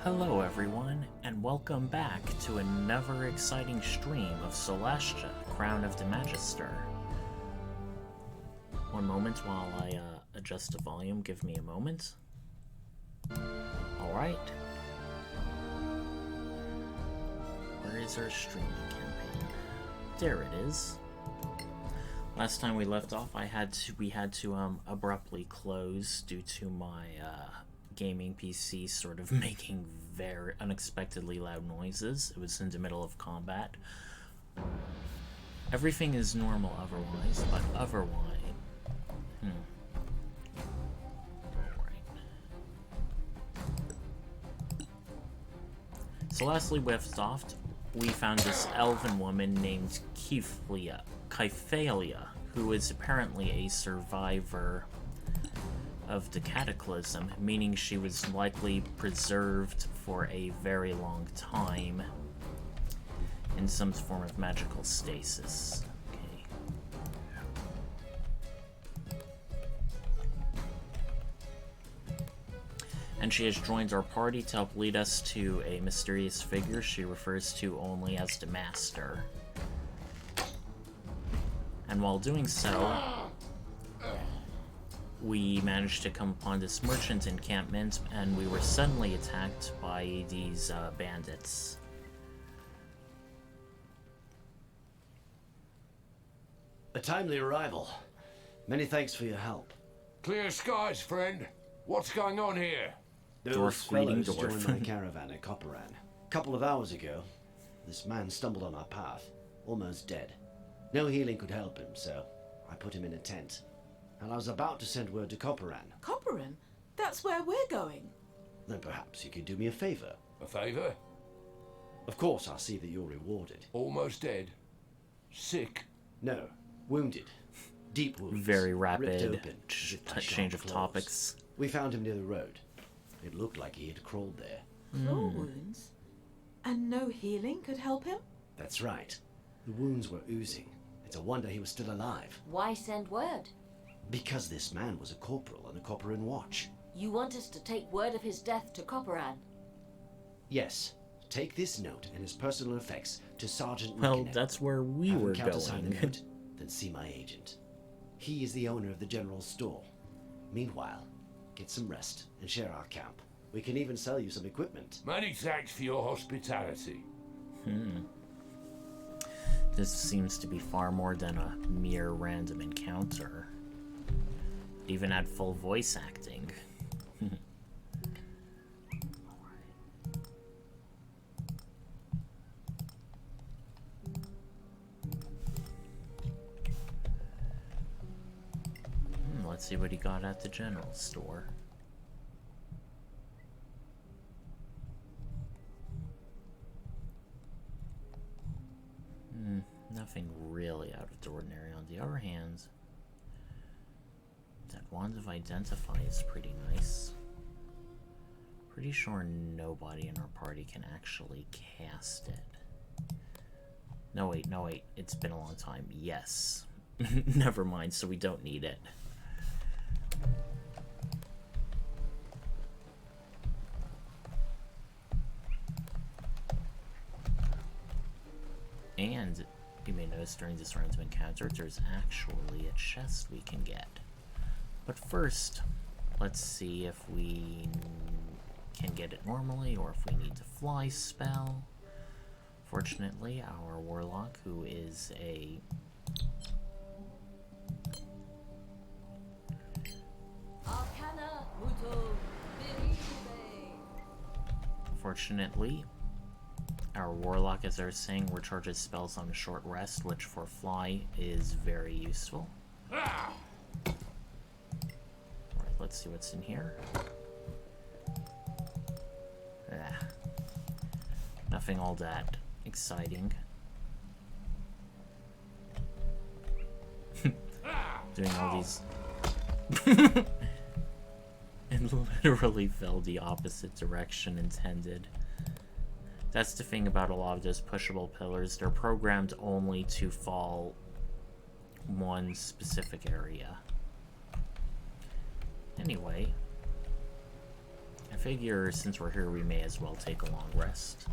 Hello everyone, and welcome back to another exciting stream of Celestia, Crown of the Magister. One moment while I adjust the volume, give me a moment. Alright. Where is our streaming campaign? There it is. Last time we left off, we had to abruptly close due to my gaming PC sort of making very unexpectedly loud noises. It was in the middle of combat. Everything is normal otherwise, but otherwise... So lastly left off, we found this elven woman named Kyphalia, who is apparently a survivor of the Cataclysm, meaning she was likely preserved for a very long time in some form of magical stasis. Okay. And she has joined our party to help lead us to a mysterious figure she refers to only as the Master. And while doing so, we managed to come upon this merchant encampment, and we were suddenly attacked by these bandits. A timely arrival. Many thanks for your help. Clear skies, friend. What's going on here? Those fellows dwarf. joined my caravan at Copperan. A couple of hours ago, this man stumbled on our path, almost dead. No healing could help him, so I put him in a tent. And I was about to send word to Copperan. Copperan? That's where we're going. Then perhaps you could do me a favor. A favor? Of course, I'll see that you're rewarded. Almost dead. Sick. No, wounded. Deep wounds. Very ripped rapid open, as if by change sharp of claws. topics. We found him near the road. It looked like he had crawled there. Claw wounds? And no healing could help him? That's right. The wounds were oozing. It's a wonder he was still alive. Why send word? Because this man was a corporal on a Copperan watch. You want us to take word of his death to Copperan? Yes. Take this note and his personal effects to Sergeant Well, McKinnon. that's where we Have him were countersign the going. note, then see my agent. He is the owner of the general store. Meanwhile, get some rest and share our camp. We can even sell you some equipment. Many thanks for your hospitality. This seems to be far more than a mere random encounter. It even had full voice acting. Let's see what he got at the general store. Nothing really out of the ordinary. On the other hand, that wand of identify is pretty nice. Pretty sure nobody in our party can actually cast it. No wait, it's been a long time. Yes. Never mind, so we don't need it. And you may notice during this random encounter, there's actually a chest we can get. But first, let's see if we can get it normally or if we need to fly spell. Fortunately, our warlock, who is a... Fortunately, our warlock, as I was saying, recharges spells on a short rest, which for fly is very useful. Alright, let's see what's in here. Nothing all that exciting. Doing all these... It literally fell the opposite direction intended. That's the thing about a lot of those pushable pillars. They're programmed only to fall one specific area. Anyway, I figure since we're here, we may as well take a long rest.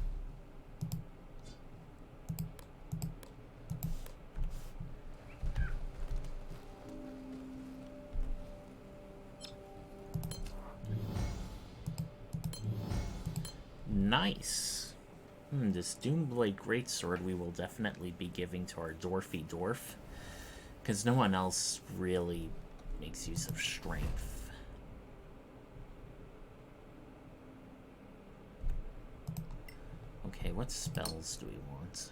Nice. This Doomblade Greatsword we will definitely be giving to our Dwarfy Dwarf, because no one else really makes use of strength. Okay, what spells do we want?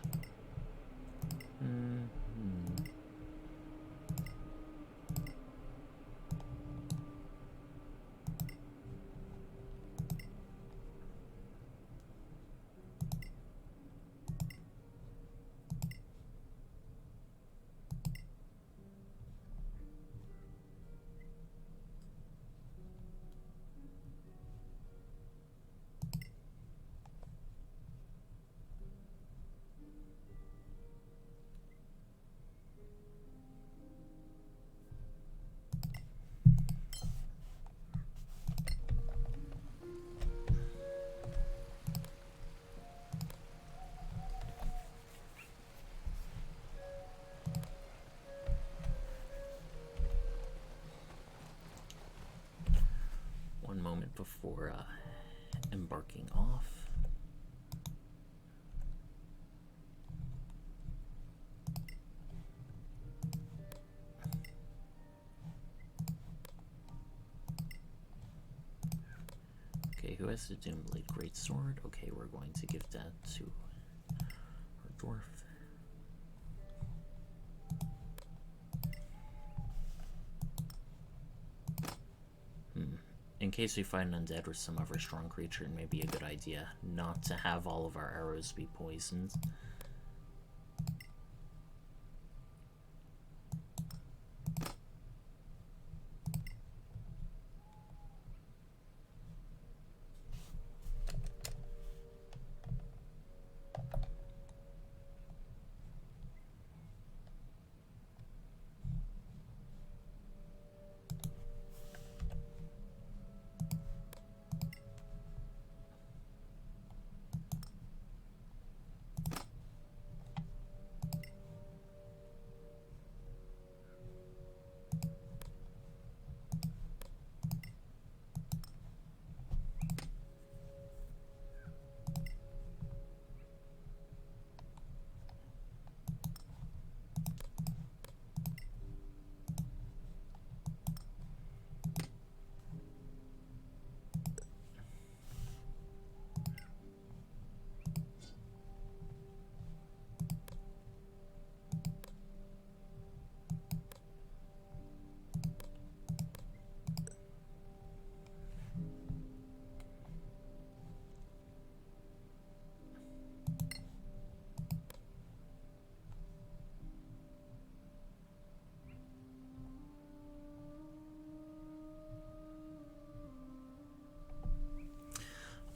One moment before embarking off. Okay, who has the Doomblade Greatsword? Okay, we're going to give that to our dwarf. In case we find an undead or some other strong creature, it may be a good idea not to have all of our arrows be poisoned.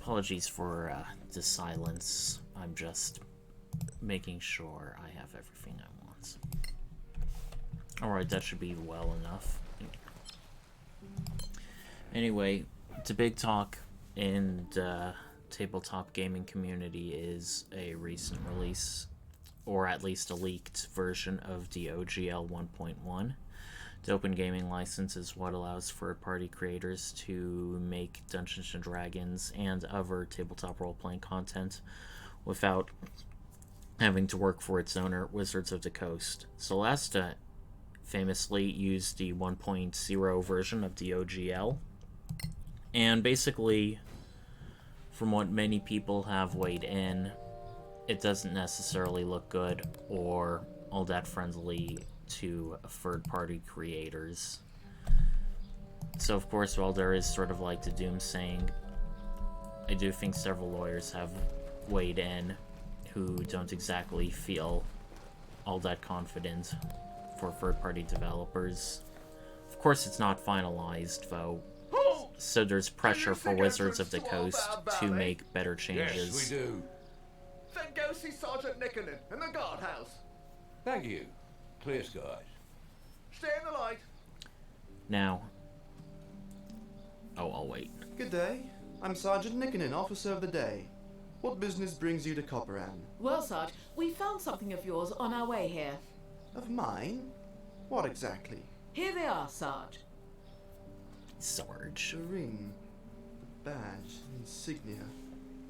Apologies for the silence. I'm just making sure I have everything I want. Alright, that should be well enough. Anyway, the big talk in the tabletop gaming community is a recent release, or at least a leaked version of the OGL 1.1. The Open Gaming License is what allows third-party creators to make Dungeons & Dragons and other tabletop role-playing content without having to work for its owner, Wizards of the Coast. Solasta famously used the 1.0 version of the OGL, and basically, from what many people have weighed in, it doesn't necessarily look good or all that friendly to third-party creators. So of course, while there is sort of like the doom saying, I do think several lawyers have weighed in who don't exactly feel all that confident for third-party developers. Of course, it's not finalized, though, so there's pressure for Wizards of the Coast to make better changes. Yes, we do. Then go see Sergeant Nickerlin in the guardhouse. Thank you. Clear skies. Stay in the light. Now... Oh, I'll wait. Good day. I'm Sergeant Nickenen, Officer of the Day. What business brings you to Copperan? Well, Sarge, we found something of yours on our way here. Of mine? What exactly? Here they are, Sarge. Sarge. The ring, the badge, insignia.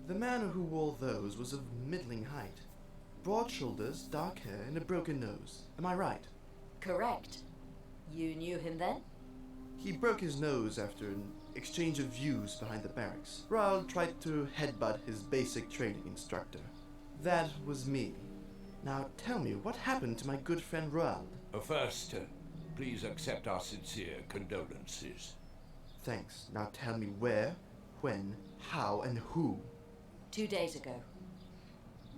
The man who wore those was of middling height. Broad shoulders, dark hair, and a broken nose. Am I right? Correct. You knew him then? He broke his nose after an exchange of views behind the barracks. Raoul tried to headbutt his basic training instructor. That was me. Now tell me, what happened to my good friend Raoul? First, please accept our sincere condolences. Thanks. Now tell me where, when, how, and who. 2 days ago.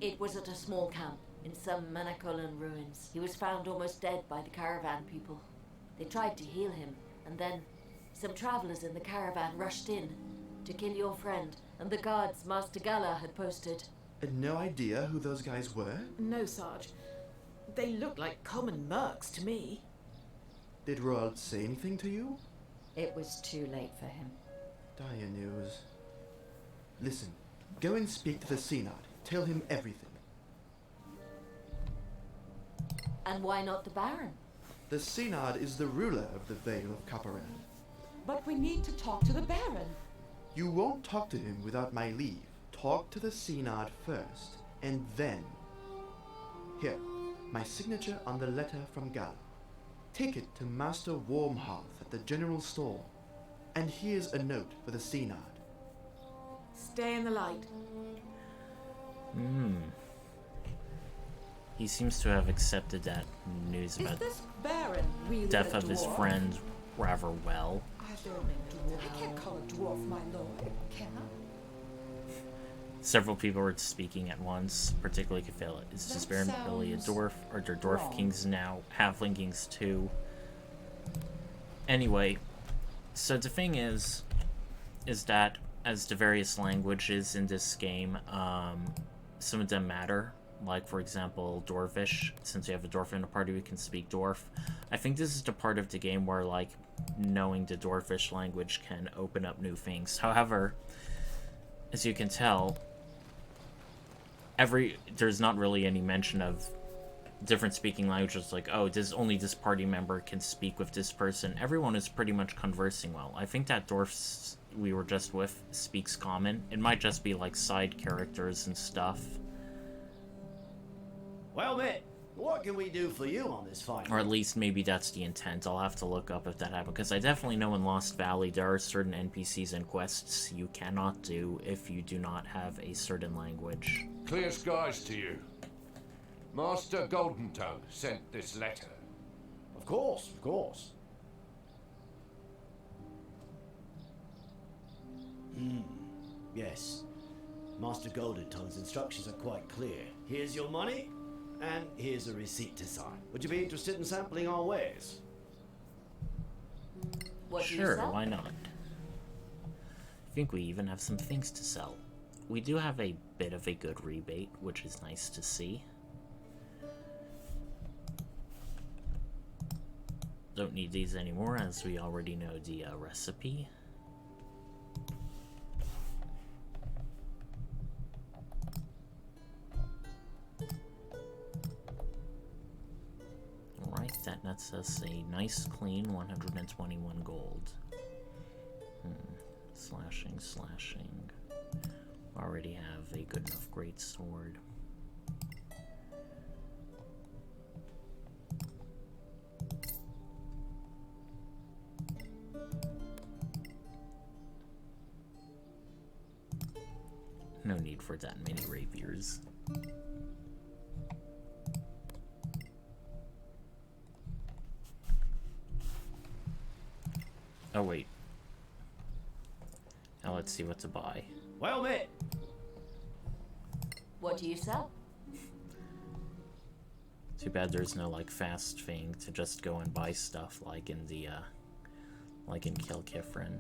It was at a small camp in some Manacolan ruins. He was found almost dead by the caravan people. They tried to heal him, and then some travelers in the caravan rushed in to kill your friend and the guards Master Gala had posted. And no idea who those guys were? No, Sarge. They look like common mercs to me. Did Roald say anything to you? It was too late for him. Dire news. Listen, go and speak to the Synod. Tell him everything. And why not the Baron? The Synod is the ruler of the Vale of Copperan. But we need to talk to the Baron. You won't talk to him without my leave. Talk to the Synod first, and then... Here, my signature on the letter from Gala. Take it to Master Warmhearth at the general store. And here's a note for the Synod. Stay in the light. He seems to have accepted that news Is about this Baron really death a of his dwarf? friend rather well. I can't call a dwarf my lord, can I? Several people were speaking at once, particularly Kefela. Is this Baron really a dwarf? Or are there dwarf wrong. kings now? Halfling kings too? Anyway, so the thing is that as the various languages in this game, some of them matter. Like, for example, Dwarvish. Since we have a dwarf in the party, we can speak dwarf. I think this is the part of the game where, like, knowing the Dwarvish language can open up new things. However, as you can tell, there's not really any mention of different speaking languages, like, oh, only this party member can speak with this person. Everyone is pretty much conversing well. I think that dwarf we were just with speaks common. It might just be, like, side characters and stuff. Well, mate, what can we do for you on this fight? Or at least maybe that's the intent. I'll have to look up if that happened, because I definitely know in Lost Valley there are certain NPCs and quests you cannot do if you do not have a certain language. Clear skies to you. Master Golden Tongue sent this letter. Of course, of course. Yes. Master Golden Tongue's instructions are quite clear. Here's your money, and here's a receipt to sign. Would you be interested in sampling our wares? What do you Sure, sell? why not? I think we even have some things to sell. We do have a bit of a good rebate, which is nice to see. Don't need these anymore, as we already know the recipe. Alright, that nets us a nice clean 121 gold. Slashing. Already have a good enough great sword. No need for that many rapiers. Oh wait. Now let's see what to buy. Well, mate. What do you sell? Too bad there's no like fast thing to just go and buy stuff like in the like in Kilkifrin.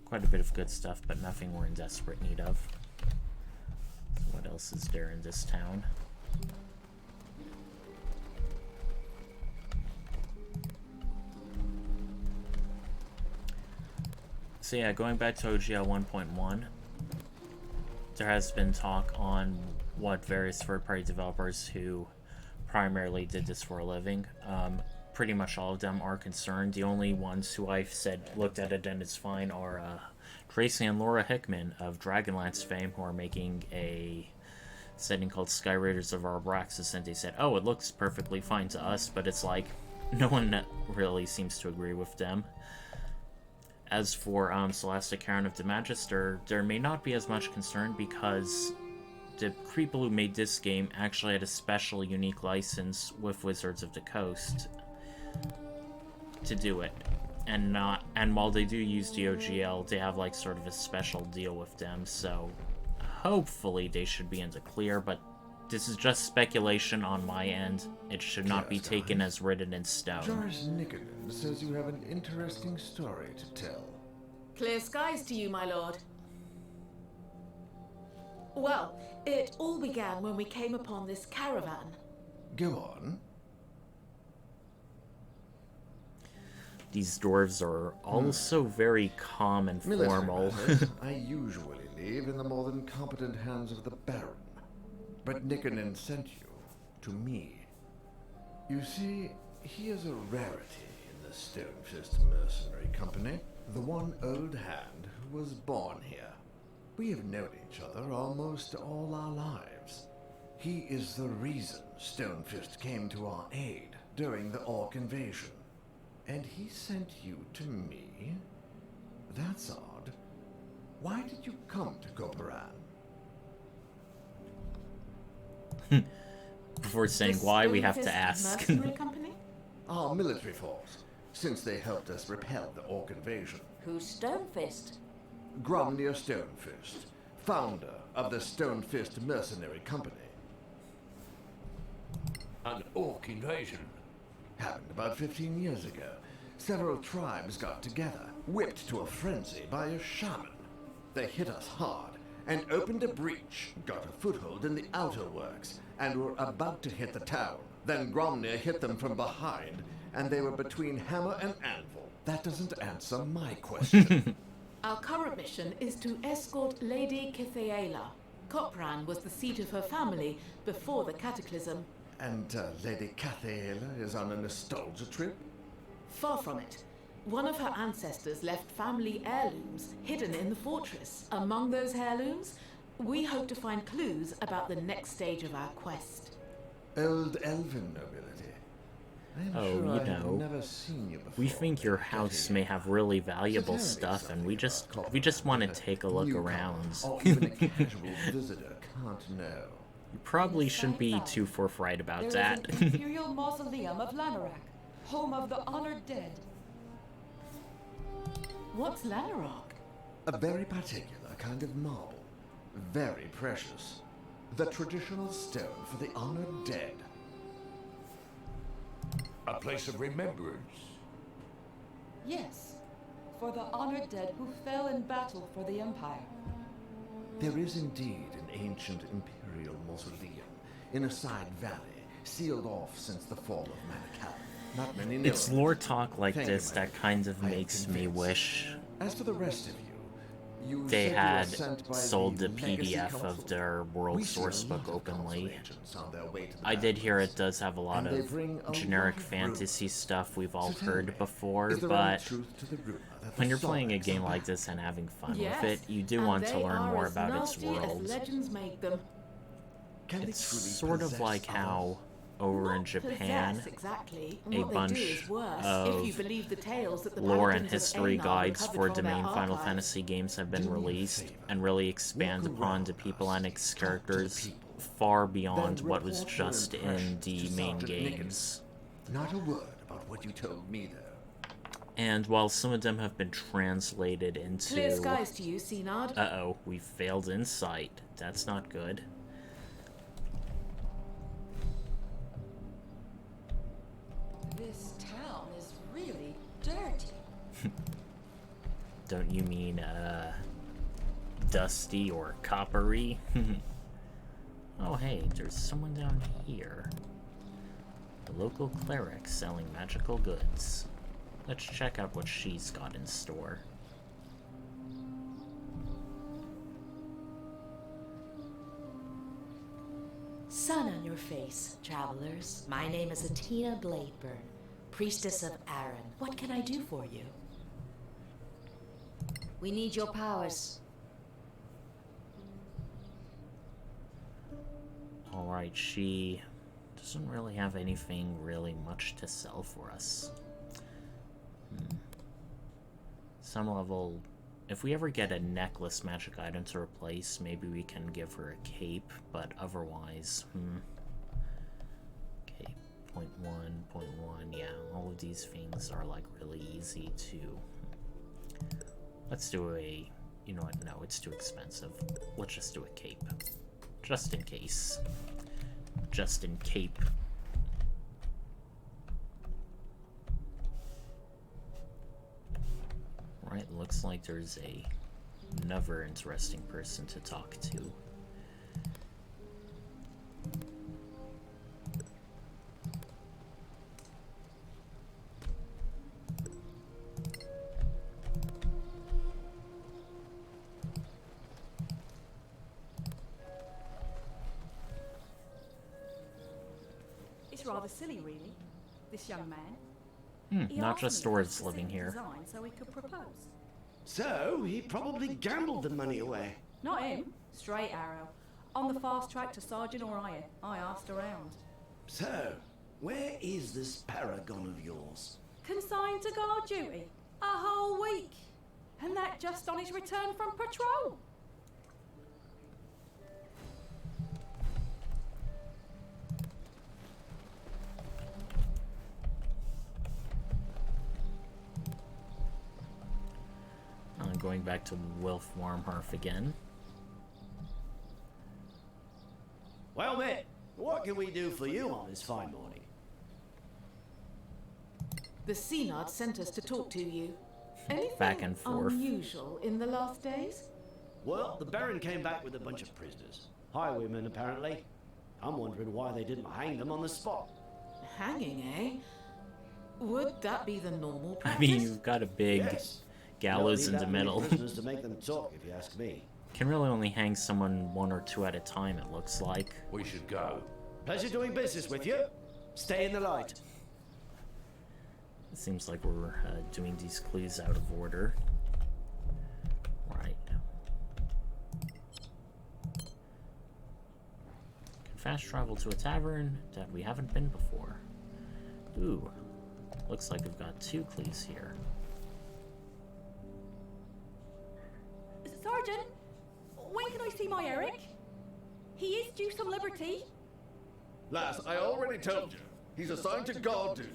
Quite a bit of good stuff, but nothing we're in desperate need of. So what else is there in this town? So yeah, going back to OGL 1.1, there has been talk on what various third-party developers who primarily did this for a living, pretty much all of them are concerned. The only ones who I've said looked at it and it's fine are Tracy and Laura Hickman of Dragonlance fame, who are making a setting called Sky Raiders of Arbraxas, and they said, oh, it looks perfectly fine to us, but it's like, no one really seems to agree with them. As for Celeste Karen of the Magister, there may not be as much concern because the people who made this game actually had a special unique license with Wizards of the Coast to do it. And while they do use DOGL, they have like sort of a special deal with them, so hopefully they should be in the clear, but this is just speculation on my end. It should not be taken as written in stone. Joris Nicolin says you have an interesting story to tell. Clear skies to you, my lord. Well, it all began when we came upon this caravan. Go on. These dwarves are also very calm and formal. Military matters I usually leave in the more than competent hands of the Baron. But Nicolin sent you to me. You see, he is a rarity in the Stonefist Mercenary Company, the one old hand who was born here. We have known each other almost all our lives. He is the reason Stonefist came to our aid during the Orc invasion. And he sent you to me? That's odd. Why did you come to Coparan? Before saying why, we have to ask. Mercenary company? Our military force, since they helped us repel the Orc invasion. Who's Stonefist? Gromnir Stonefist, founder of the Stonefist Mercenary Company. An Orc invasion? Happened about 15 years ago. Several tribes got together, whipped to a frenzy by a shaman. They hit us hard and opened a breach, got a foothold in the outer works, and were about to hit the town. Then Gromnir hit them from behind, and they were between hammer and anvil. That doesn't answer my question. Our current mission is to escort Lady Kithaela. Copran was the seat of her family before the Cataclysm. And Lady Cathaela is on a nostalgia trip? Far from it. One of her ancestors left family heirlooms hidden in the fortress. Among those heirlooms, we hope to find clues about the next stage of our quest. Old elven nobility. I'm Oh, sure you I have know, never seen you before. We think your house may have really valuable So tell me stuff, and we something just about want to Copran take a that look newcomer around. Or even a casual visitor can't know. You probably shouldn't be too forthright about that. There is an Imperial Mausoleum of Lanarac, home of the honored dead. What's Lanarok? A very particular kind of marble. Very precious. The traditional stone for the honored dead. A place of remembrance? Yes, for the honored dead who fell in battle for the Empire. There is indeed an ancient imperial mausoleum in a side valley, sealed off since the fall of Manakal. Not many know It's of it. lore talk like Thank you, this my that lady. kind of I am makes me convinced. wish As for the rest of you, you they said you were had sent by sold the Legacy PDF Council. of their world We see a source lot book of council openly. agents on their way to the I did hear it battlefields. does have a lot And they of bring a generic lot of fantasy rumors. stuff we've all So tell heard me, before, is there any but truth to the rumor that when the you're playing a Sarlaccs game are like back? this and having fun Yes, with it, you do and want to they learn are more as about its nasty as world. legends make them. Can they It's truly sort of possess like our- how over in Not Japan, possess, exactly. a What they bunch do is worse, of if you believe the tales that the lore and paladins of history Einar guides recovered for from their domain Final archives. Fantasy games have been Do me a released favor. and really expand Walk upon the around people us, and its talk to the characters people, far beyond then what was report your just in impressions the to main Sergeant Nickens. games. Not a word about what you told me, though. And while some of them have been translated into... Clear skies to you, Cnard. Uh-oh, we failed Insight. That's not good. This town is really dirty. Don't you mean, dusty or coppery? Oh, hey, there's someone down here. The local cleric selling magical goods. Let's check out what she's got in store. Sun on your face, travelers. My name is Atina Bladeburn, priestess of Aaron. What can I do for you? We need your powers. Alright, she doesn't really have anything really much to sell for us. Some level... If we ever get a necklace magic item to replace, maybe we can give her a cape, but otherwise, Okay, point one, yeah, all of these things are like really easy to... Let's do a... You know what, no, it's too expensive. Let's just do a cape. Just in case. Just in cape. Right, looks like there's another interesting person to talk to. It's rather silly, really, this young man. He Not asked just me stores for a living specific here. design so he could propose. So, he probably gambled the money away. Not him. Straight arrow. On the fast track to Sergeant Orion. I asked around. So, where is this paragon of yours? Consigned to guard duty. A whole week. And that just on his return from patrol. Going back to Wilf Warmhearth again. Well, Mitt, what can we do for you on this fine morning? The Synod sent us to talk to you. Anything Back and forth. unusual in the last days? Well, the Baron came back with a bunch of prisoners. Highwaymen, apparently. I'm wondering why they didn't hang them on the spot. Hanging, eh? Would that be the normal I practice? mean, you've got a big gallows in the middle. Prisoners to make them talk, if you ask me. Can really only hang someone one or two at a time, it looks like. We should go. Pleasure doing business with you. Stay in the light. It seems like we're doing these clues out of order. Right. Can fast travel to a tavern that we haven't been before. Ooh. Looks like we've got 2 clues here. Sergeant, when can I see my Eric? He is due some liberty. Lass, I already told you. He's assigned to guard duty.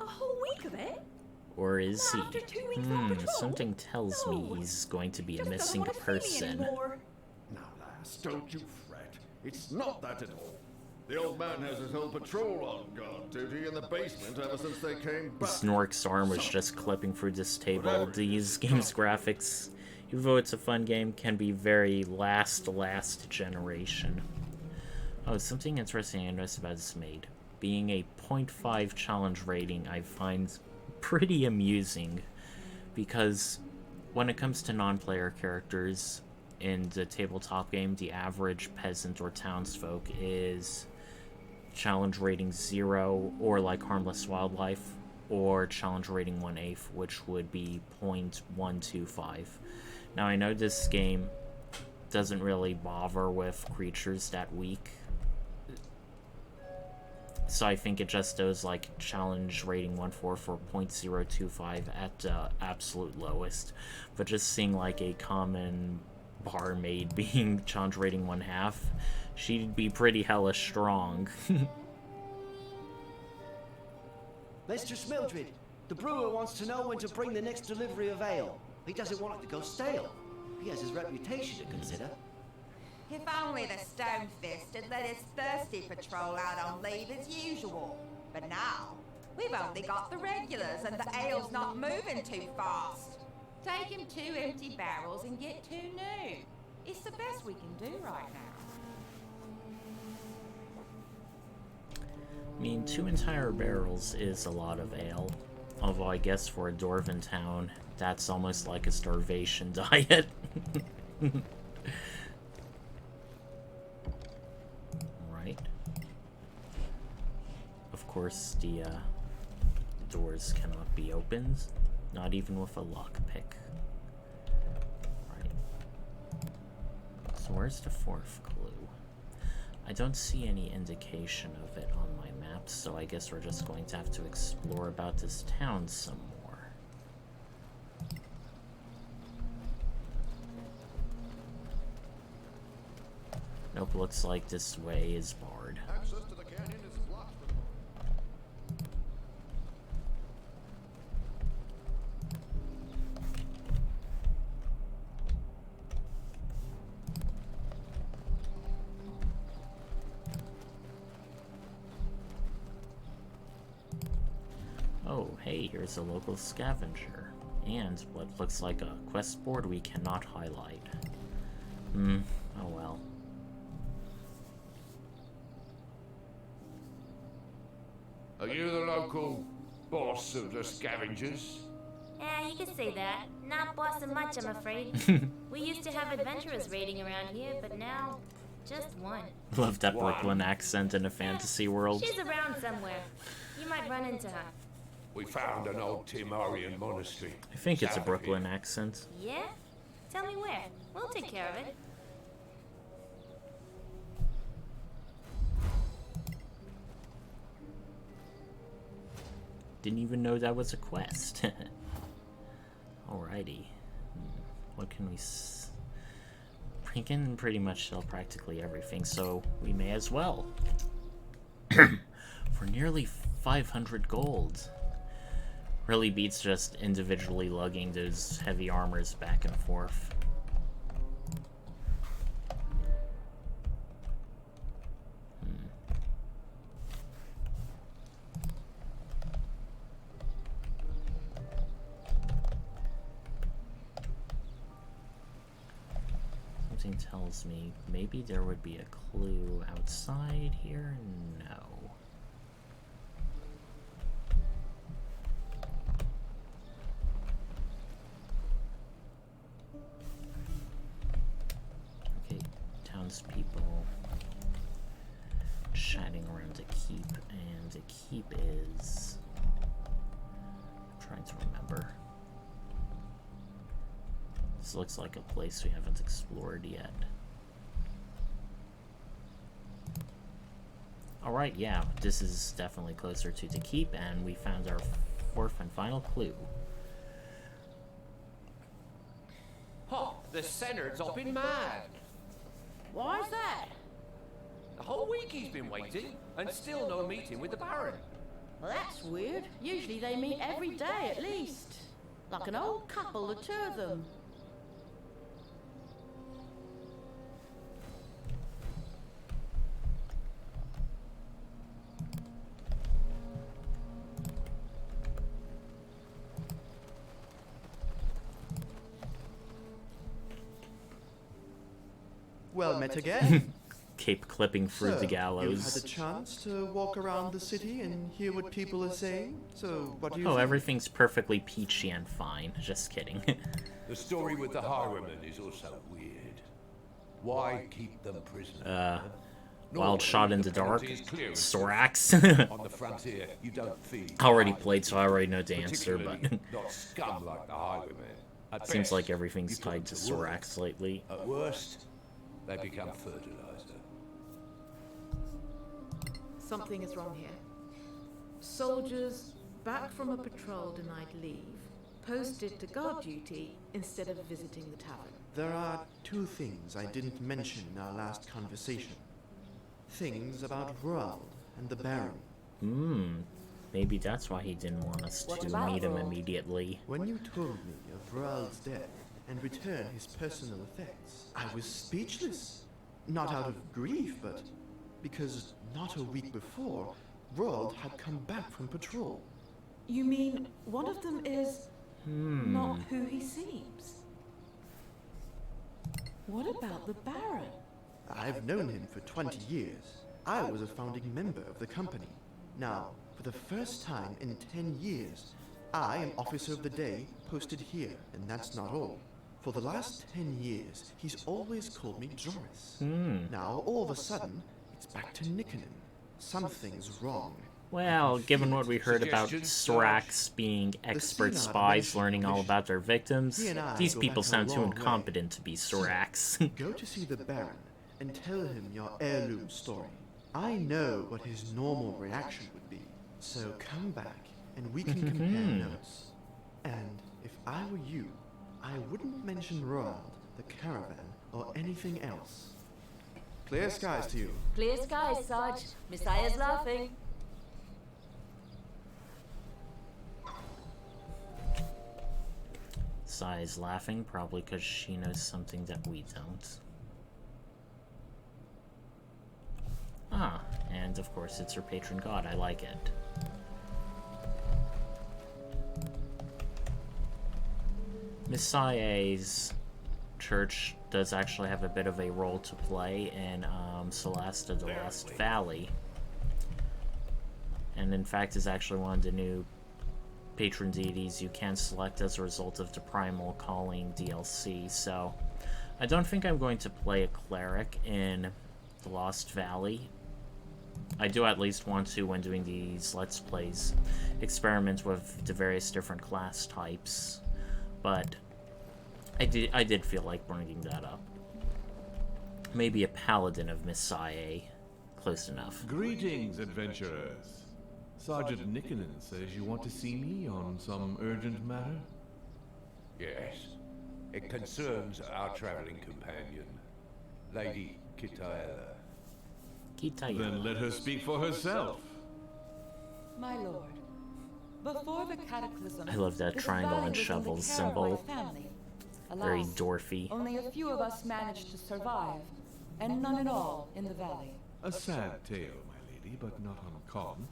A whole week of it? Or is he? After 2 weeks on patrol? Something tells me No. he's going to be a Just missing doesn't want to see me person. anymore. Now, lass, don't you fret. It's not that at all. The old man has his whole patrol on guard duty in the basement ever since they came back. Snork's arm was just clipping through this table. Whatever. These games' graphics, even though it's a fun game, can be very last generation. Oh, something interesting I noticed about this maid. Being a 0.5 challenge rating, I find pretty amusing, because when it comes to non-player characters in the tabletop game, the average peasant or townsfolk is challenge rating 0, or like Harmless Wildlife, or challenge rating 1/8, which would be 0.125. Now, I know this game doesn't really bother with creatures that weak, so I think it just does like challenge rating 1/4 for 0.025 at the absolute lowest. But just seeing like a common barmaid being challenge rating 1/2, she'd be pretty hella strong. Mr. Smildred, the brewer wants to know when to bring the next delivery of ale. He doesn't want it to go stale. He has his reputation to consider. If only the Stonefist had let his thirsty patrol out on leave as usual. But now, we've only got the regulars and the ale's not moving too fast. Take him 2 empty barrels and get 2 new. It's the best we can do right now. I mean, 2 entire barrels is a lot of ale. Although I guess for a Dwarven town, that's almost like a starvation diet. Right. course, the doors cannot be opened, not even with a lockpick. Right. So where's the fourth clue? I don't see any indication of it on my map, so I guess we're just going to have to explore about this town some more. Nope, looks like this way is barred. Access to the canyon is blocked. Oh, hey, here's a local scavenger. And what looks like a quest board we cannot highlight. Oh well. Are you the local boss of the scavengers? Yeah, you could say that. Not bossing much, I'm afraid. We used to have adventurers raiding around here, but now, just one. Love that Brooklyn accent in a fantasy world. She's around somewhere. You might run into her. We found an old Timorian monastery. I think it's a south of Brooklyn here. accent. Yeah? Tell me where. We'll take care of it. Didn't even know that was a quest. Alrighty. What can we we can pretty much sell practically everything, so we may as well. For nearly 500 gold. Really beats just individually lugging those heavy armors back and forth. Something tells me maybe there would be a clue outside here. No. Okay, townspeople chatting around a keep, and a keep is... I'm trying to remember. This looks like a place we haven't explored yet. Alright, yeah, this is definitely closer to the keep, and we found our fourth and final clue. Oh, the Senard's all been mad. Why's that? The whole week he's been waiting, and still no meeting with the Baron. Well, that's weird. Usually they meet every day at least. Like an old couple, the two of them. Well met again. Cape clipping through the gallows. You've had a chance to walk around the city and hear what people are saying. So, what do you Oh, think? everything's perfectly peachy and fine. Just kidding. The story with the highwaymen is also weird. Why keep them prisoners? Wild Shot in the Dark. penalty is clear and Sorax. On the frontier, you don't feed. I already played, so I already know the answer, but... Particularly not scum like the highwaymen. At Seems best, like everything's you put tied them to work. Sorax lately. At worst, they become fertilizer. Something is wrong here. Soldiers back from a patrol denied leave, posted to guard duty instead of visiting the tavern. There are two things I didn't mention in our last conversation. Things about Roald and the Baron. Maybe that's why he didn't want us What to about meet him Roald? immediately. When you told me of Roald's death and returned his personal effects, I was speechless. Not out of grief, but because not a week before, Roald had come back from patrol. You mean one of them is not who he seems? What about the Baron? I've known him for 20 years. I was a founding member of the company. Now, for the first time in 10 years, I am Officer of the Day posted here, and that's not all. For the last 10 years, he's always called me Joris. Now, all of a sudden, it's back to Nikonin. Something's wrong. Well, given what we heard about Suggestions, Sorax being expert Synod spies mentioned learning all mission. about their victims, He and I these go people back a sound too long way. incompetent to be Sorax. Go to see the Baron and tell him your heirloom story. I know what his normal reaction would be, so come back and we can compare notes. And if I were you, I wouldn't mention Roald, the caravan, or anything else. Clear skies to you. Clear skies, Sarge. Messiah's laughing. Sai's laughing, probably because she knows something that we don't. Ah, and of course it's her patron god. I like it. Messiah's church does actually have a bit of a role to play in Celesta the Lost Valley. And in fact is actually one of the new patron deities you can select as a result of the Primal Calling DLC, so I don't think I'm going to play a cleric in the Lost Valley. I do at least want to, when doing these Let's Plays, experiment with the various different class types, but I did feel like bringing that up. Maybe a paladin of Messiah, close enough. Greetings, adventurers. Sergeant Nickenen says you want to see me on some urgent matter? Yes. It concerns our traveling companion, Lady Kitaela. Then let her speak for herself. My lord, before the cataclysm, I love that this triangle valley and was in shovel the care of my symbol. family. Very Alas, dwarfy. only a few of us managed to survive, and none at all in the valley. A sad tale, my lady, but not uncommon.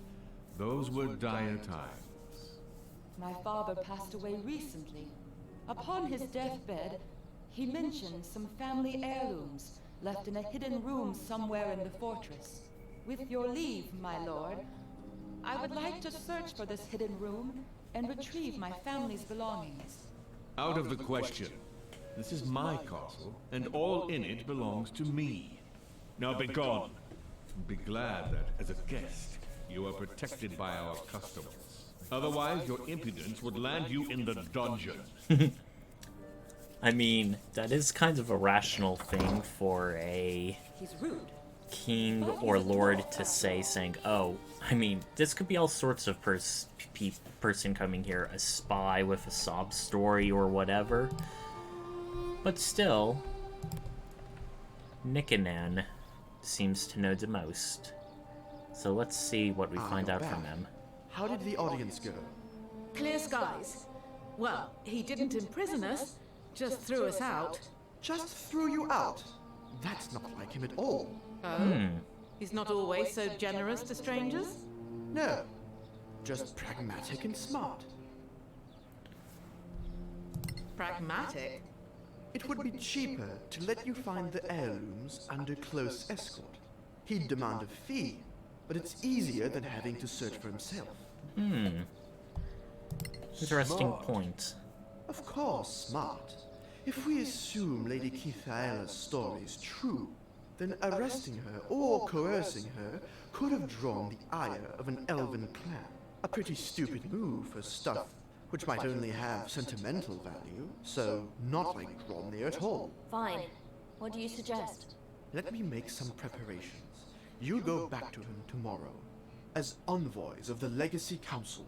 Those were dire times. My father passed away recently. Upon his deathbed, he mentioned some family heirlooms left in a hidden room somewhere in the fortress. With your leave, my lord, I would like to search for this hidden room and retrieve my family's belongings. Out of the question. This is my castle, and all in it belongs to me. Now be gone. Be glad that, as a guest, you are protected by our customs. Otherwise, your impudence would land you in the dungeon. I mean, that is kind of a rational thing for a He's rude. king or lord to say, saying, oh, I mean, this could be all sorts of person coming here, a spy with a sob story or whatever. But still, Nickenen seems to know the most. So let's see what we find you're out back. from him. How did the audience go? Clear skies. Well, he didn't imprison us, just threw us out. Just threw you out? That's not like him at all. Oh? He's not always so generous to strangers? No, just pragmatic and smart. Pragmatic? It would be cheaper to let you find the heirlooms under close escort. He'd demand a fee, but it's easier than having to search for himself. Interesting Smart. point. Of course, smart. If we assume Lady Kithaela's story is true, then arresting her or coercing her could have drawn the ire of an elven clan. A pretty stupid move for stuff which might only have sentimental value, so not like Gromnir at all. Fine. What do you suggest? Let me make some preparations. You'll go back to him tomorrow, as envoys of the Legacy Council.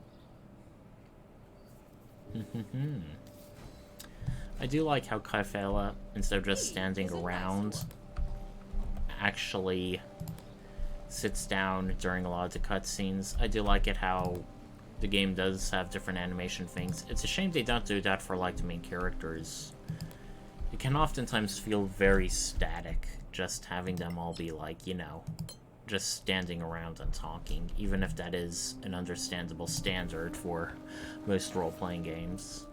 I do like how Kaifela, instead of just standing around, actually sits down during a lot of the cutscenes. I do like it how the game does have different animation things. It's a shame they don't do that for like the main characters. It can oftentimes feel very static, just having them all be like, you know, just standing around and talking, even if that is an understandable standard for most role-playing games.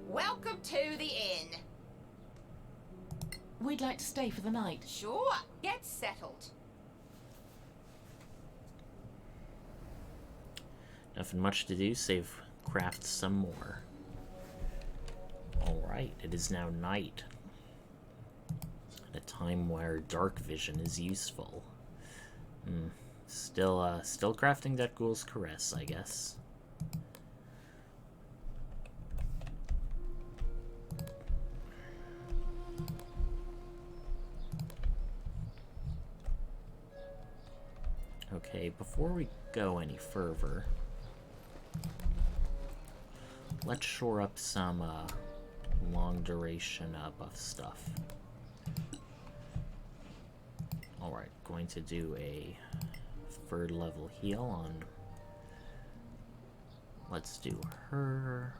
Welcome to the inn. We'd like to stay for the night. Sure, get settled. Nothing much to do, save craft some more. Alright, it is now night. a time where dark vision is useful. Still crafting that ghoul's caress, I guess. Okay, before we go any further, let's shore up some long duration buff stuff. Alright, going to do a 3rd level heal on... Let's do her.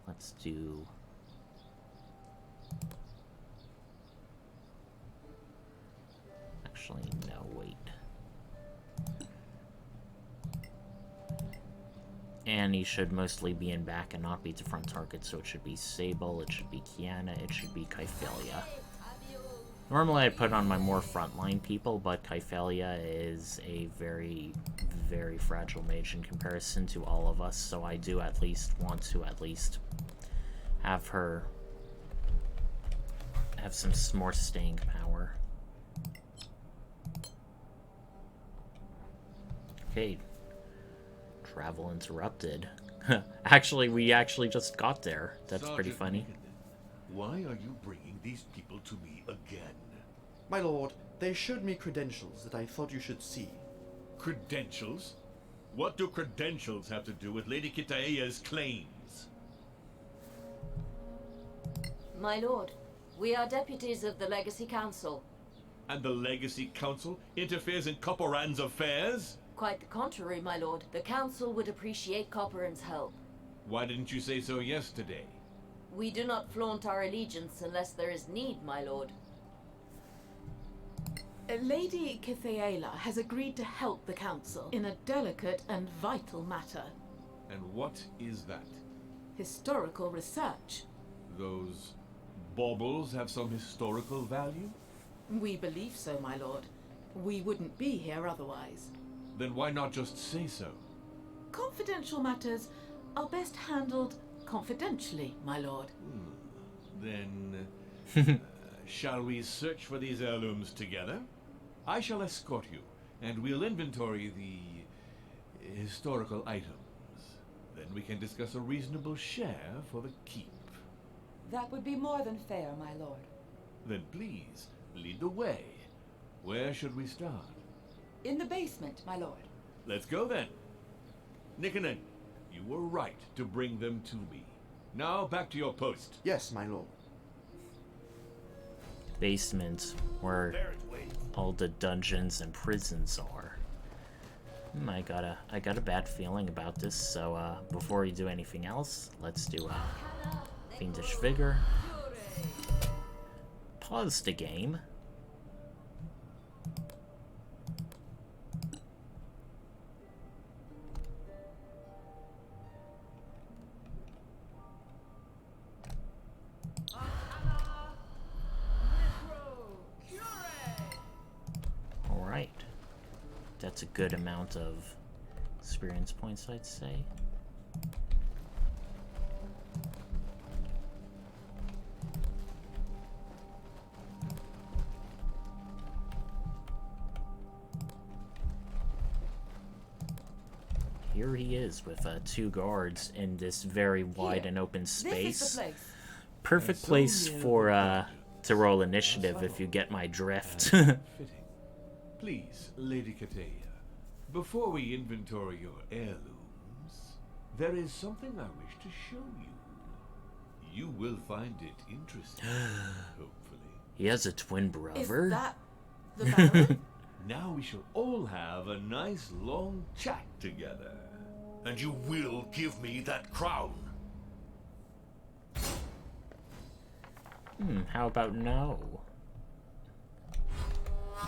Let's do... Actually, no, wait. Annie should mostly be in back and not be the front target, so it should be Sable, it should be Kiana, it should be Kyphelia. Normally I put on my more frontline people, but Kyphelia is a very, very fragile mage in comparison to all of us, so I do at least want to have her have some more staying power. Okay. Travel interrupted. Actually, we just got there. That's Sergeant pretty funny. Nichonin, why are you bringing these people to me again? My lord, they showed me credentials that I thought you should see. Credentials? What do credentials have to do with Lady Kitaea's claims? My lord, we are deputies of the Legacy Council. And the Legacy Council interferes in Copperan's affairs? Quite the contrary, my lord. The Council would appreciate Copperan's help. Why didn't you say so yesterday? We do not flaunt our allegiance unless there is need, my lord. Lady Kithaela has agreed to help the Council in a delicate and vital matter. And what is that? Historical research. Those baubles have some historical value? We believe so, my lord. We wouldn't be here otherwise. Then why not just say so? Confidential matters are best handled confidentially, my lord. Then, shall we search for these heirlooms together? I shall escort you, and we'll inventory the historical items. Then we can discuss a reasonable share for the keep. That would be more than fair, my lord. Then please, lead the way. Where should we start? In the basement, my lord. Let's go then. Nichonin, you were right to bring them to me. Now back to your post. Yes, my lord. Basement, where all the dungeons and prisons are. I got a bad feeling about this, so before we do anything else, let's do Fiendish Vigor. Pause the game. Alright. That's a good amount of experience points, I'd say. Here he is with 2 guards in this very wide and open space. This is the place. Perfect place for to roll initiative if you get my drift. Please, Lady Kitaea, before we inventory your heirlooms, there is something I wish to show you. You will find it interesting, hopefully. He has a twin brother. Is that the Baron? Now we shall all have a nice long chat together. And you will give me that crown. How about no?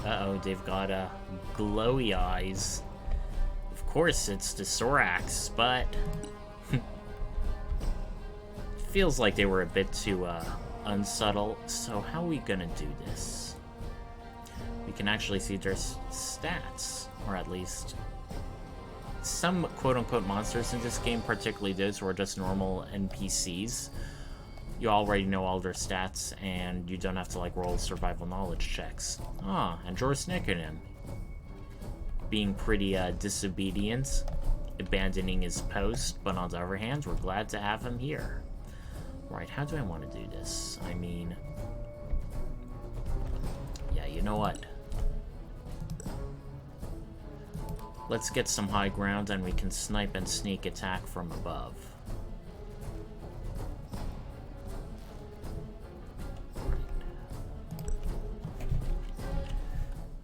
Uh-oh, they've got glowy eyes. Of course it's the Sorax, but feels like they were a bit too unsubtle. So how are we gonna do this? We can actually see their stats, or at least some quote-unquote monsters in this game, particularly those who are just normal NPCs, You already know all their stats, and you don't have to, like, roll survival knowledge checks. Ah, and Jor's Nikkernen. Being pretty, disobedient, abandoning his post, but on the other hand, we're glad to have him here. Right, how do I want to do this? I mean... yeah, you know what? Let's get some high ground, and we can snipe and sneak attack from above.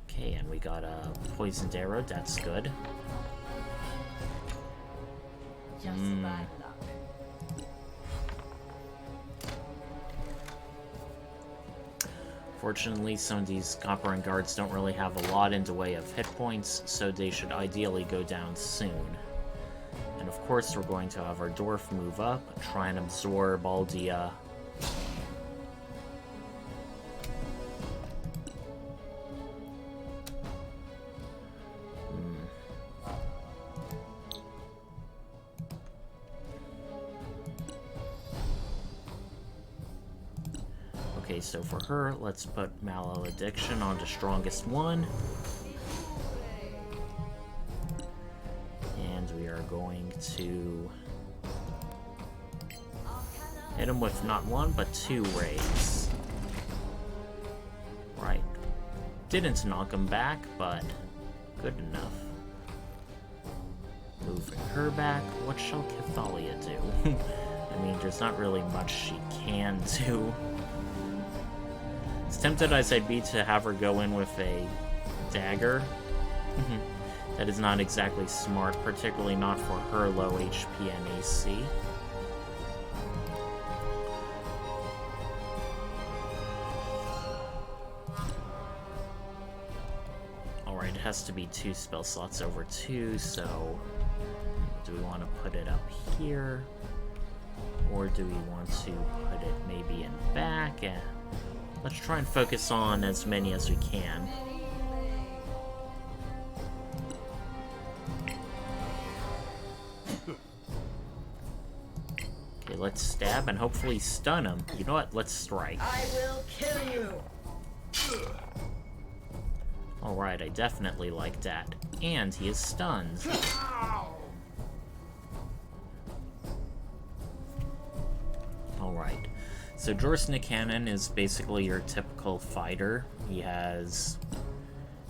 Okay, and we got a poisoned arrow, that's good. Fortunately, some of these Copper and Guards don't really have a lot in the way of hit points, so they should ideally go down soon. And of course, we're going to have our Dwarf move up, try and absorb all the, Okay, so for her, let's put Malediction on the strongest one. And we are going to hit him with not one, but 2 rays. Right. Didn't knock him back, but good enough. Moving her back. What shall Cathalia do? I mean, there's not really much she can do. As tempted as I'd be to have her go in with a dagger, that is not exactly smart, particularly not for her low HP and AC. Alright, it has to be 2 spell slots over 2, so do we want to put it up here? Or do we want to put it maybe in back? Let's try and focus on as many as we can. Okay, let's stab and hopefully stun him. You know what? Let's strike. I will kill you. Alright, I definitely like that. And he is stunned. Alright. So Jor's Nikkernen is basically your typical fighter. He has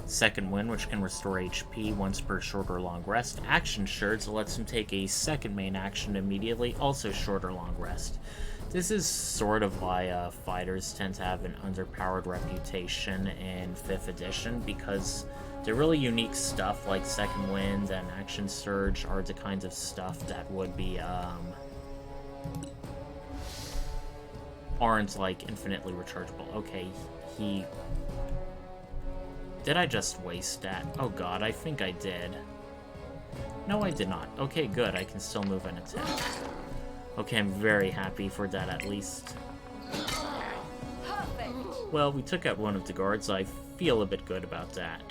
Second Wind, which can restore HP once per short or long rest. Action Shirt lets him take a second main action immediately, also short or long rest. This is sort of why fighters tend to have an underpowered reputation in 5th edition, because the really unique stuff like Second Wind and Action Surge are the kinds of stuff that would be, aren't, like, infinitely rechargeable. Okay, he... Did I just waste that? Oh god, I think I did. No, I did not. Okay, good, I can still move and attack. Okay, I'm very happy for that, at least. Well, we took out one of the guards. I feel a bit good about that.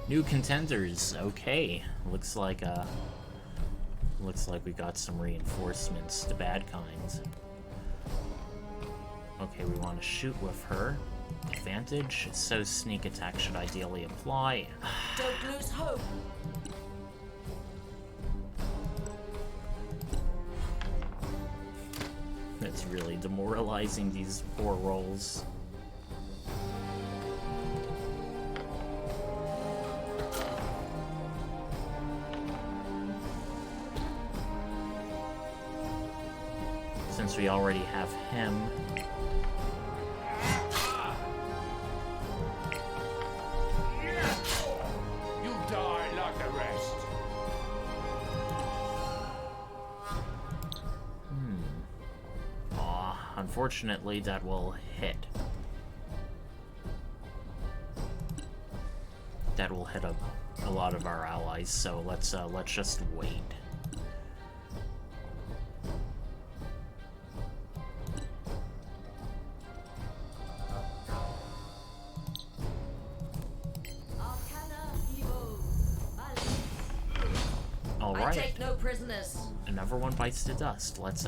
New contenders. Okay, looks like we got some reinforcements, the bad kinds. Okay, we want to shoot with her. Advantage, so sneak attack should ideally apply. Don't lose hope. That's really demoralizing, these poor rolls. Since we already have him, unfortunately, that will hit. That will hit a lot of our allies, so let's just wait. Alright. take no prisoners. Another one bites the dust. Let's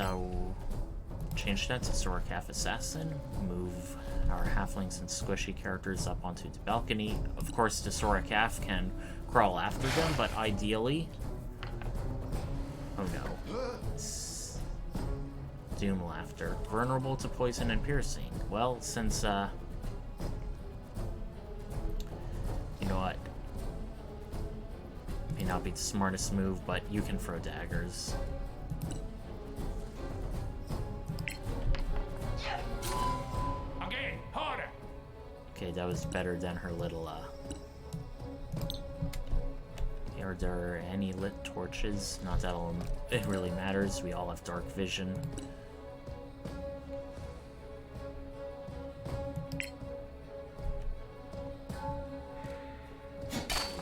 change that to Sorakath Assassin. Move our halflings and squishy characters up onto the balcony. Of course, the Sorakath can crawl after them, but ideally... Oh no. Doom Laughter. Vulnerable to poison and piercing. Well, since, you know what? May not be the smartest move, but you can throw daggers. Again, harder. Okay, that was better than her little, Are there any lit torches? Not that it really matters. We all have dark vision.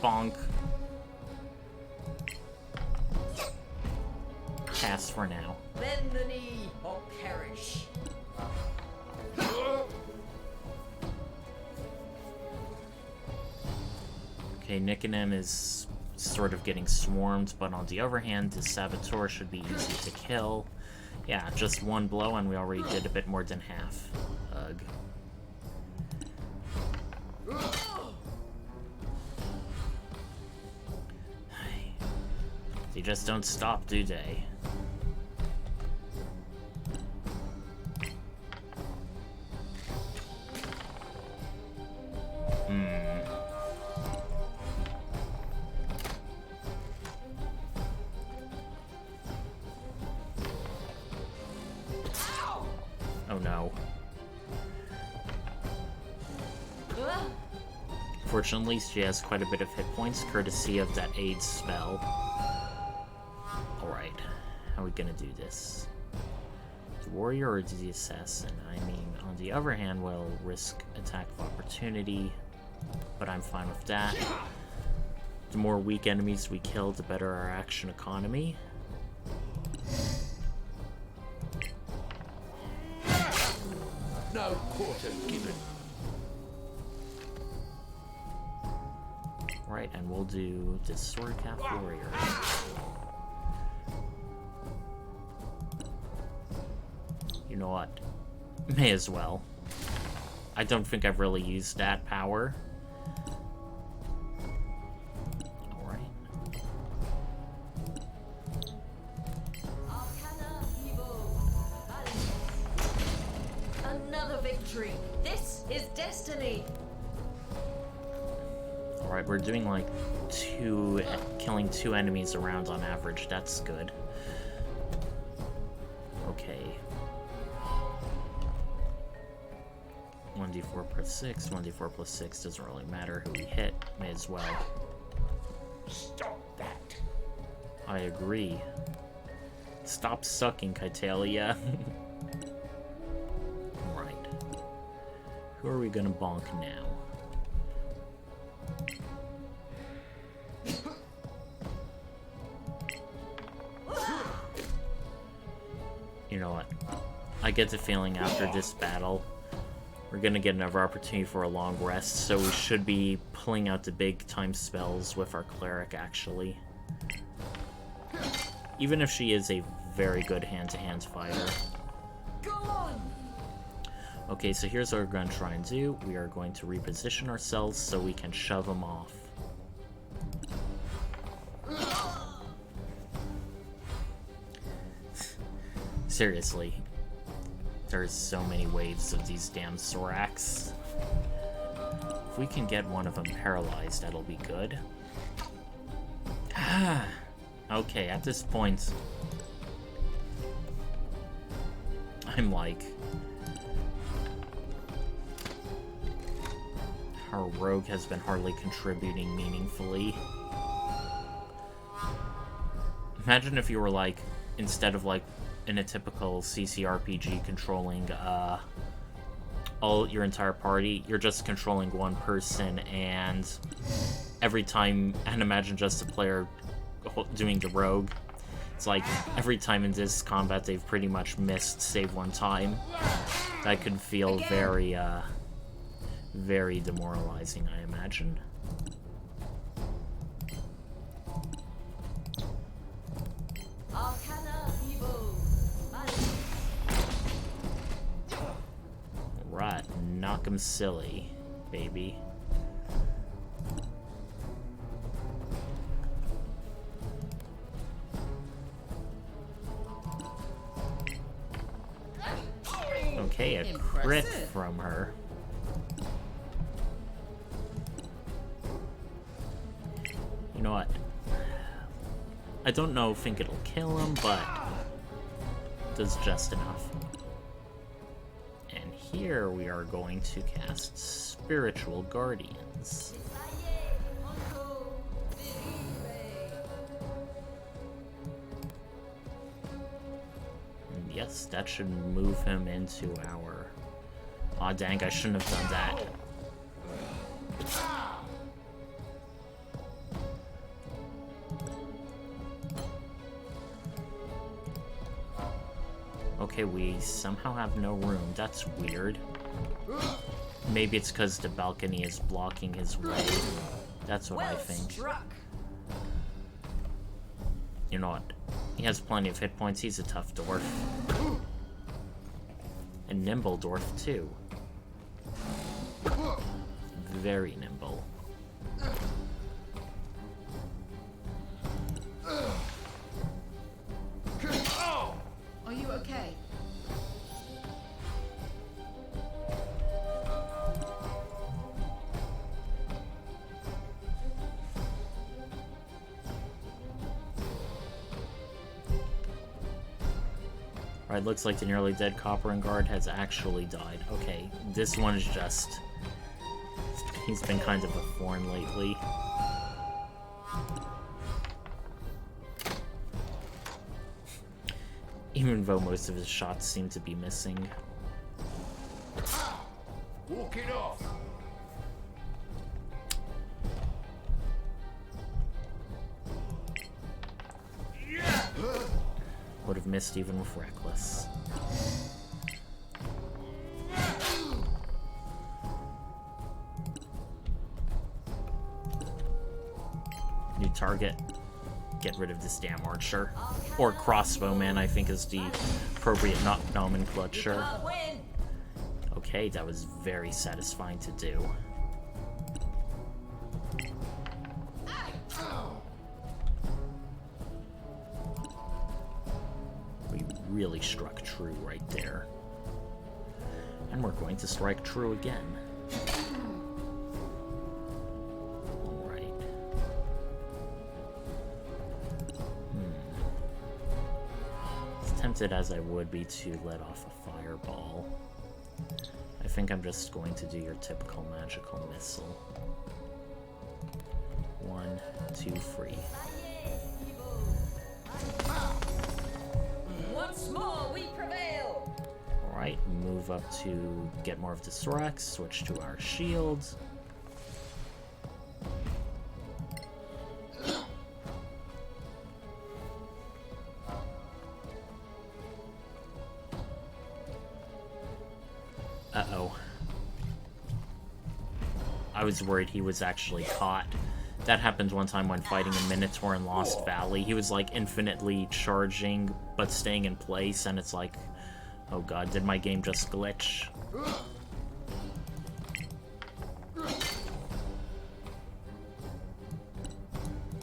Bonk. Pass for now. Bend the knee or perish. Okay, Nikonim is sort of getting swarmed, but on the other hand, the Saboteur should be easy to kill. Yeah, just one blow and we already did a bit more than half. Ugh. They just don't stop, do they? Oh no. Fortunately, she has quite a bit of hit points, courtesy of that aid spell. Alright, how are we gonna do this? The warrior or the assassin? I mean, on the other hand, we'll risk attack of opportunity, but I'm fine with that. The more weak enemies we kill, the better our action economy. No quarter given. Right, and we'll do the Sorakath warrior. You know what? May as well. I don't think I've really used that power. Another victory. This is destiny. Alright, we're doing like killing 2 enemies around on average. That's good. Okay. 1d4 plus 6, 1d4 plus 6 doesn't really matter who we hit. May as well. Stop that. I agree. Stop sucking, Kytalia. Right. Who are we gonna bonk now? You know what? I get the feeling after this battle, we're gonna get another opportunity for a long rest, so we should be pulling out the big time spells with our cleric, actually. Even if she is a very good hand-to-hand fighter. Go on. Okay, so here's what we're going to try and do. We are going to reposition ourselves so we can shove them off. Seriously. There's so many waves of these damn Sorax. If we can get one of them paralyzed, that'll be good. Ah. Okay, at this point, I'm like, our rogue has been hardly contributing meaningfully. Imagine if you were like, instead of like in a typical CCRPG controlling all your entire party, you're just controlling one person, and every time, and imagine just a player doing the rogue. It's like every time in this combat they've pretty much missed save one time. That could feel very very demoralizing, I imagine. knock him silly, baby. Okay, a crit Impressive. from her. You know what? I don't think it'll kill him, but does just enough. And here we are going to cast Spiritual Guardians. And yes, that should move him into our... Aw, dang, I shouldn't have done that. Okay, we somehow have no room. That's weird. Maybe it's because the balcony is blocking his way. That's what I think. You know what? He has plenty of hit points. He's a tough dwarf. And nimble dwarf, too. Very nimble. Are you okay? Alright, looks like the nearly dead Copperin Guard has actually died. Okay, this one is just... He's been kind of a thorn lately. Even though most of his shots seem to be missing. Walk it off. Would have missed even with Reckless. New target. Get rid of this damn archer. Or crossbowman, I think is the appropriate nomenclature. Okay, that was very satisfying to do. We really struck true right there. And we're going to strike true again. Tempted as I would be to let off a fireball. I think I'm just going to do your typical magical missile. 1, 2, 3. Once more we prevail. Alright, move up to get more of the Thorax, switch to our shields. Uh-oh. I was worried he was actually caught. That happened one time when fighting a Minotaur in Lost Valley. He was like infinitely charging, but staying in place, and it's like, oh god, did my game just glitch?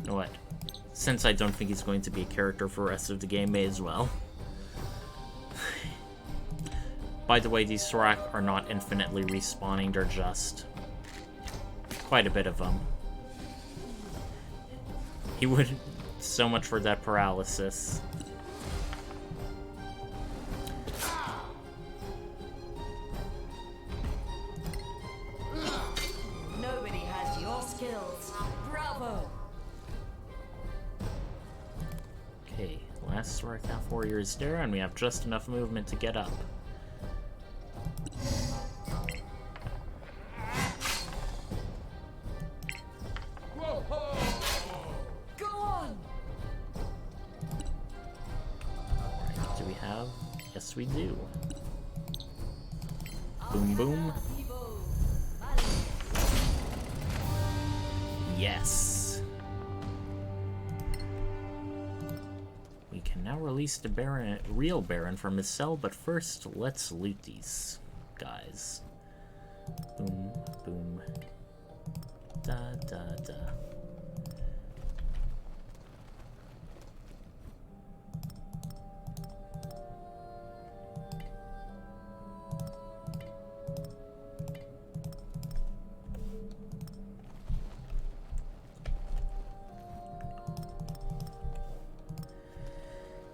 You know what? Since I don't think he's going to be a character for the rest of the game, may as well. By the way, these Thorak are not infinitely respawning, they're just quite a bit of them. He would so much for that paralysis. Nobody has your skills. Bravo! Okay, last Thorak Half Warrior is there, and we have just enough movement to get up. We do. Boom, boom. Yes. We can now release the Baron, real Baron from his cell, but first, let's loot these guys. Boom, boom. Da, da, da.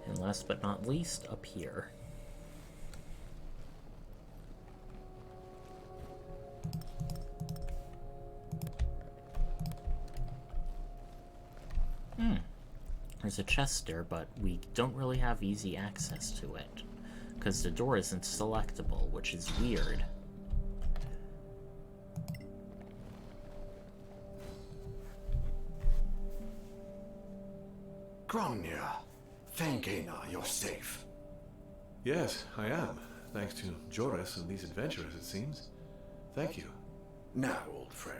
And last but not least, up here. There's a chest there, but we don't really have easy access to it, because the door isn't selectable, which is weird. Gromnir, thank Einar you're safe. Yes, I am. Thanks to Joris and these adventurers, it seems. Thank you. Now, old friend,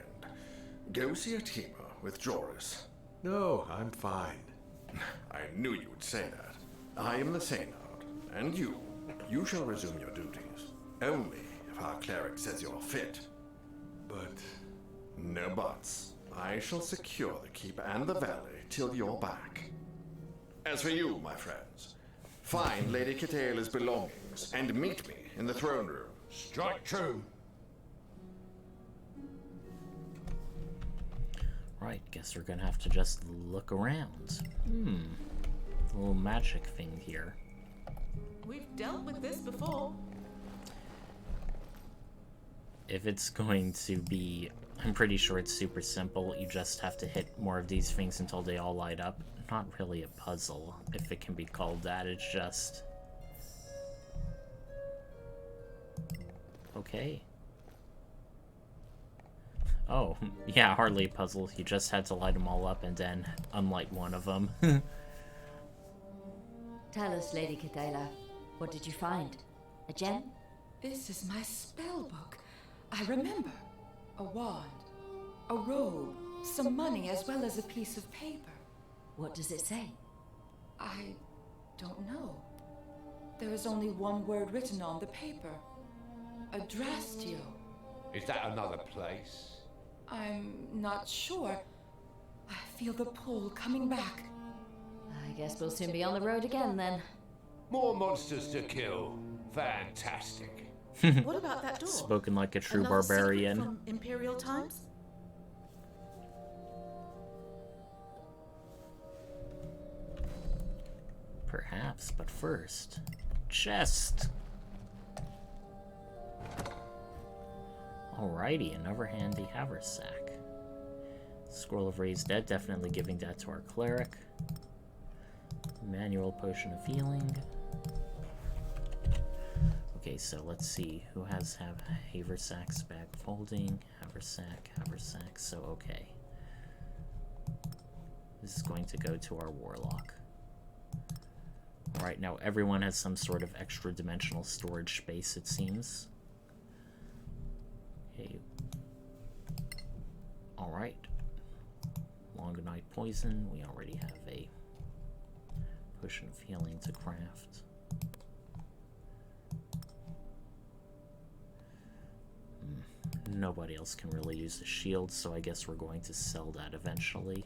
go see Atima with Joris. No, I'm fine. I knew you would say that. I am the Seynard, and you shall resume your duties. Only if our cleric says you're fit. But... No buts. I shall secure the keep and the valley till you're back. As for you, my friends, find Lady Catala's belongings and meet me in the throne room. Strike true. Right, guess we're gonna have to just look around. A little magic thing here. We've dealt with this before. If it's going to be... I'm pretty sure it's super simple. You just have to hit more of these things until they all light up. Not really a puzzle, if it can be called that. It's just... Okay. Oh, yeah, hardly a puzzle. You just had to light them all up and then unlight one of them. Tell us, Lady Catala, what did you find? A gem? This is my spell book. I remember. A wand, a robe, some money, as well as a piece of paper. What does it say? I don't know. There is only one word written on the paper. Adrastio. Is that another place? I'm not sure. I feel the pull coming back. I guess we'll soon be on the road again, then. More monsters to kill. Fantastic. What about that door? Spoken like a true Another secret barbarian. from Imperial times? Perhaps, but first... Chest! Alrighty, another handy haversack. Scroll of Raised Dead, definitely giving that to our cleric. Manual Potion of Healing. Okay, so let's see. Who has haversacks, bag folding, haversack, so okay. This is going to go to our warlock. Alright, now everyone has some sort of extra dimensional storage space, it seems. Okay. Alright. Long Night Poison, we already have a potion of healing to craft. Nobody else can really use the shield, so I guess we're going to sell that eventually.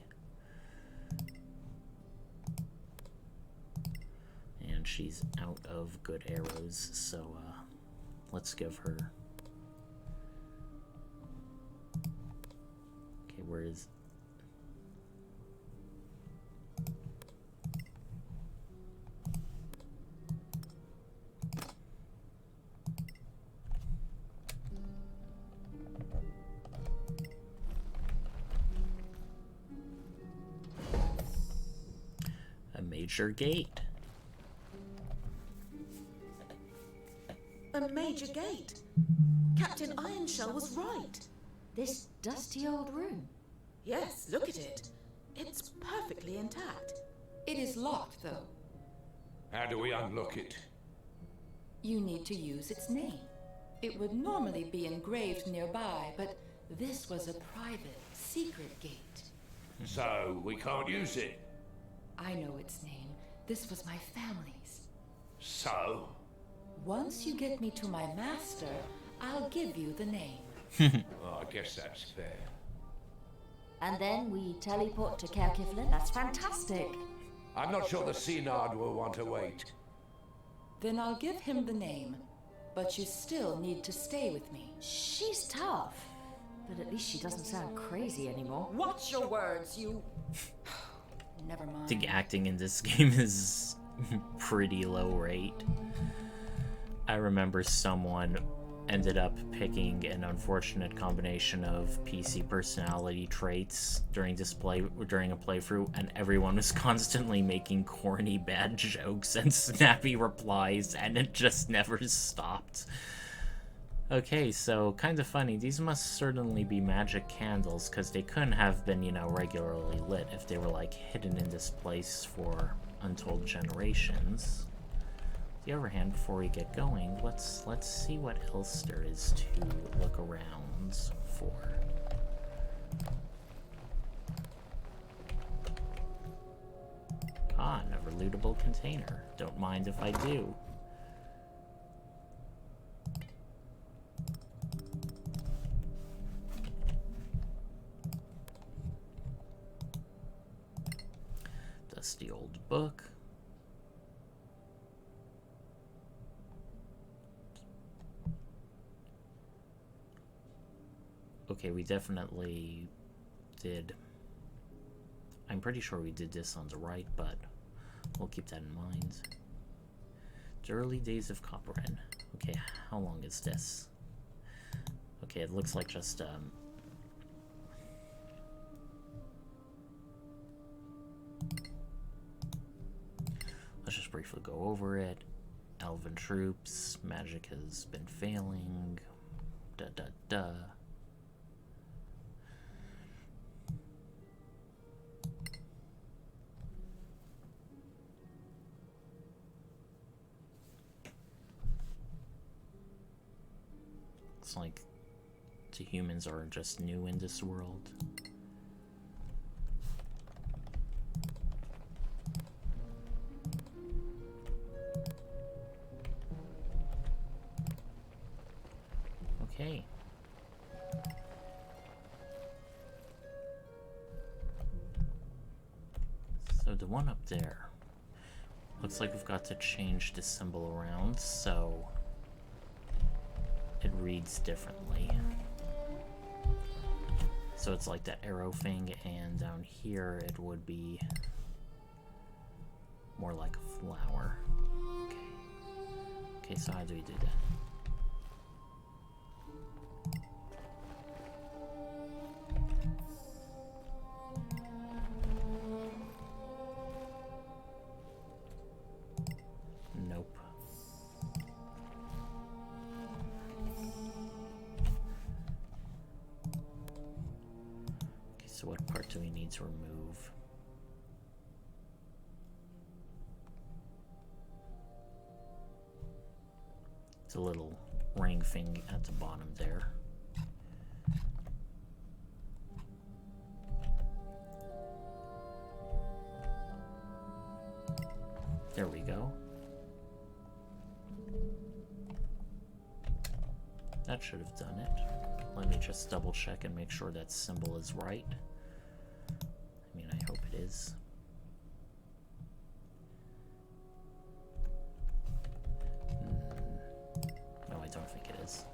And she's out of good arrows, so let's give her... Okay, where is... A major gate. A major gate. Captain Ironshell was right. This dusty old room. Yes, look at it. It's perfectly intact. It is locked, though. How do we unlock it? You need to use its name. It would normally be engraved nearby, but this was a private, secret gate. So, we can't use it. I know its name. This was my family's. So? Once you get me to my master, I'll give you the name. Oh, I guess that's fair. And then we teleport to Caer Kiflin? That's fantastic. I'm not sure the Synod will want to wait. Then I'll give him the name. But you still need to stay with me. She's tough. But at least she doesn't sound crazy anymore. Watch your words, you... Never mind. I think acting in this game is pretty low rate. I remember someone ended up picking an unfortunate combination of PC personality traits during a playthrough, and everyone was constantly making corny bad jokes and snappy replies, and it just never stopped. Okay, so kind of funny. These must certainly be magic candles, because they couldn't have been, you know, regularly lit if they were like hidden in this place for untold generations. On the other hand, before we get going, let's see what else there is to look around for. Ah, another lootable container. Don't mind if I do. Dusty old book. Okay, we definitely did. I'm pretty sure we did this on the right, but we'll keep that in mind. The early days of Copperin. Okay, how long is this? Okay, it looks like just let's just briefly go over it. Elven troops, magic has been failing. It's like the humans are just new in this world. Okay. So the one up there, looks like we've got to change the symbol around, so it reads differently. So it's like that arrow thing, and down here it would be more like a flower. Okay. Okay, so how do we do that? Nope. Okay, so what part do we need to remove? It's a little ring thing at the bottom there. There we go. That should have done it. Let me just double check and make sure that symbol is right. I mean, I hope it is. No, I don't think it is.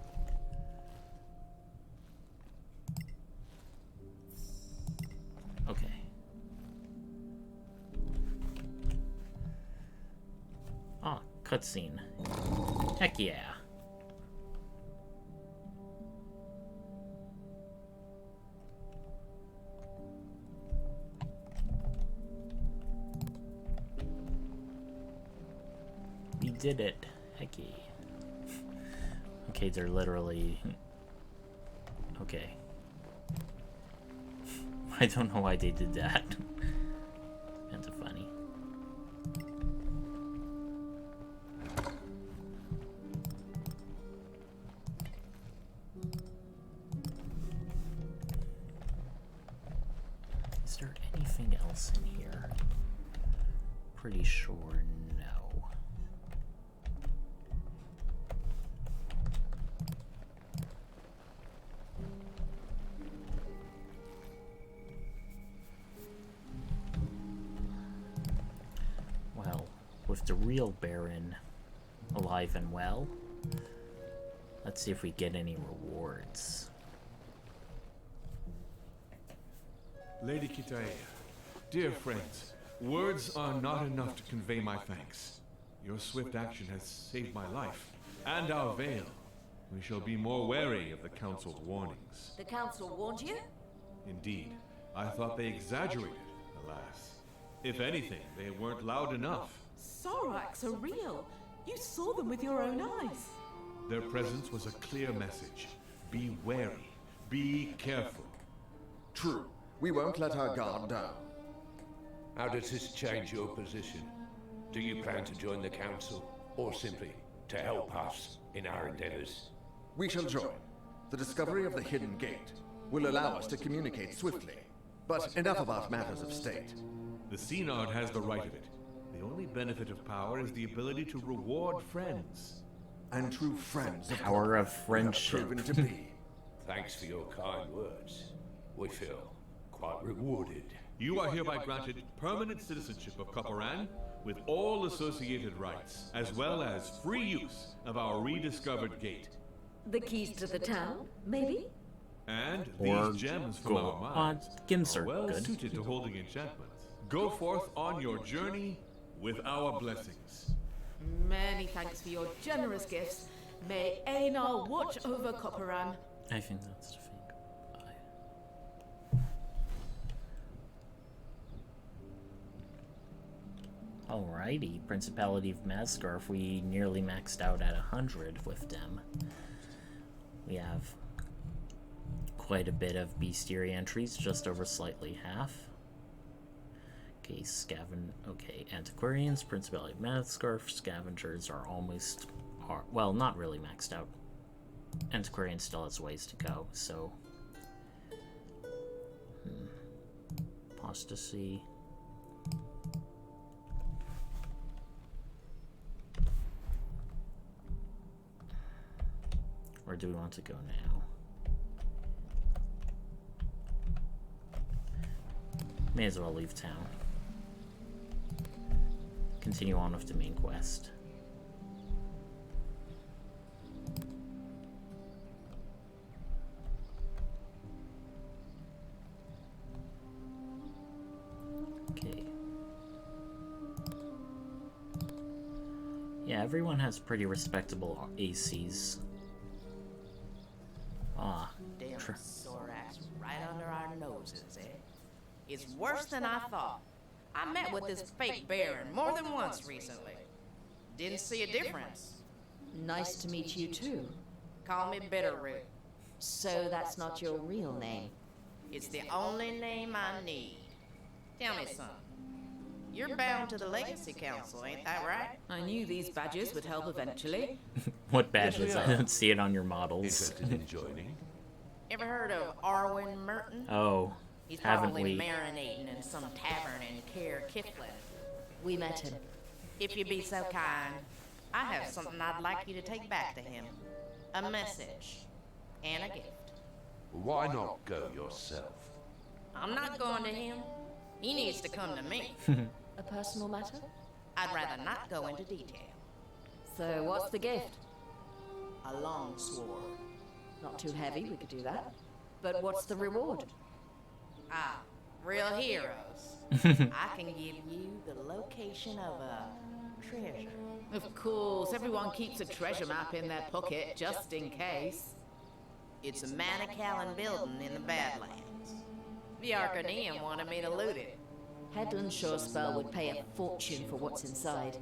Okay. Ah, cutscene. Heck yeah. We did it. Hecky. Okay, they're literally... Okay. I don't know why they did that. Kind of funny. Is there anything else in here? Pretty sure no. with the real Baron alive and well. Let's see if we get any rewards. Lady Kitaea, dear friends, words are not enough to convey my thanks. Your swift action has saved my life, and our Vale. We shall be more wary of the Council's warnings. The Council warned you? Indeed, I thought they exaggerated, alas. If anything, they weren't loud enough. Sorax are real. You saw them with your own eyes. Their presence was a clear message. Be wary. Be careful. True. We won't let our guard down. How does this change your position? Do you plan to join the Council, or simply to help us in our endeavors? We shall join. The discovery of the hidden gate will allow us to communicate swiftly. But enough about matters of state. The Synod has the right of it. The only benefit of power is the ability to reward friends. And true friends of Power of friendship. proven to be. Thanks for your kind words. We feel quite rewarded. You are hereby granted permanent citizenship of Coparan with all associated rights, as well as free use of our rediscovered gate. The keys to the town, maybe? And Or these gems from gold. our mines Gems are are well good. suited to holding enchantments. Go forth on your journey with our blessings. Many thanks for your generous gifts. May Einar watch over Copperan. I think that's the thing. Alrighty, Principality of Mascarf. We nearly maxed out at 100 with them. We have quite a bit of bestiary entries, just over slightly half. Okay, okay, Antiquarians, Principality of Mascarf, Scavengers are almost, well, not really maxed out. Antiquarian still has ways to go, so... Apostasy... Where do we want to go now? May as well leave town. Continue on with the main quest. Okay. Yeah, everyone has pretty respectable ACs. Damn Sorax right under our noses, eh? It's worse than I thought. I met with this fake Baron more than once recently. Didn't see a difference. Nice to meet you too. Call me Bitterroot. So that's not your real name? It's the only name I need. Tell me something. You're bound to the Legacy Council, ain't that right? I knew these badges would help eventually. What badges? I don't see it on your models. Interested in joining? Ever heard of Arwen Merton? Oh, He's haven't probably we? marinating in some tavern in Caer Kiflin. We met him. If you'd be so kind, I have something I'd like you to take back to him. A message. And a gift. Why not go yourself? I'm not going to him. He needs to come to me. A personal matter? I'd rather not go into detail. So what's the gift? A long sword. Not too heavy, we could do that. But what's the reward? Ah, real heroes. I can give you the location of a treasure. Of course, everyone keeps a treasure map in their pocket, just in case. It's a Manicalan building in the Badlands. The Arcaneum wanted me to loot it. Headland Shorespell would pay a fortune for what's inside.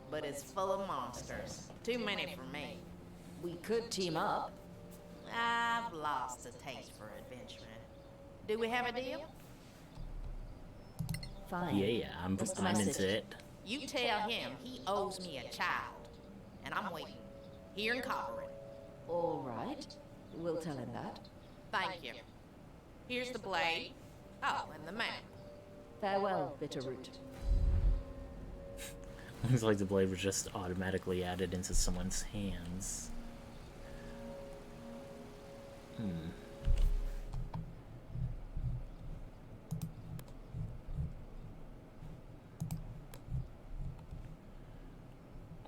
But it's full of monsters. Too many for me. We could team up. I've lost a taste for adventuring. Do we have a deal? Fine. Yeah, I'm What's the into message? it. You tell him he owes me a child. And I'm waiting. Here in Copperan. All right. We'll tell him that. Thank you. Here's the blade. Oh, and the map. Farewell, Bitterroot. Looks like the blade was just automatically added into someone's hands.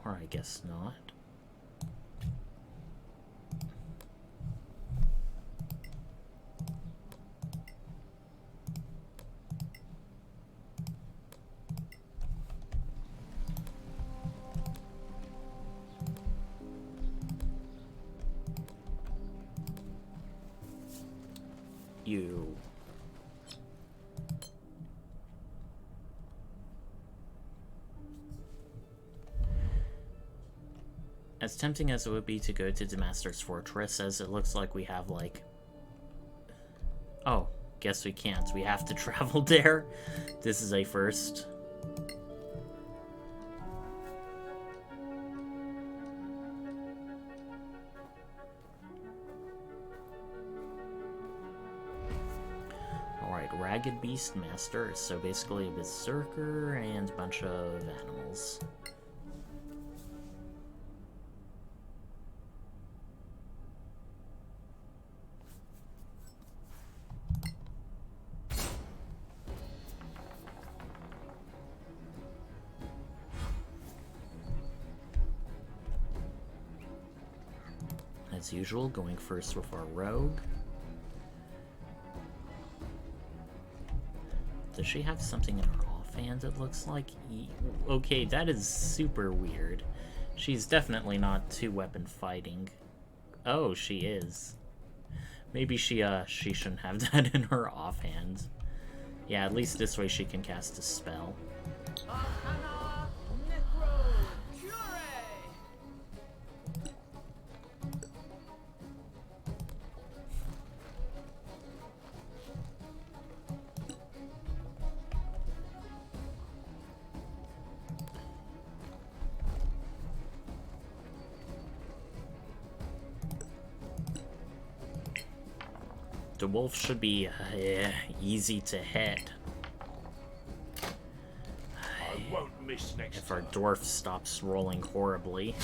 Or I guess not. You. As tempting as it would be to go to Demaster's Fortress, as it looks like we have, like... Oh, guess we can't. We have to travel there. This is a first. Alright, Ragged Beastmaster, so basically a berserker and a bunch of animals. As usual, going first with our rogue. Does she have something in her offhand, it looks like? Okay, that is super weird. She's definitely not two-weapon fighting. Oh, she is. Maybe she shouldn't have that in her offhand. Yeah, at least this way she can cast a spell. The wolf should be easy to hit. I won't miss next If our dwarf stops rolling horribly.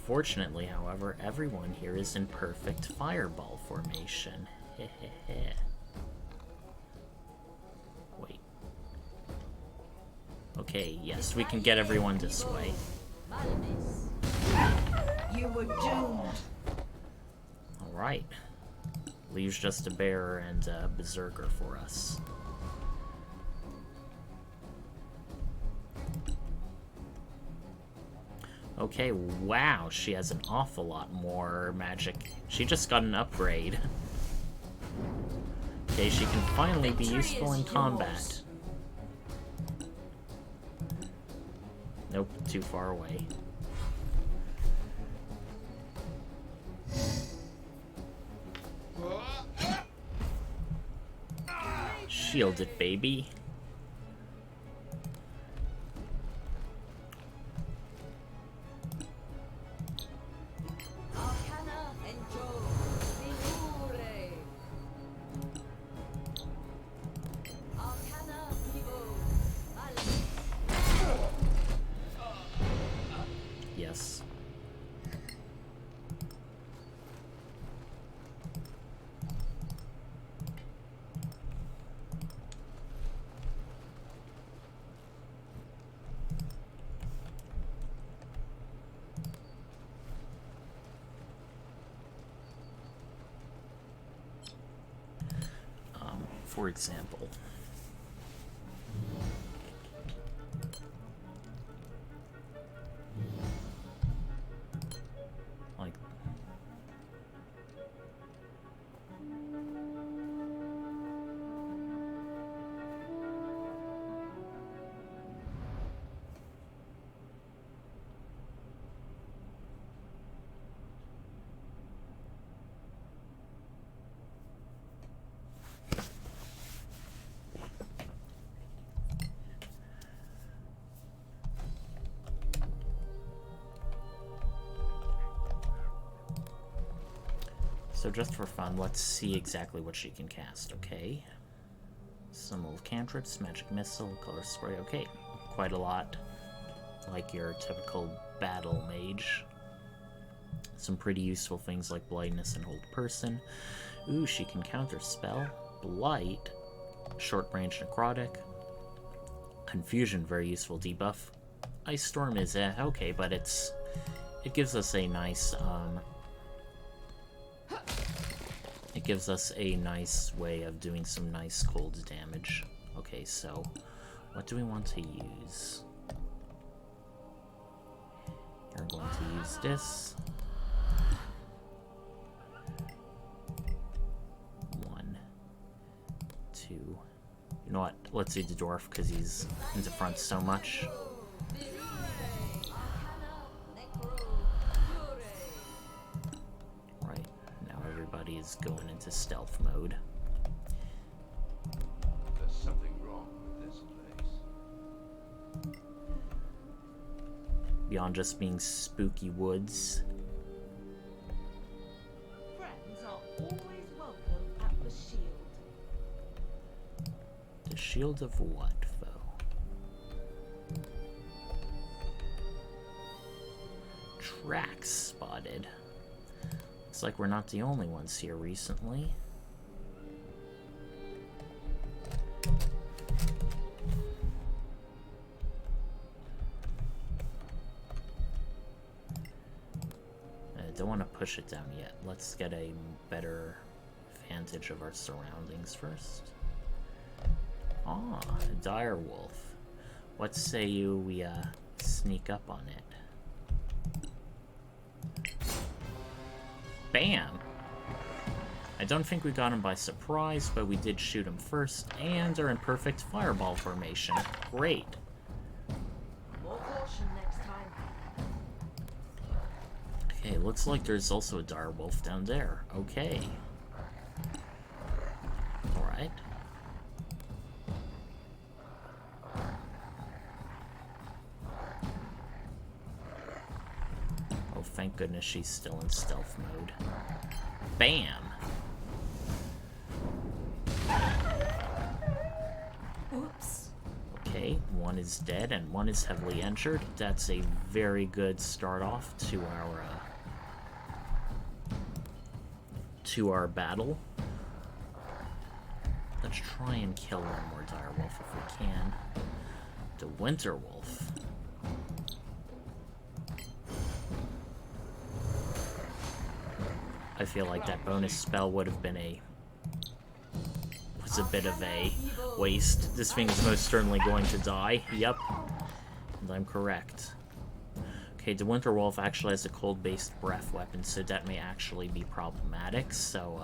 Fortunately, however, everyone here is in perfect fireball formation. Wait. Okay, yes, we can get everyone this way. You were doomed. Alright. Leaves just a bear and a berserker for us. Okay, wow, she has an awful lot more magic. She just got an upgrade. Okay, she can finally be useful in combat. Nope, too far away. Shield it, baby. Yes. For example, like so just for fun, let's see exactly what she can cast, okay? Some old cantrips, magic missile, color spray, okay. Quite a lot, like your typical battle mage. Some pretty useful things like blindness and hold person. Ooh, she can counter spell, blight, short range necrotic. Confusion, very useful debuff. Ice Storm is okay, but it gives us a nice it gives us a nice way of doing some nice cold damage. Okay, so what do we want to use? We're going to use this. 1, 2. You know what? Let's do the dwarf because he's in the front so much. Right, now everybody is going into stealth mode. There's something wrong with this place. Beyond just being spooky woods. Friends are always welcome at the shield. The shield of what, foe? Tracks spotted. Looks like we're not the only ones here recently. I don't want to push it down yet. Let's get a better vantage of our surroundings first. Ah, a dire wolf. What say you we sneak up on it? Bam! I don't think we got him by surprise, but we did shoot him first, and are in perfect fireball formation. Great. More caution next time. Okay, looks like there's also a dire wolf down there. Okay. Alright. Oh, thank goodness she's still in stealth mode. Bam! Oops. Okay, one is dead and one is heavily injured. That's a very good start off to our battle. Let's try and kill one more dire wolf if we can. The winter wolf. I feel like that bonus spell would have been was a bit of a waste. This thing is most certainly going to die. Yep. And I'm correct. Okay, the Winter Wolf actually has a cold-based breath weapon, so that may actually be problematic, so,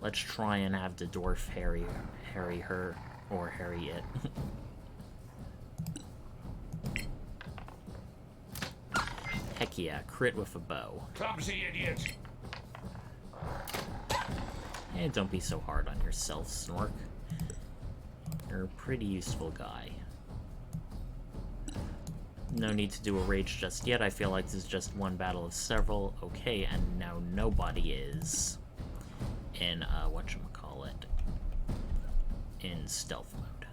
let's try and have the dwarf harry her, or harry it. Heck yeah, crit with a bow. Clumsy idiot! Eh, don't be so hard on yourself, Snork. You're a pretty useful guy. No need to do a rage just yet. I feel like this is just one battle of several. Okay, and now nobody is in, whatchamacallit, in stealth mode.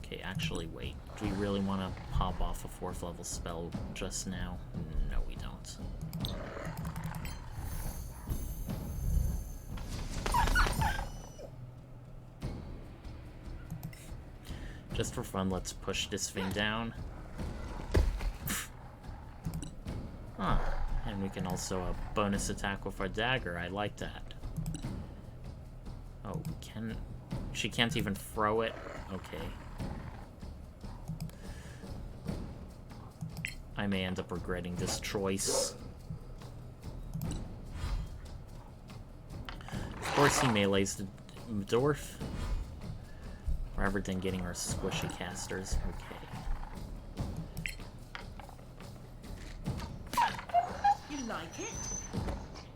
Okay, actually, wait. Do we really want to pop off a 4th level spell just now? No, we don't. Just for fun, let's push this thing down. Huh. And we can also bonus attack with our dagger. I like that. Oh, she can't even throw it? Okay. I may end up regretting this choice. Of course he melees the dwarf. Rather than getting our squishy casters. Okay. You like it?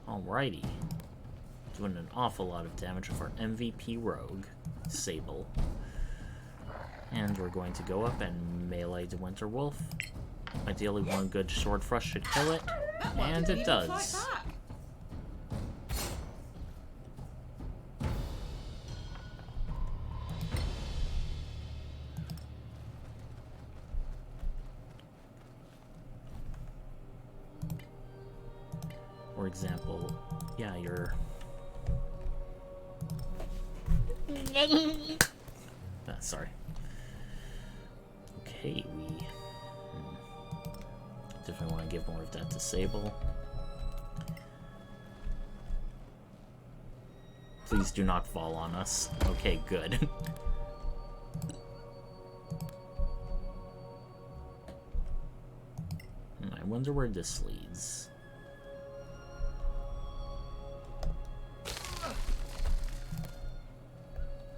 Alrighty. Doing an awful lot of damage with our MVP rogue, Sable. And we're going to go up and melee the Winter Wolf. Ideally, one good sword thrust should kill it. And it does. For example, yeah, you're... Sorry. Okay, we definitely want to give more of that to Sable. Please do not fall on us. Okay, good. I wonder where this leads.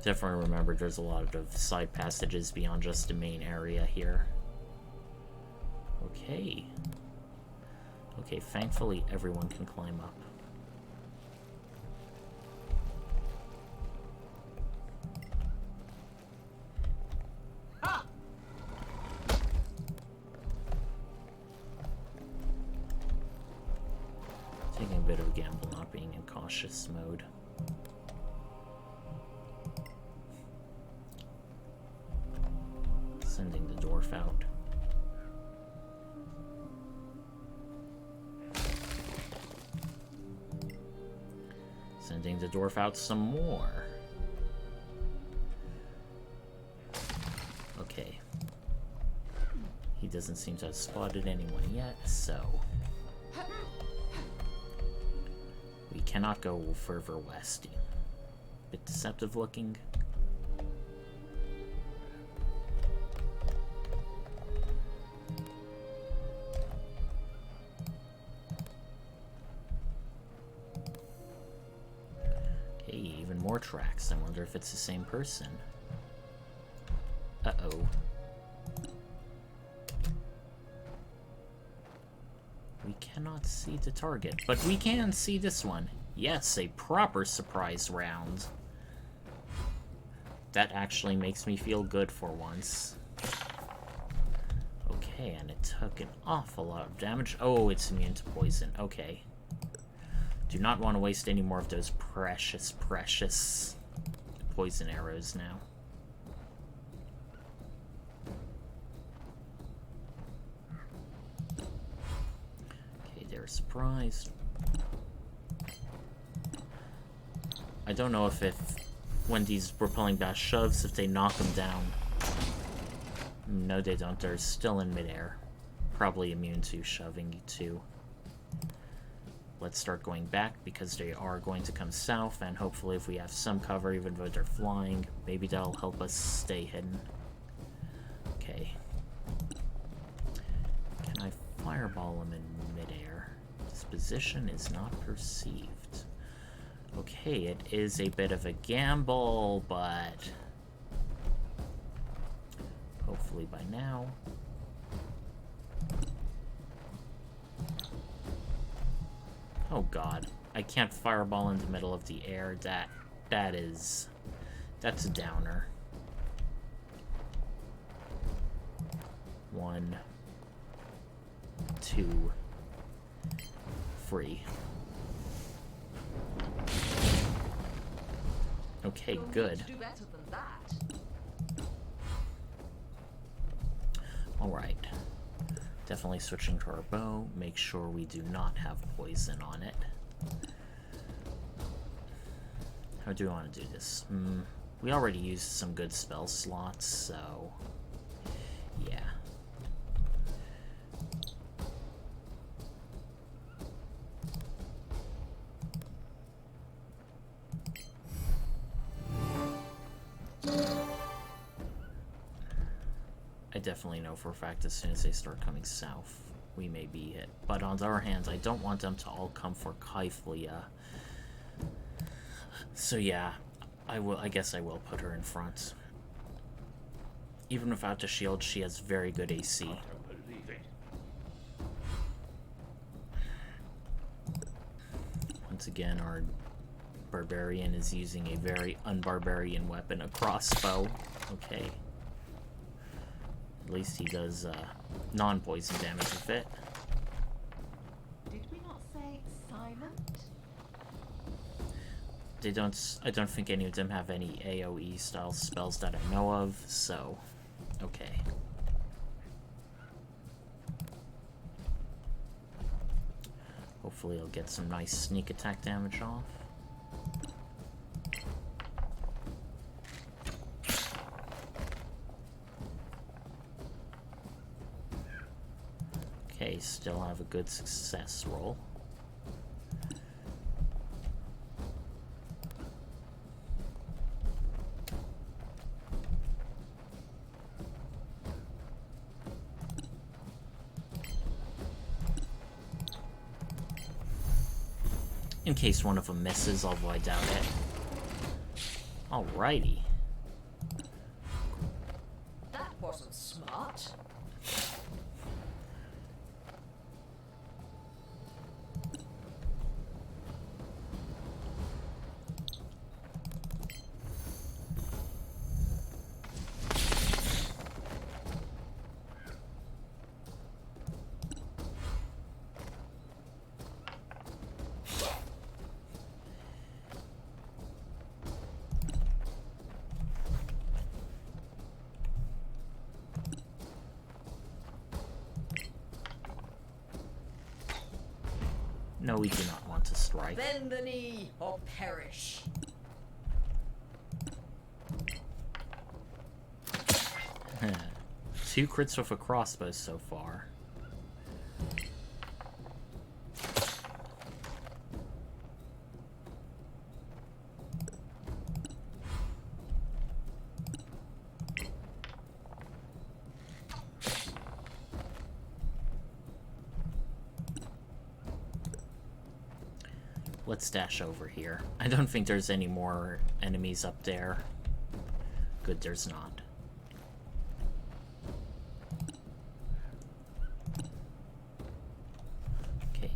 Definitely remember there's a lot of side passages beyond just the main area here. Okay. Okay, thankfully everyone can climb up. Taking a bit of a gamble not being in cautious mode. Sending the dwarf out. Sending the dwarf out some more. Okay. He doesn't seem to have spotted anyone yet, so... we cannot go further west. Bit deceptive looking. Okay, even more tracks. I wonder if it's the same person. Uh-oh. We cannot see the target, but we can see this one. Yes, a proper surprise round. That actually makes me feel good for once. Okay, and it took an awful lot of damage. Oh, it's immune to poison. Okay. Do not want to waste any more of those precious, precious poison arrows now. Surprised. I don't know if when these repelling bash shoves, if they knock them down. No, they don't. They're still in midair. Probably immune to shoving too. Let's start going back because they are going to come south, and hopefully if we have some cover, even though they're flying, maybe that'll help us stay hidden. Okay. Can I fireball them in midair? Position is not perceived. Okay, it is a bit of a gamble, but hopefully by now. Oh god, I can't fireball in the middle of the air. That's a downer. 1, 2, 3. Okay, good. Alright. Definitely switching to our bow. Make sure we do not have poison on it. How do I want to do this? We already used some good spell slots, so... yeah. I definitely know for a fact as soon as they start coming south, we may be hit. But on the other hand, I don't want them to all come for Kaiflia. So yeah, I guess I will put her in front. Even without the shield, she has very good AC. Once again, our barbarian is using a very unbarbarian weapon, a crossbow. Okay. At least he does non-poison damage with it. Did we not say silent? They don't. I don't think any of them have any AoE style spells that I know of. So, okay. Hopefully, I'll get some nice sneak attack damage off. Okay, still have a good success roll. In case one of them misses, although I doubt it. Alrighty. That wasn't smart. No, we do not want to strike. Bend the knee or perish. 2 crits with a crossbow so far. Let's dash over here. I don't think there's any more enemies up there. Good, there's not. Okay.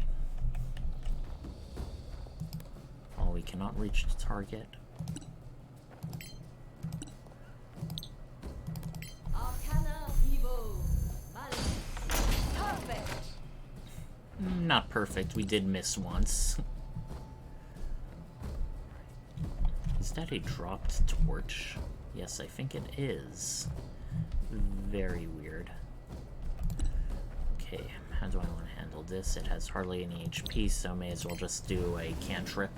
Oh, we cannot reach the target. Arcana Evo. Perfect. Not perfect. We did miss once. Is that a dropped torch? Yes, I think it is. Very weird. Okay, how do I want to handle this? It has hardly any HP, so may as well just do a cantrip.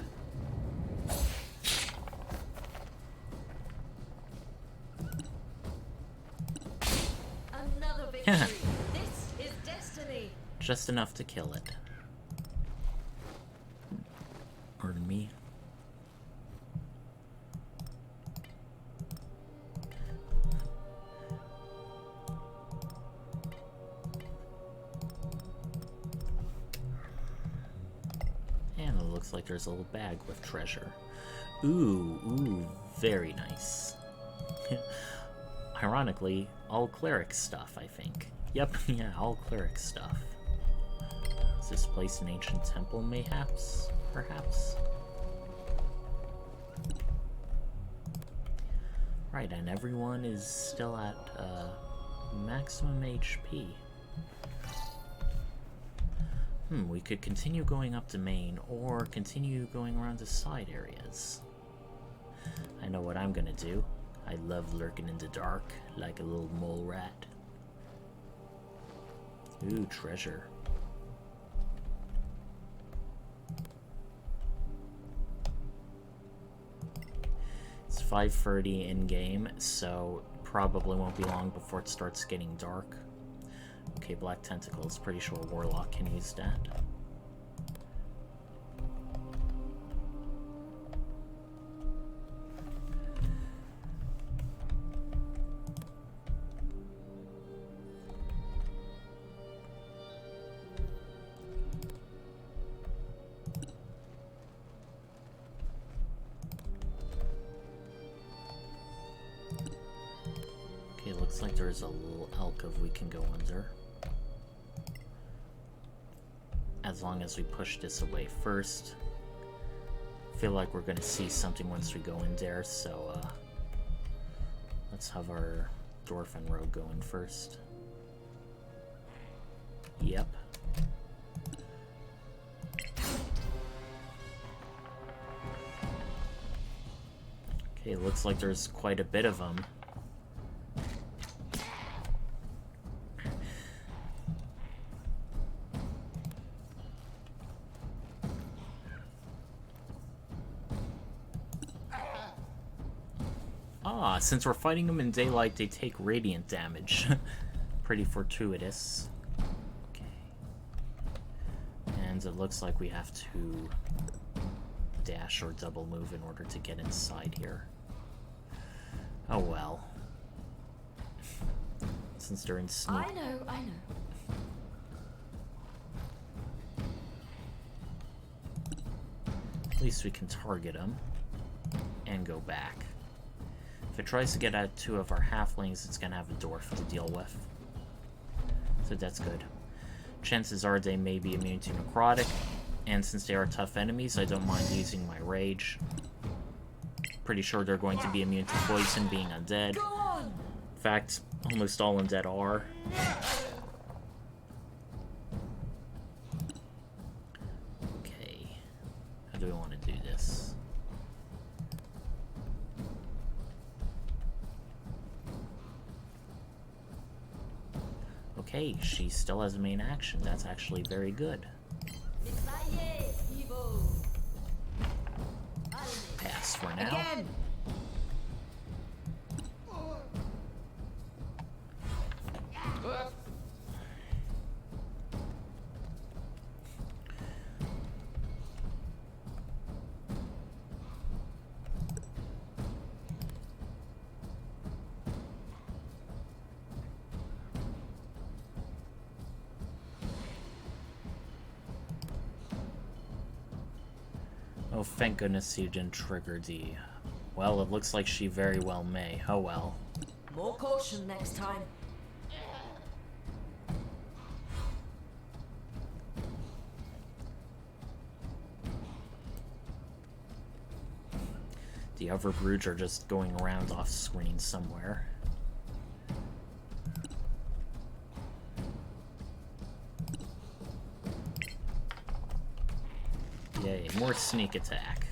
Another victory. This is destiny. Just enough to kill it. Pardon me. And it looks like there's a little bag with treasure. Ooh, very nice. Ironically, all cleric stuff, I think. Yep, yeah, all cleric stuff. Is this place an ancient temple, mayhaps? Perhaps? Right, and everyone is still at maximum HP. We could continue going up to main, or continue going around the side areas. I know what I'm gonna do. I love lurking in the dark, like a little mole rat. Ooh, treasure. It's 5:30 in-game, so probably won't be long before it starts getting dark. Okay, Black Tentacles. Pretty sure Warlock can use that. Okay, looks like there's a little alcove we can go under. As long as we push this away first. I feel like we're gonna see something once we go in there, so let's have our Dwarfen Rogue go in first. Yep. Okay, looks like there's quite a bit of them. Since we're fighting them in daylight, they take radiant damage. Pretty fortuitous. Okay. And it looks like we have to dash or double move in order to get inside here. Oh well. Since they're in sneak. I know. At least we can target him and go back. If it tries to get at two of our halflings, it's gonna have a dwarf to deal with. So that's good. Chances are they may be immune to necrotic, and since they are tough enemies, I don't mind using my rage. Pretty sure they're going to be immune to poison, being undead. In fact, almost all undead are. Okay. How do we want to do this? Okay, she still has a main action. That's actually very good. Pass for now. Again. Oh, thank goodness you didn't trigger the... Well, it looks like she very well may. Oh well. More caution next time. The other broods are just going around off screen somewhere. Yay, more sneak attack.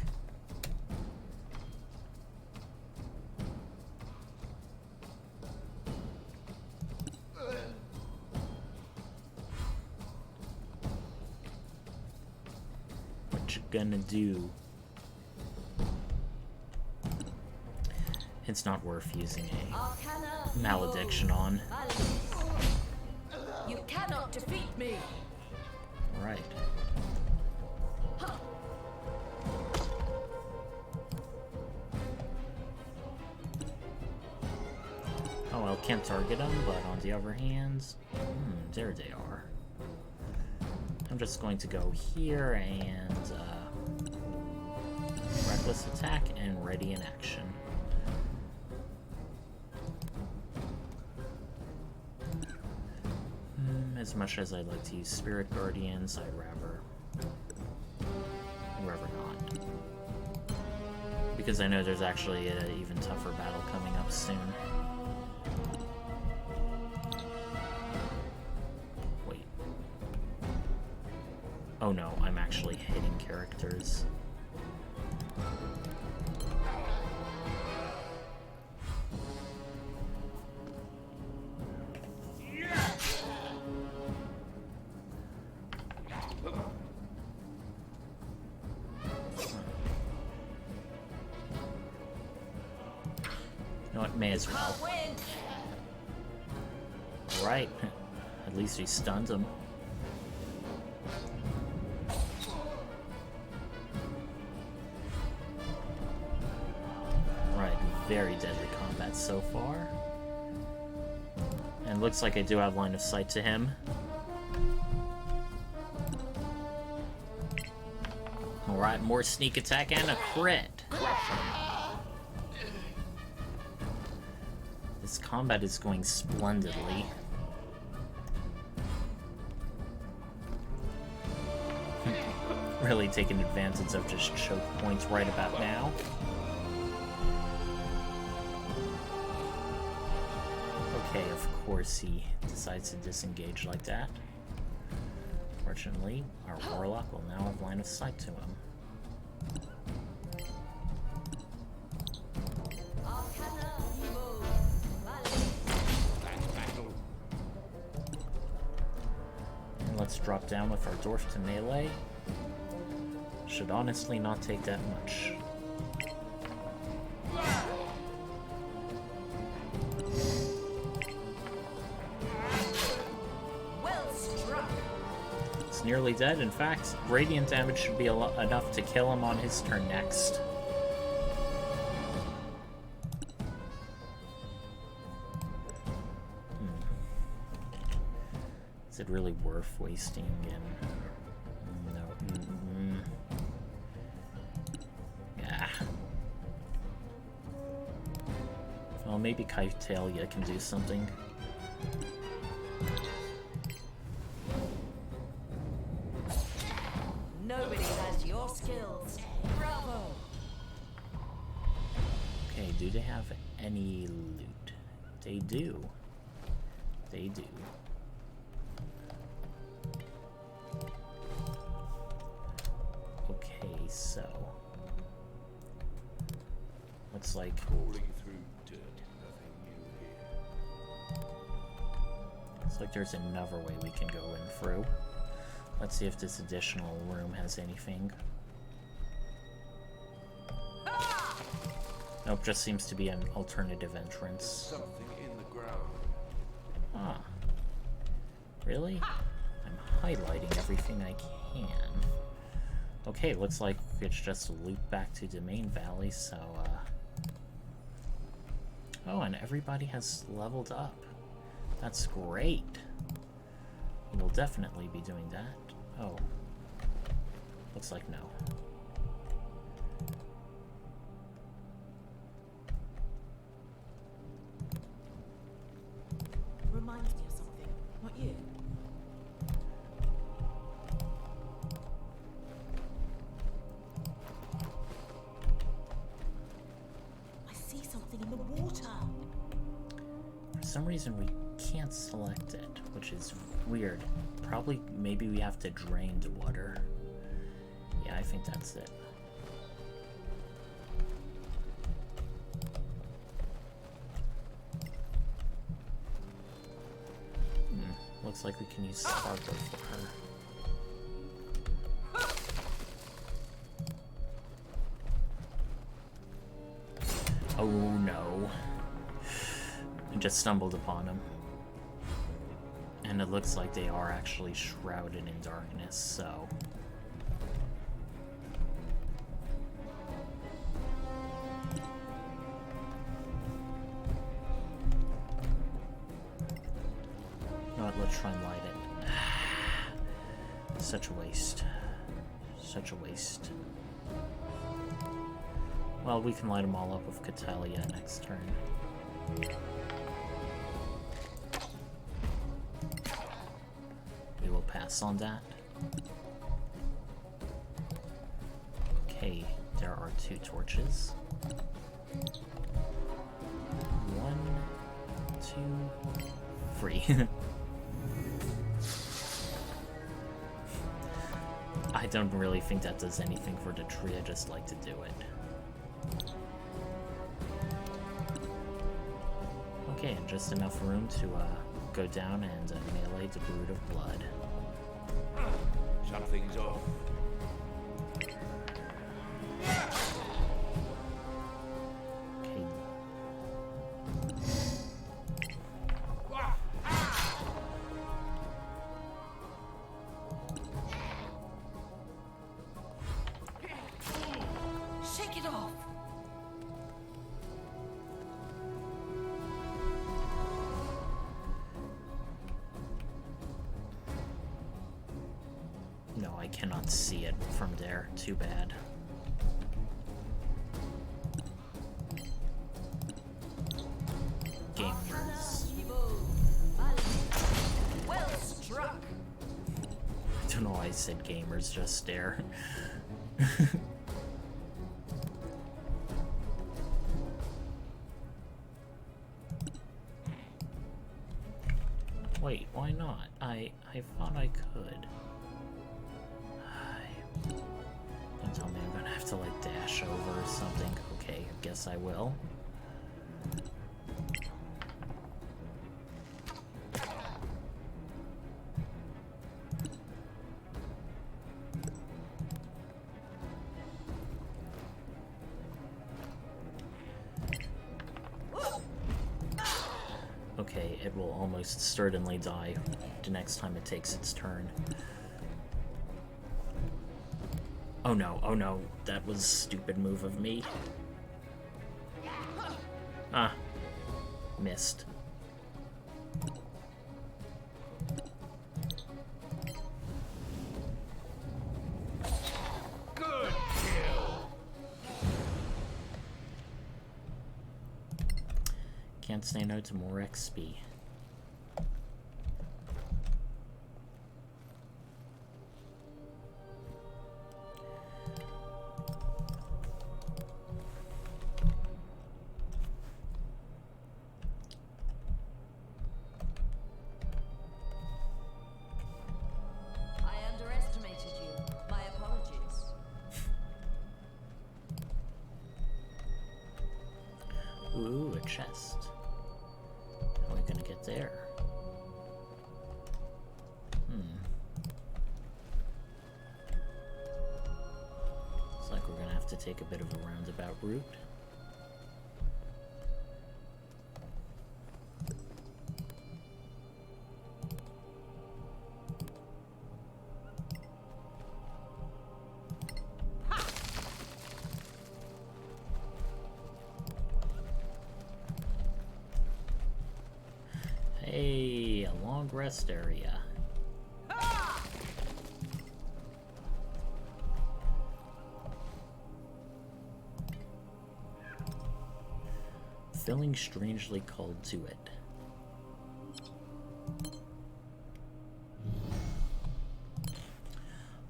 What you gonna do? It's not worth using a malediction on. You cannot defeat me. Right. Oh well, can't target them, but on the other hand, there they are. I'm just going to go here and reckless attack and ready in action. As much as I'd like to use Spirit Guardians, I'd rather not. Because I know there's actually an even tougher battle coming up soon. Wait. Oh no, I'm actually hitting characters. May as well. Right. At least we stunned him. Right, very deadly combat so far. And looks like I do have line of sight to him. Alright, more sneak attack and a crit. This combat is going splendidly. Really taking advantage of just choke points right about now. Okay, of course he decides to disengage like that. Fortunately, our warlock will now have line of sight to him. Let's drop down with our dwarf to melee. Should honestly not take that much. Well struck. He's nearly dead. In fact, radiant damage should be enough to kill him on his turn next. Is it really worth wasting again? No. Yeah. Well, maybe Kytalia can do something. Nobody has your skills. Bravo! Okay, do they have any loot? They do. They do. Okay, so looks like there's another way we can go in through. Let's see if this additional room has anything. Nope, just seems to be an alternative entrance. Something in the ground. Ah. Really? I'm highlighting everything I can. Okay, looks like it's just a loop back to Domain Valley, so, Oh, and everybody has leveled up. That's great. We'll definitely be doing that. Oh. Looks like no. Reminds me of something, not you. I see something in the water. For some reason we can't select it, which is weird. Probably, maybe we have to drain the water. Yeah, I think that's it. Looks like we can use Sparkle for her. Oh no. I just stumbled upon him. And it looks like they are actually shrouded in darkness, so... You know what, let's try and light it. Such a waste. Such a waste. Well, we can light them all up with Kytalia next turn. We will pass on that. Okay, there are 2 torches. 1, 2, 3. I don't really think that does anything for the tree, I just like to do it. Okay, and just enough room to go down and melee the Brood of Blood. Something's off. Okay. Shake it off. No, I cannot see it from there. Too bad. Gamers. Well struck. I don't know why I said gamers just there. Wait, why not? I thought I could. Don't tell me I'm gonna have to like dash over or something. Okay, I guess I will. Okay, it will almost certainly die the next time it takes its turn. Oh no, that was a stupid move of me. Ah, missed. Good kill. Can't say no to more XP. I underestimated you. My apologies. Ooh, a chest. How are we gonna get there? Looks like we're gonna have to take a bit of a roundabout route. Hey, a long rest area. Feeling strangely called to it.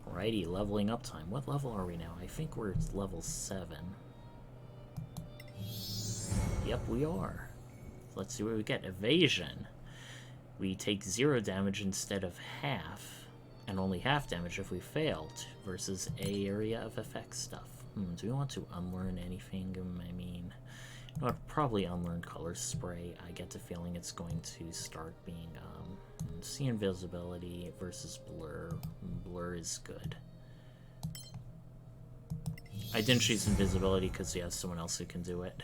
Alrighty, leveling up time. What level are we now? I think we're at level 7. Yep, we are. Let's see what we get. Evasion. We take 0 damage instead of half, and only half damage if we failed, versus A area of effect stuff. Do we want to unlearn anything? I mean, you know what, probably unlearn color spray. I get the feeling it's going to start being, see invisibility versus blur. Blur is good. I didn't choose invisibility because he has someone else who can do it.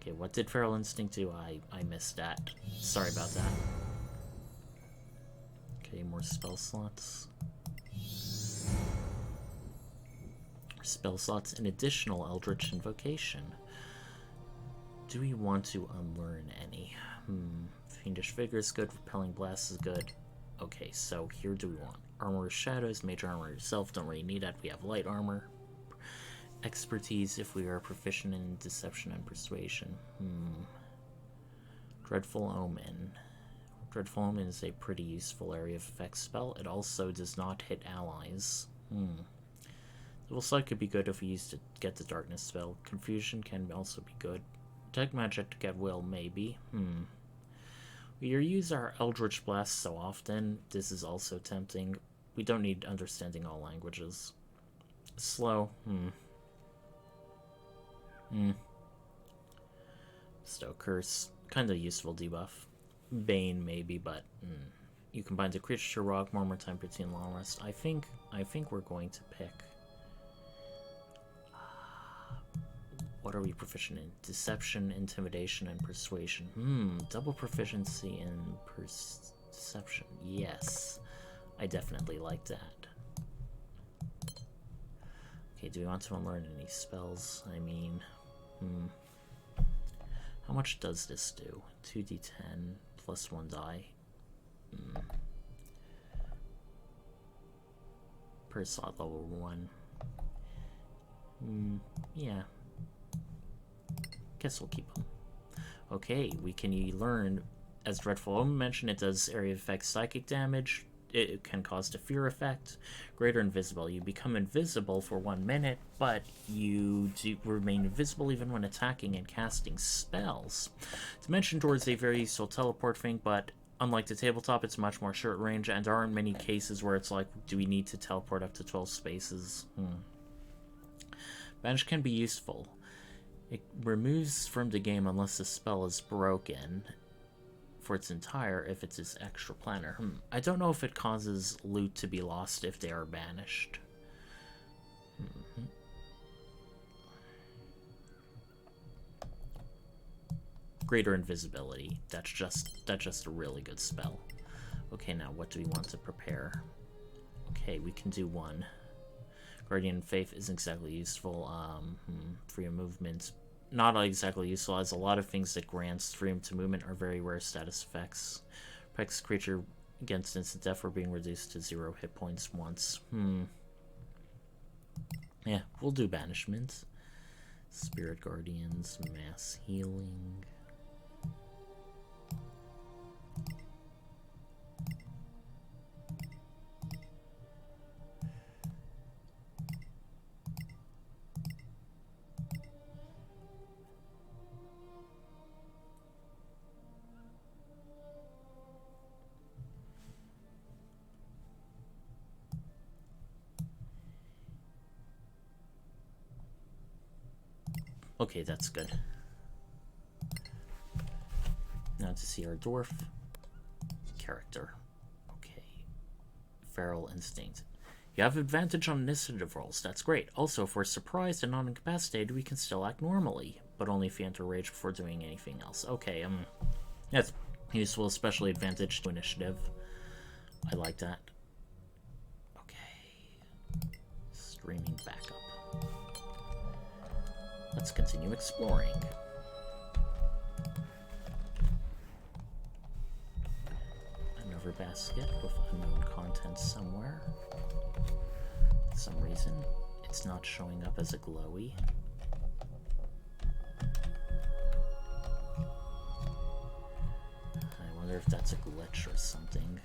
Okay, what did Feral Instinct do? I missed that. Sorry about that. Okay, more spell slots. Spell slots, an additional Eldritch Invocation. Do we want to unlearn any? Fiendish Vigor is good, Repelling Blast is good. Okay, so here do we want? Armor of Shadows, Major Armor yourself, don't really need that. We have Light Armor. Expertise if we are proficient in Deception and Persuasion. Dreadful Omen. Dreadful Omen is a pretty useful area of effect spell. It also does not hit allies. Double Sight could be good if we used to get the Darkness spell. Confusion can also be good. Detect Magic to get Will, maybe. We use our Eldritch Blast so often. This is also tempting. We don't need understanding all languages. Slow. Stow Curse. Kind of useful debuff. Bane, maybe, but you combine the creature to rock, more time, routine, long rest. I think we're going to pick. What are we proficient in? Deception, Intimidation, and Persuasion. Double proficiency in Deception. Yes. I definitely like that. Okay, do we want to unlearn any spells? I mean, how much does this do? 2d10 plus 1 die. Per slot level 1. Yeah. Guess we'll keep them. Okay, we can learn, as Dreadful Omen mentioned, it does area effect psychic damage. It can cause the fear effect. Greater invisible. You become invisible for 1 minute, but you do remain invisible even when attacking and casting spells. Dimension Door is a very useful teleport thing, but unlike the tabletop, it's much more short range, and there aren't many cases where it's like, do we need to teleport up to 12 spaces? Banish can be useful. It removes from the game unless the spell is broken for its entire if it's its extra planner. I don't know if it causes loot to be lost if they are banished. Greater invisibility. That's just a really good spell. Okay, now what do we want to prepare? Okay, we can do 1. Guardian Faith isn't exactly useful. Freedom movement, not exactly useful, as a lot of things that grants freedom to movement are very rare status effects. Protects creature against instant death or being reduced to 0 hit points once. Yeah, we'll do banishment. Spirit Guardians, mass healing. Okay, that's good. Now to see our dwarf character. Okay. Feral Instinct. You have advantage on initiative rolls. That's great. Also, if we're surprised and not incapacitated, we can still act normally, but only if you enter rage before doing anything else. Okay, that's useful, especially advantage to initiative. I like that. Okay. Streaming backup. Let's continue exploring. Another basket with unknown content somewhere. For some reason, it's not showing up as a glowy. I wonder if that's a glitch or something.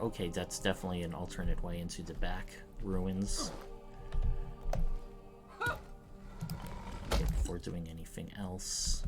Okay, that's definitely an alternate way into the back ruins. Okay, before doing anything else.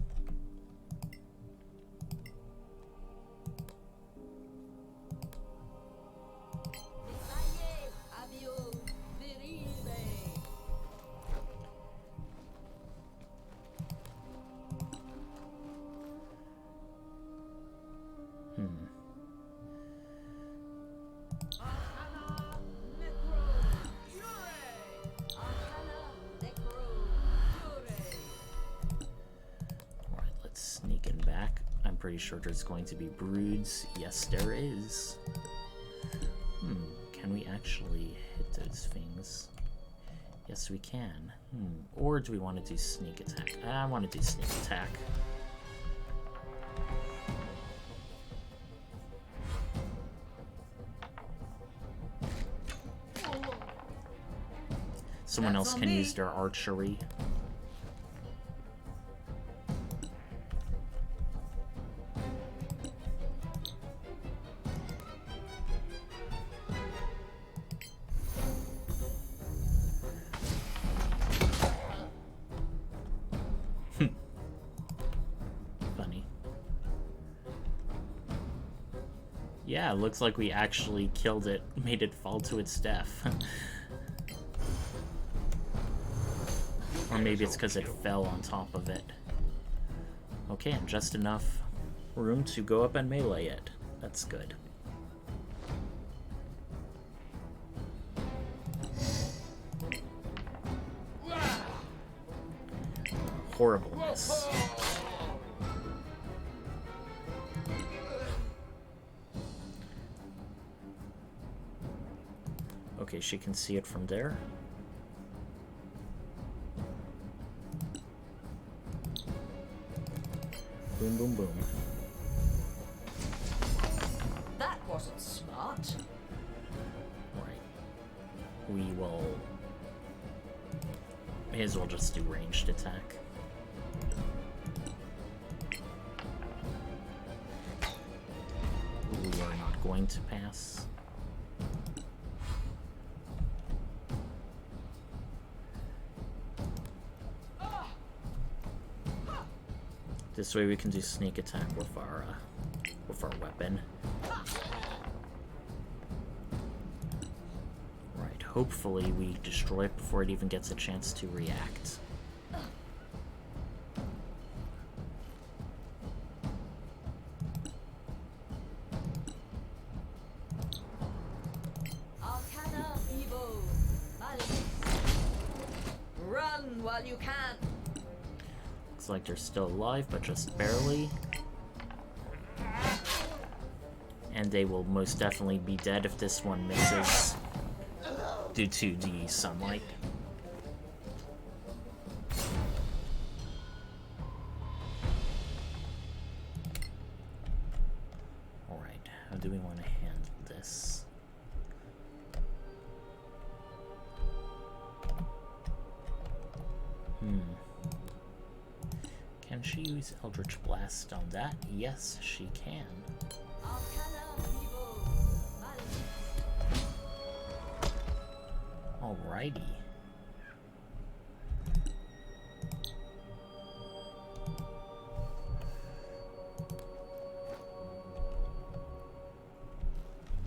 Pretty sure there's going to be broods. Yes, there is. Can we actually hit those things? Yes, we can. Or do we want to do sneak attack? I want to do sneak attack. Someone else can use their archery. Yeah, it looks like we actually killed it, made it fall to its death. Or maybe it's because it fell on top of it. Okay, and just enough room to go up and melee it. That's good. Horribleness. Okay, she can see it from there. Boom, boom, boom. That wasn't smart. Right. We will... may as well just do ranged attack. We are not going to pass. This way we can do sneak attack with our weapon. Right, hopefully we destroy it before it even gets a chance to react. Arcana Evo. Run while you can. Looks like they're still alive, but just barely. And they will most definitely be dead if this one misses due to the sunlight. Alright, how do we want to handle this? Can she use Eldritch Blast on that? Yes, she can. Alrighty.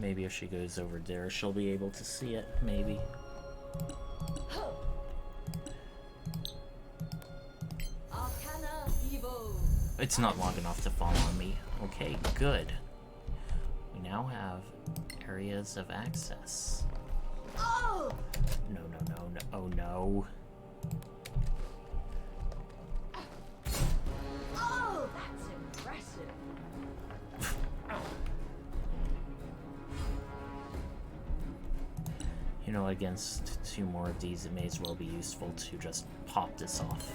Maybe if she goes over there, she'll be able to see it, maybe. It's not long enough to fall on me. Okay, good. We now have areas of access. Oh! No, no, no, no. Oh, no. Oh, that's impressive. You know, against 2 more of these, it may as well be useful to just pop this off.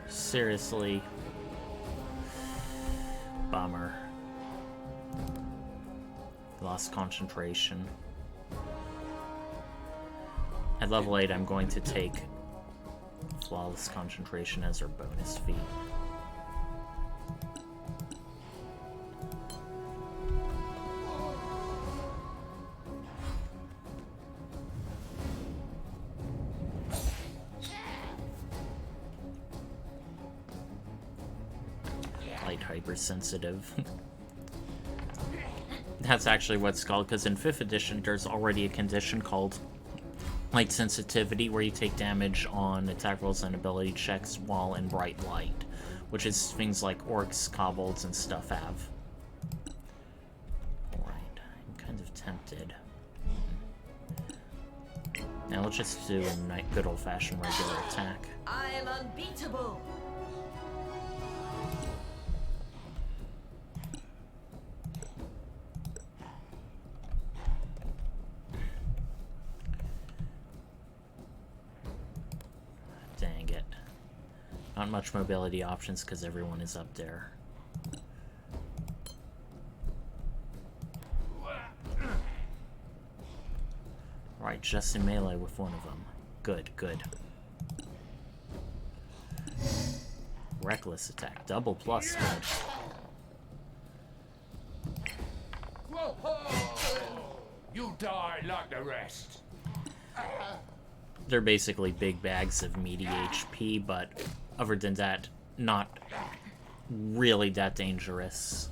Seriously. Bummer. Lost concentration. At level 8, I'm going to take Flawless Concentration as our bonus feat. Hypersensitive. That's actually what it's called, because in 5th edition there's already a condition called light sensitivity where you take damage on attack rolls and ability checks while in bright light, which is things like orcs, kobolds, and stuff have. Alright, I'm kind of tempted. Now let's just do a good old-fashioned regular attack. I am unbeatable. Dang it. Not much mobility options because everyone is up there. Right, just in melee with one of them. Good, good. Reckless attack. Double plus, good. You die like the rest. They're basically big bags of meaty HP, but other than that, not really that dangerous.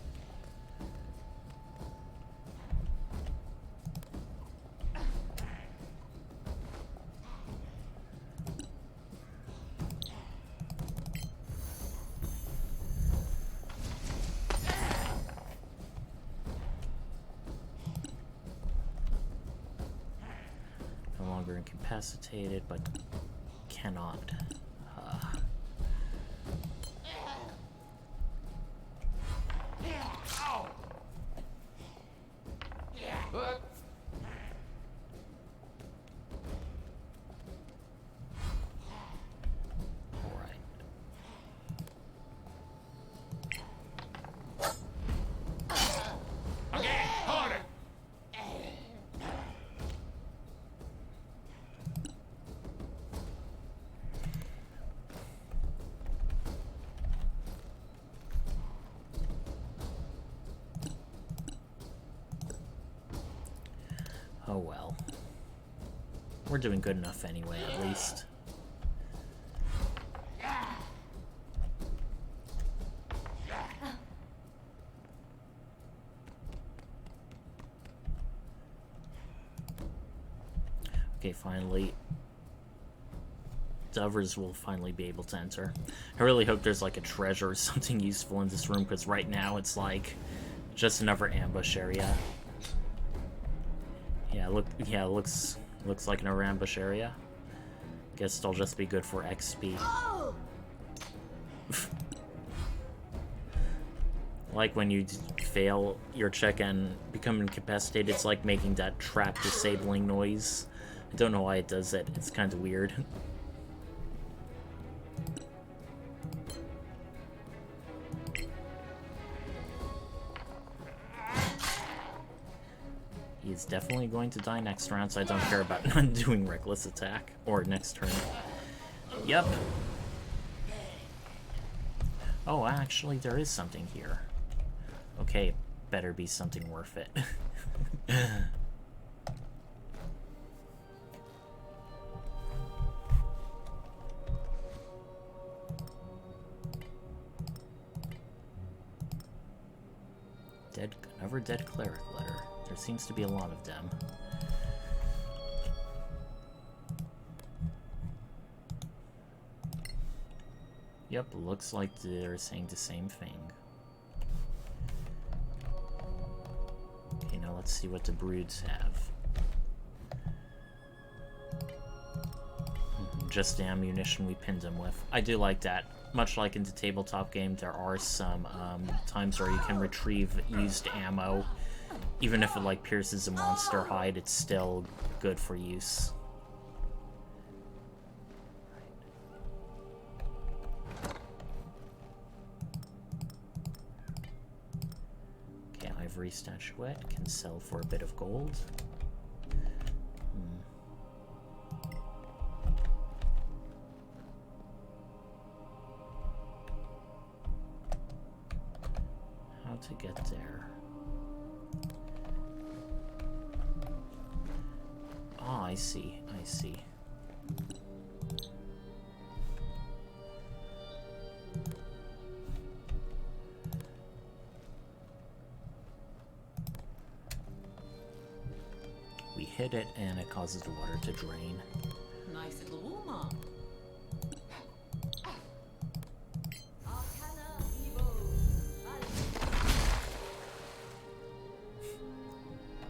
No longer incapacitated, but cannot. well. We're doing good enough anyway, at least. Okay, finally. Dovers will finally be able to enter. I really hope there's like a treasure or something useful in this room, because right now it's like just another ambush area. Yeah, looks like another ambush area. Guess it'll just be good for XP. Oh! Like when you fail your check and become incapacitated, it's like making that trap disabling noise. I don't know why it does it. It's kind of weird. He's definitely going to die next round, so I don't care about not doing reckless attack. Or next turn. Yep. Oh, actually, there is something here. Okay, better be something worth it. Another dead cleric letter. There seems to be a lot of them. Yep, looks like they're saying the same thing. Okay, now let's see what the broods have. Just the ammunition we pinned them with. I do like that. Much like in the tabletop game, there are some times where you can retrieve used ammo. Even if it like pierces a monster hide, it's still good for use. Okay, ivory statuette can sell for a bit of gold. How to get there? Oh, I see. I see. We hit it and it causes the water to drain. Nice little warm-up.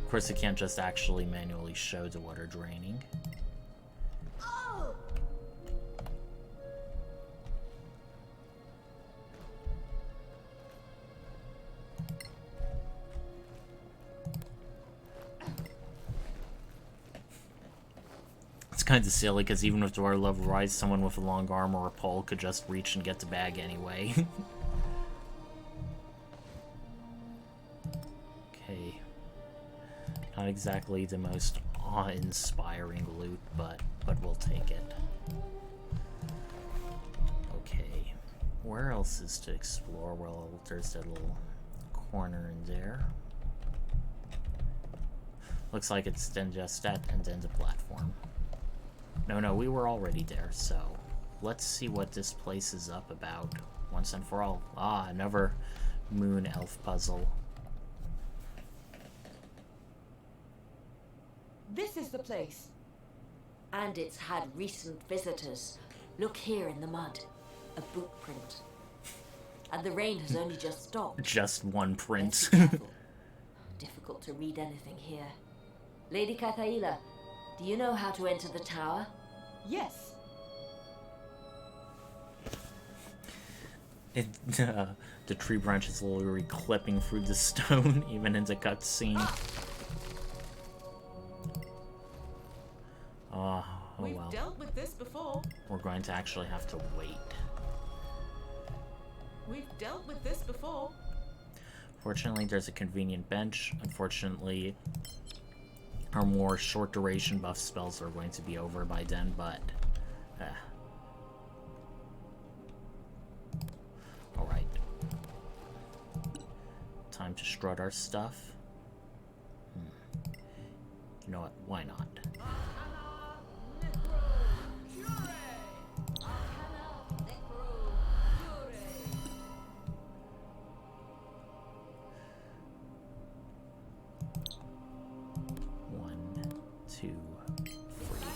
Of course, it can't just actually manually show the water draining. Oh! It's kind of silly, because even with the water level rise, someone with a long arm or a pole could just reach and get the bag anyway. Okay. Not exactly the most awe-inspiring loot, but we'll take it. Okay. Where else is to explore? Well, there's that little corner in there. Looks like it's then just that and then the platform. No, we were already there, so let's see what this place is up about once and for all. Ah, another moon elf puzzle. This is the place. And it's had recent visitors. Look here in the mud. A boot print. And the rain has only just stopped. Just one print. Difficult to read anything here. Lady Kathaila, do you know how to enter the tower? Yes. The tree branch is literally clipping through the stone, even in the cutscene. Oh We've well. dealt with this before. We're going to actually have to wait. We've dealt with this before. Fortunately, there's a convenient bench. Unfortunately, our more short duration buff spells are going to be over by then, but... Alright. Time to strut our stuff. You know what? Why not? One, two, three.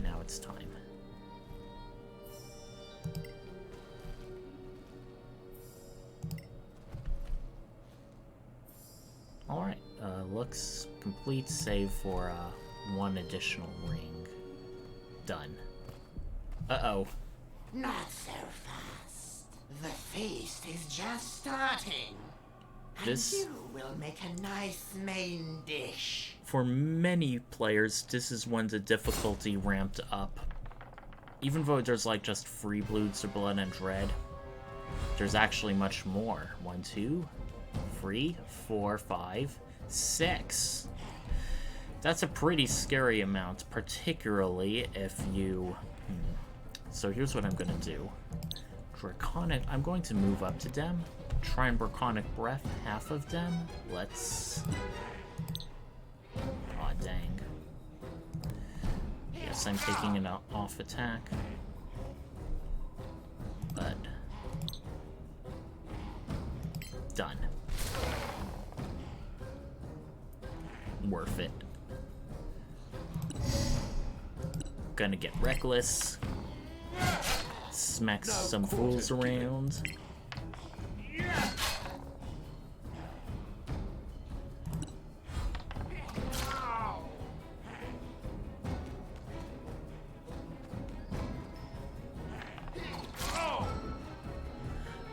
Now it's time. Alright, looks complete save for one additional ring. Done. Uh-oh. Not so fast. The feast is just starting. This- And you will make a nice main dish. For many players, this is when the difficulty ramped up. Even though there's like just free Blood and Dread, there's actually much more. 1, 2, 3, 4, 5, 6. That's a pretty scary amount, particularly if you... So here's what I'm gonna do. Draconic... I'm going to move up to them. Try and Draconic Breath half of them. Let's... Aw, dang. Yes, I'm taking an off attack. But... Done. Worth it. Gonna get reckless. Smack some fools around.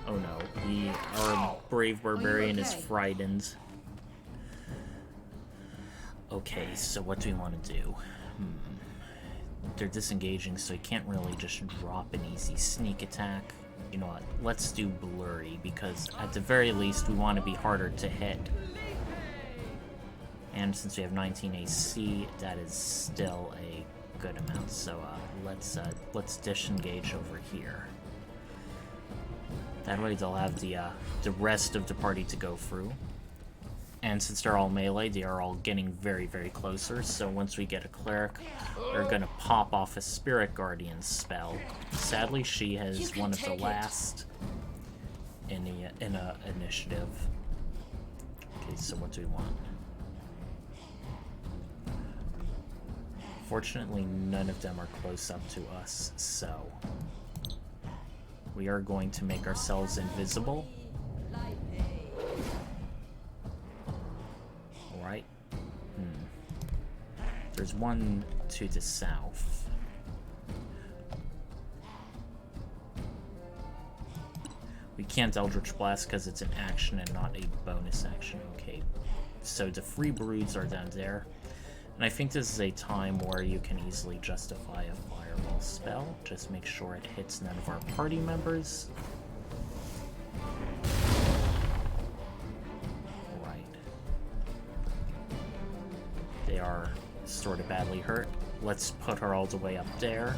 Oh no, our brave barbarian is frightened. Okay, so what do we want to do? They're disengaging, so he can't really just drop an easy sneak attack. You know what? Let's do Blurry, because at the very least, we want to be harder to hit. And since we have 19 AC, that is still a good amount. So let's disengage over here. That way, they'll have the rest of the party to go through. And since they're all melee, they are all getting very, very closer. So once we get a cleric, they're gonna pop off a Spirit Guardian spell. Sadly, she has one of the last in a initiative. Okay, so what do we want? Fortunately, none of them are close up to us, so we are going to make ourselves invisible. Right? There's one to the south. We can't Eldritch Blast because it's an action and not a bonus action. Okay, so the free broods are down there. And I think this is a time where you can easily justify a fireball spell. Just make sure it hits none of our party members. They are sort of badly hurt. Let's put her all the way up there.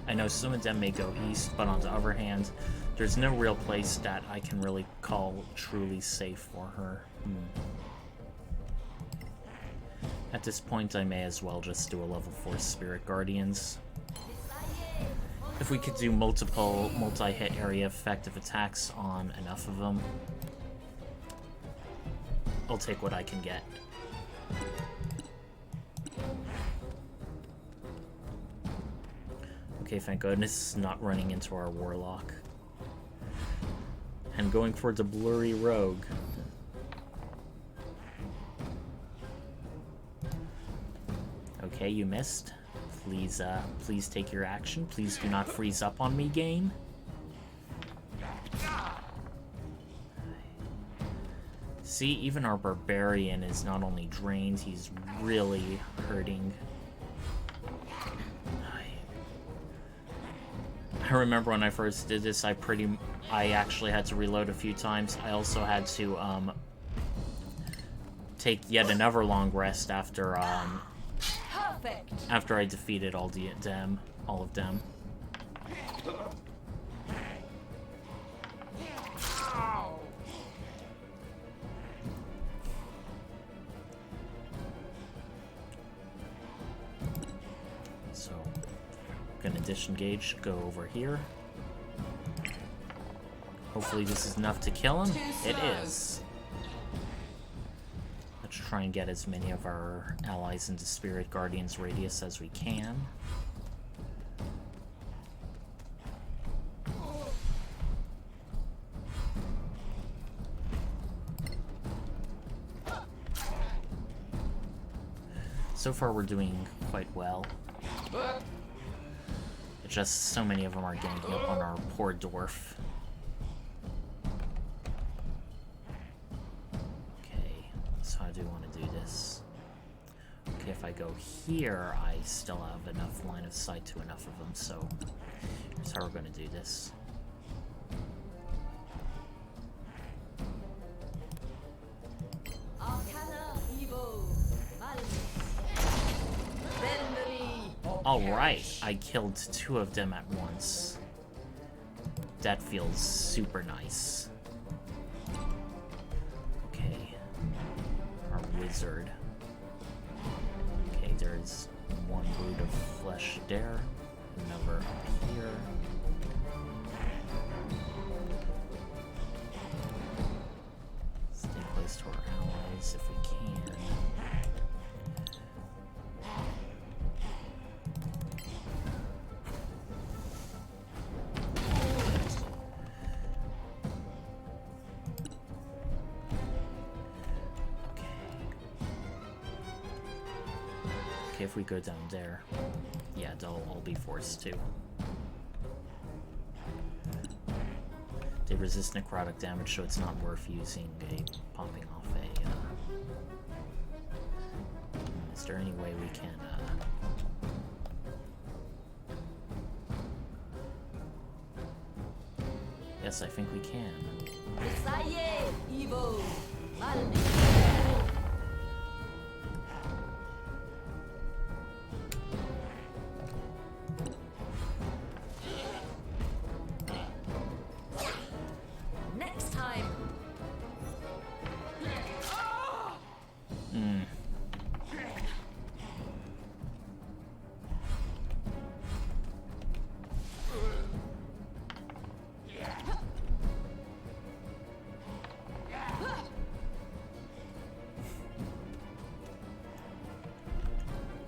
I know some of them may go east, but on the other hand, there's no real place that I can really call truly safe for her. At this point, I may as well just do a level 4 Spirit Guardians. If we could do multiple multi-hit area effective attacks on enough of them, I'll take what I can get. Okay, thank goodness, not running into our Warlock. And going for the Blurry Rogue. Okay, you missed. Please, please take your action. Please do not freeze up on me, game. See, even our Barbarian is not only drained, he's really hurting. I remember when I first did this, I actually had to reload a few times. I also had to take yet another long rest after after I defeated all of them. Gonna disengage, go over here. Hopefully this is enough to kill him. It is. Let's try and get as many of our allies into Spirit Guardian's radius as we can. So far we're doing quite well. It's just so many of them are ganging up on our poor dwarf. Okay, so how do we want to do this? Okay, if I go here, I still have enough line of sight to enough of them, so here's how we're going to do this. Alright, I killed 2 of them at once. That feels super nice. Okay. Our wizard. Okay, there's 1 brood of flesh there. Another up here. Stay close to our allies if we can. Okay, if we go down there, yeah, they'll all be forced to. They resist necrotic damage, so it's not worth using popping off a, is there any way we can, yes, I think we can. Next time.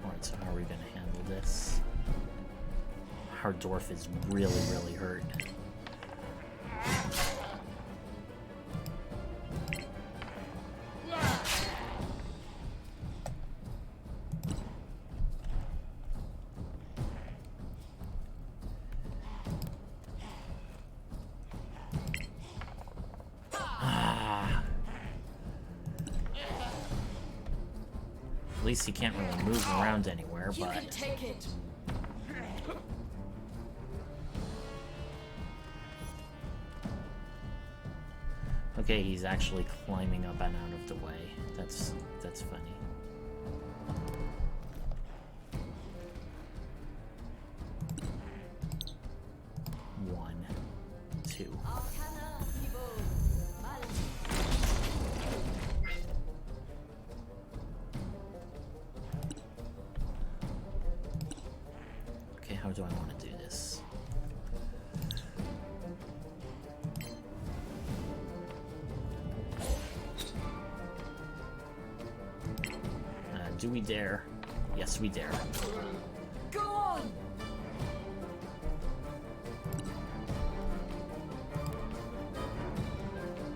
Alright, so how are we gonna handle this? Our dwarf is really, really hurt. At least he can't really move around anywhere, You but... can take it. Okay, he's actually climbing up and out of the way. That's funny. One, two. Okay, how do I want to do this? Do we dare? Yes, we dare. Go on.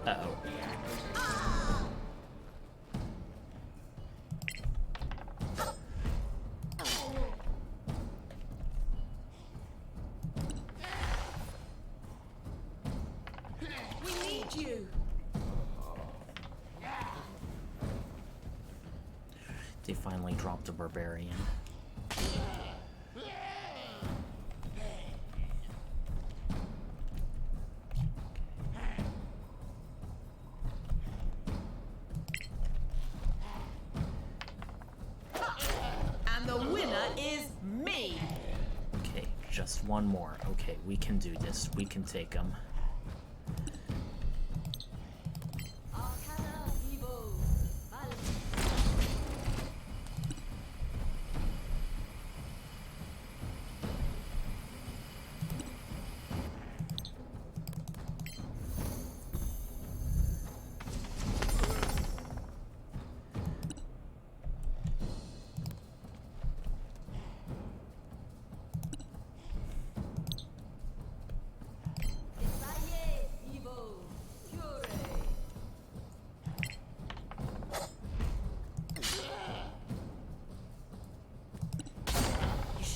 Uh-oh. We need you. They finally dropped a barbarian. And the winner is me. Okay, just one more. Okay, we can do this. We can take them.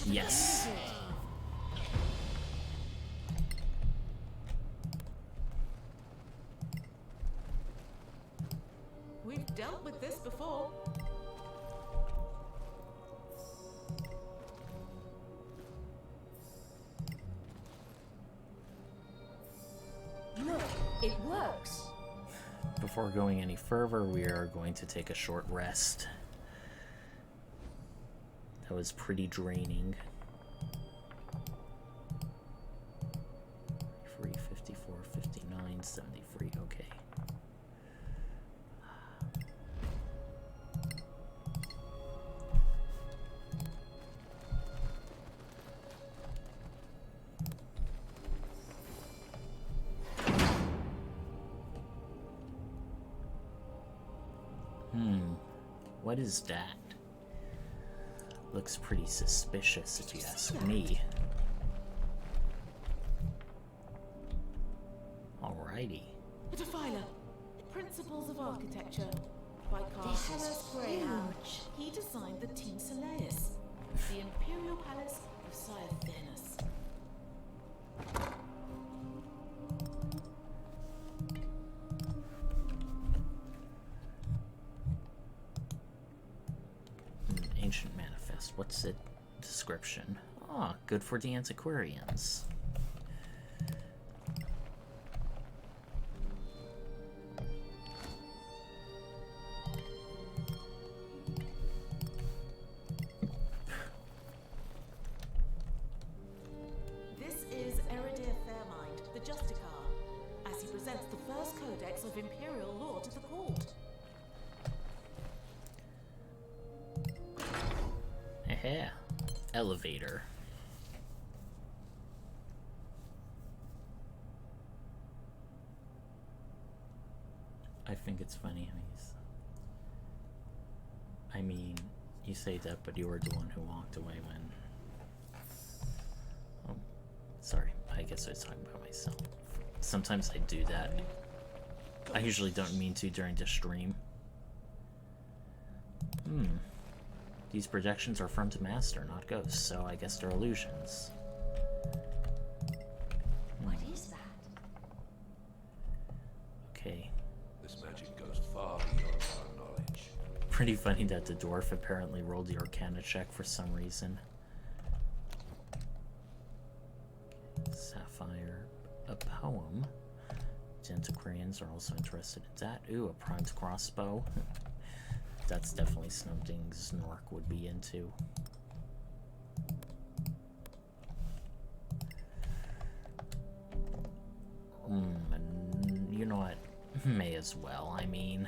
Yes. We've dealt with this before. Look, it works. Before going any further, we are going to take a short rest. That was pretty draining. 3, 54, 59, 73, okay. What is that? Looks pretty suspicious if you ask me. Alrighty. A defiler. Principles of Architecture by Carl This is Hellas Graham. huge. He designed the Team Soleus, the Imperial Palace of Scythenus. Ancient Manifest. What's the description? Ah, good for the antiquarians. This is Eridir Fairmind, the Justicar, as he presents the first codex of Imperial law to the court. Heh. Elevator. I think it's funny how he's... I mean, you say that, but you were the one who walked away when... Oh, sorry. I guess I was talking about myself. Sometimes I do that. I usually don't mean to during the stream. These projections are from the Master, not ghosts, so I guess they're illusions. What is that? Okay. This magic goes far beyond our knowledge. Pretty funny that the dwarf apparently rolled the Arcana check for some reason. Sapphire. A poem. The antiquarians are also interested in that. Ooh, a primed crossbow. That's definitely something Snork would be into. And you know what? May as well, I mean.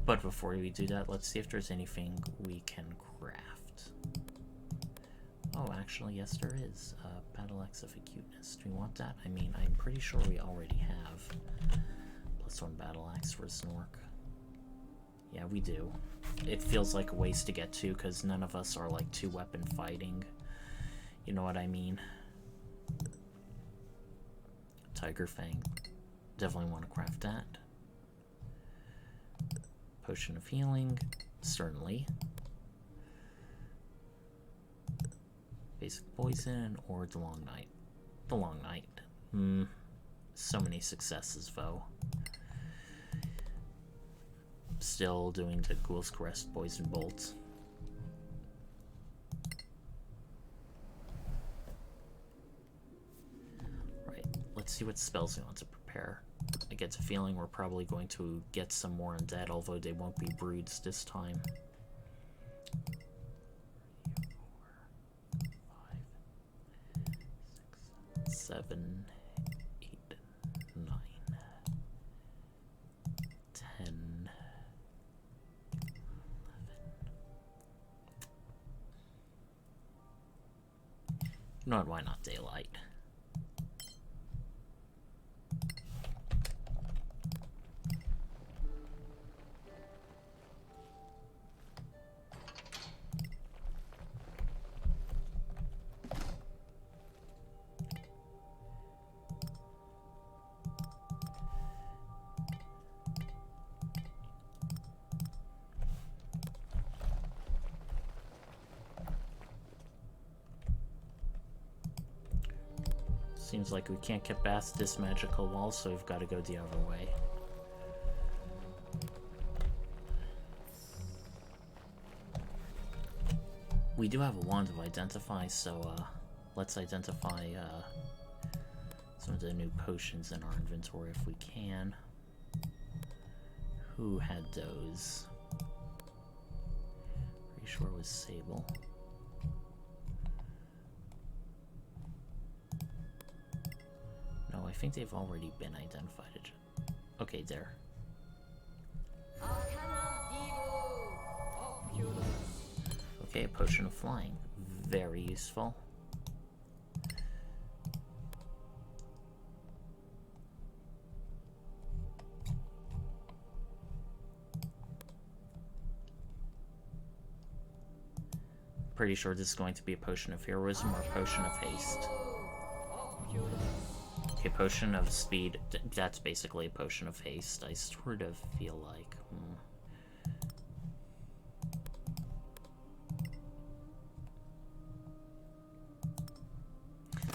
But before we do that, let's see if there's anything we can craft. Oh, actually, yes there is. Battle Axe of Acuteness. Do we want that? I mean, I'm pretty sure we already have. +1 battle axe for Snork. Yeah, we do. It feels like a waste to get to because none of us are like 2-weapon fighting. You know what I mean? Tiger Fang. Definitely want to craft that. Potion of Healing. Certainly. Basic Poison or the Long Night. The Long Night. So many successes, though. Still doing the Ghoul's Crest Poison Bolt. Right, let's see what spells we want to prepare. I get the feeling we're probably going to get some more undead, although they won't be broods this time. 4, 5, 6, 7, 8, 9, 10, 11. You know what, why not daylight? Seems like we can't get past this magical wall, so we've got to go the other way. We do have a wand of identify, so let's identify some of the new potions in our inventory if we can. Who had those? Pretty sure it was Sable. No, I think they've already been identified. Okay, there. Okay, a potion of flying. Very useful. Pretty sure this is going to be a potion of heroism or a potion of haste. Okay, potion of speed. That's basically a potion of haste. I sort of feel like.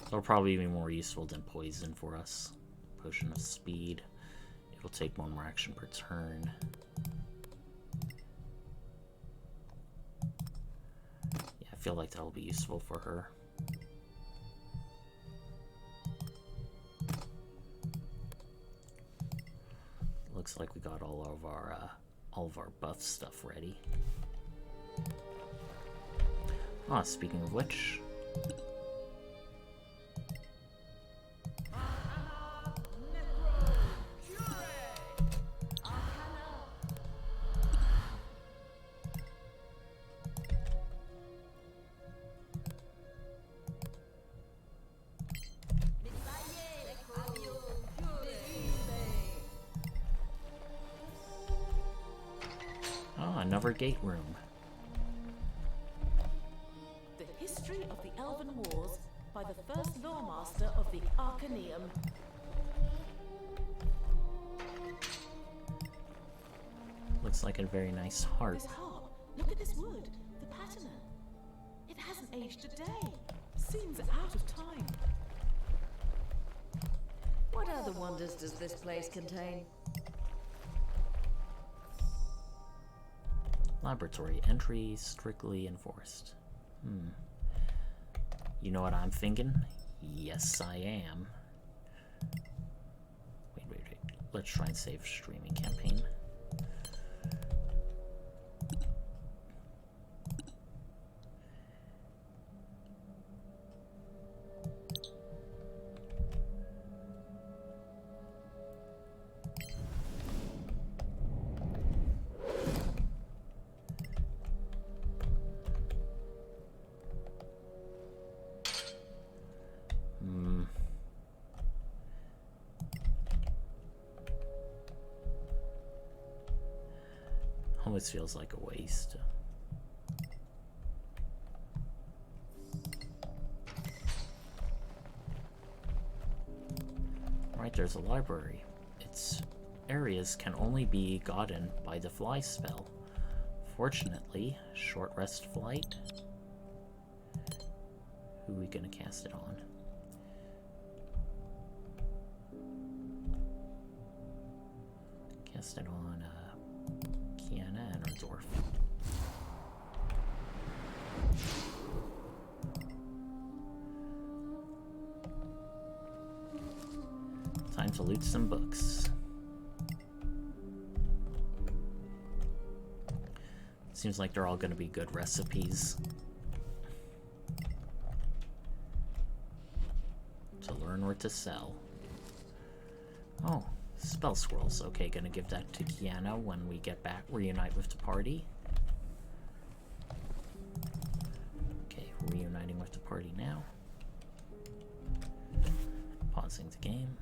It'll probably be more useful than poison for us. Potion of speed. It'll take one more action per turn. Yeah, I feel like that'll be useful for her. Looks like we got all of our buff stuff ready. Ah, speaking of which. Another gate room. The History of the Elven Wars by the first Lawmaster of the Arcaneum. Looks like a very nice harp. This harp, look at this wood, the patina. It hasn't aged a day. Seems out of time. What other wonders does this place contain? Laboratory entry strictly enforced. You know what I'm thinking? Yes, I am. Wait. Let's try and save streaming campaign. Almost feels like a waste. Right, there's a library. Its areas can only be gotten by the fly spell. Fortunately, short rest flight. Who are we gonna cast it on? Cast it on Kiana and her dwarf. Time to loot some books. Seems like they're all going to be good recipes to learn or to sell. Oh. Spell scrolls. Okay, gonna give that to Kiana when we get back, reunite with the party. Okay, reuniting with the party now. Pausing the game.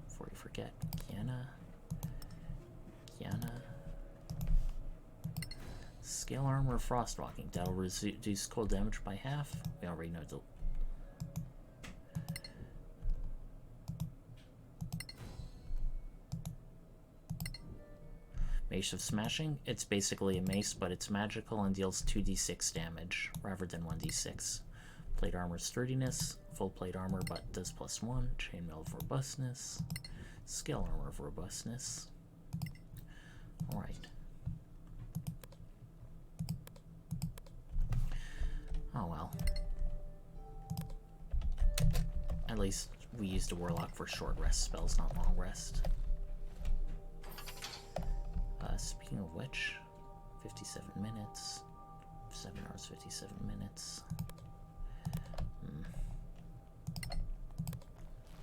Before you forget, Kiana. Scale armor, frostwalking. That'll reduce cold damage by half. We already know the. Mace of Smashing, it's basically a mace, but it's magical and deals 2d6 damage rather than 1d6. Plate armor sturdiness. Full plate armor but does +1. Chainmail of robustness. Scale armor of robustness. Alright. Oh well. At least we used a warlock for short rest spells, not long rest. Speaking of which, 57 minutes. 7 hours, 57 minutes.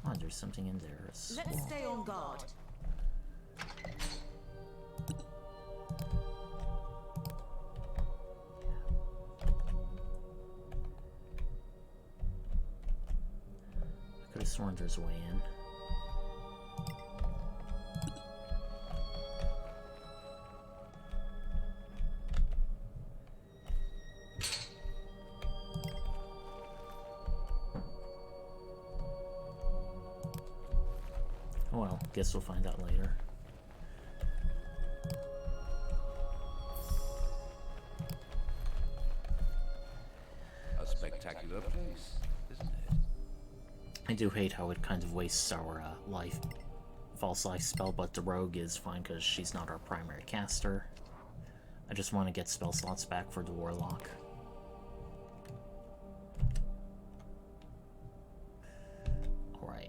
Oh, there's something in there as well. Let's stay on guard. I could have sworn there's a way in. Oh well, guess we'll find out later. A spectacular place, isn't it? I do hate how it kind of wastes our false life spell, but the rogue is fine because she's not our primary caster. I just want to get spell slots back for the warlock. Alright.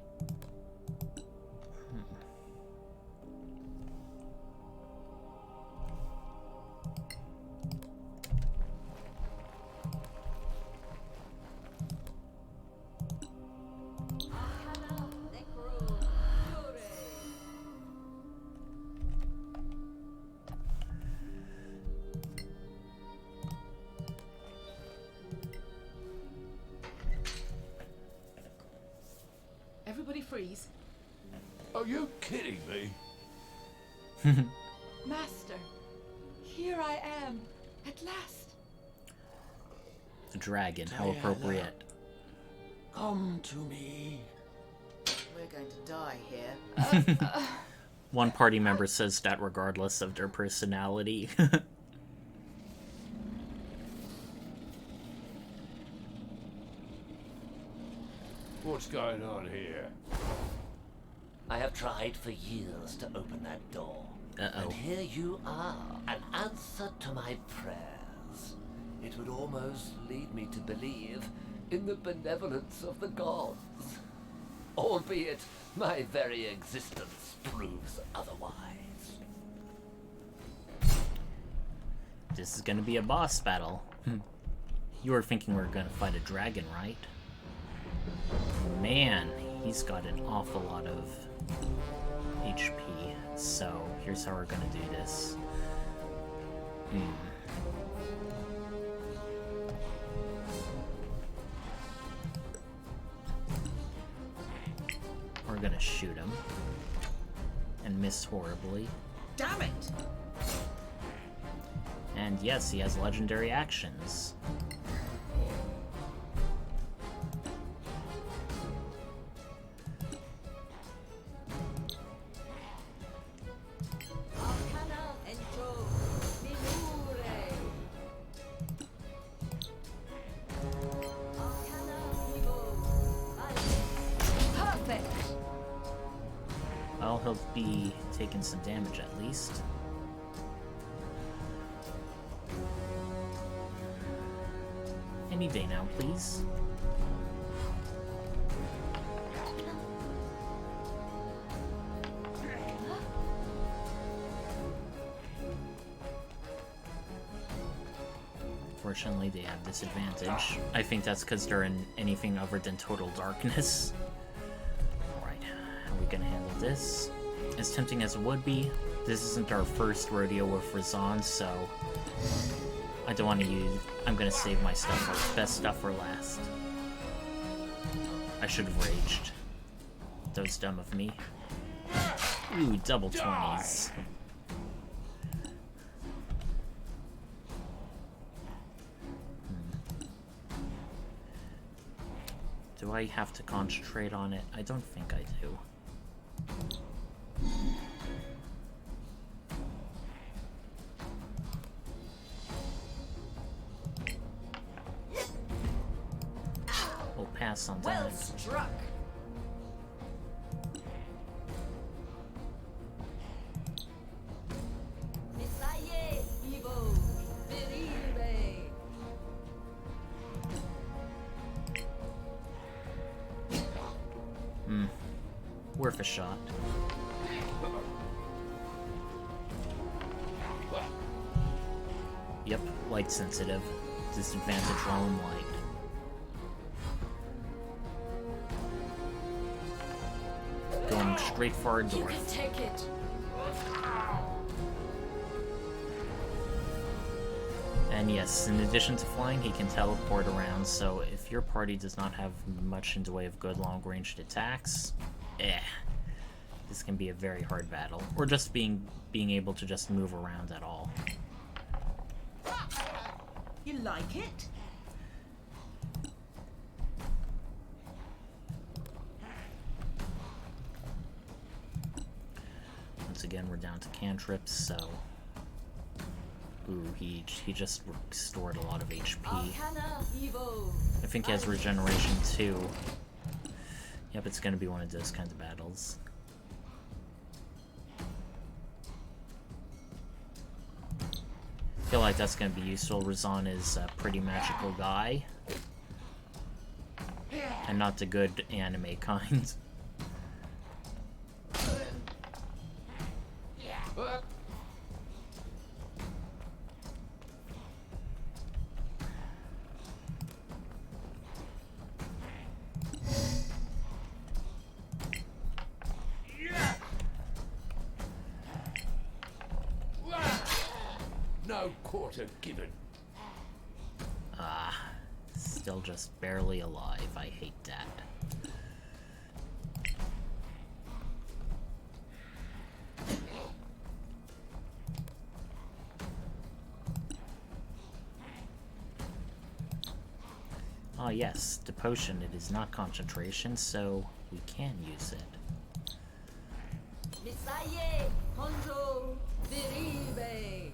Everybody freeze. Are you kidding me? Master, here I am, at last. The dragon, how appropriate. Come to me. We're going to die here. One party member says that regardless of their personality. What's going on here? I have tried for years to open that door. And here you are, an answer to my prayers. It would almost lead me to believe in the benevolence of the gods. Albeit my very existence proves otherwise. This is gonna be a boss battle. You were thinking we were gonna fight a dragon, right? Man, he's got an awful lot of HP. So, here's how we're gonna do this. We're gonna shoot him. And miss horribly. Damn it! And yes, he has legendary actions. Well, he'll be taking some damage at least. Any day now, please. Fortunately, they have disadvantage. I think that's because they're in anything other than total darkness. Alright, how are we gonna handle this? As tempting as it would be, this isn't our first rodeo with Razan, so I don't want to use... I'm gonna save my stuff for best stuff for last. I should have raged. That was dumb of me. Ooh, double 20s. Do I have to concentrate on it? I don't think I do. pass on Well time. struck. Misaye, Evo, Biribe. Worth a shot. Yep, light sensitive. Disadvantage rolling light. Going straight for our You door. can take it. And yes, in addition to flying, he can teleport around, so if your party does not have much in the way of good long-ranged attacks, this can be a very hard battle. Or just being able to just move around at all. You like it? Once again, we're down to cantrips, so... Ooh, he just restored a lot of HP. Arcana, Evo. I think he has regeneration too. Yep, it's gonna be one of those kinds of battles. I feel like that's gonna be useful. Razan is a pretty magical guy. And not the good anime kind. No quarter given. Still just barely alive. I hate that. Ah yes, the potion, it is not concentration, so we can use it. Misaye, Honjo, Biribe.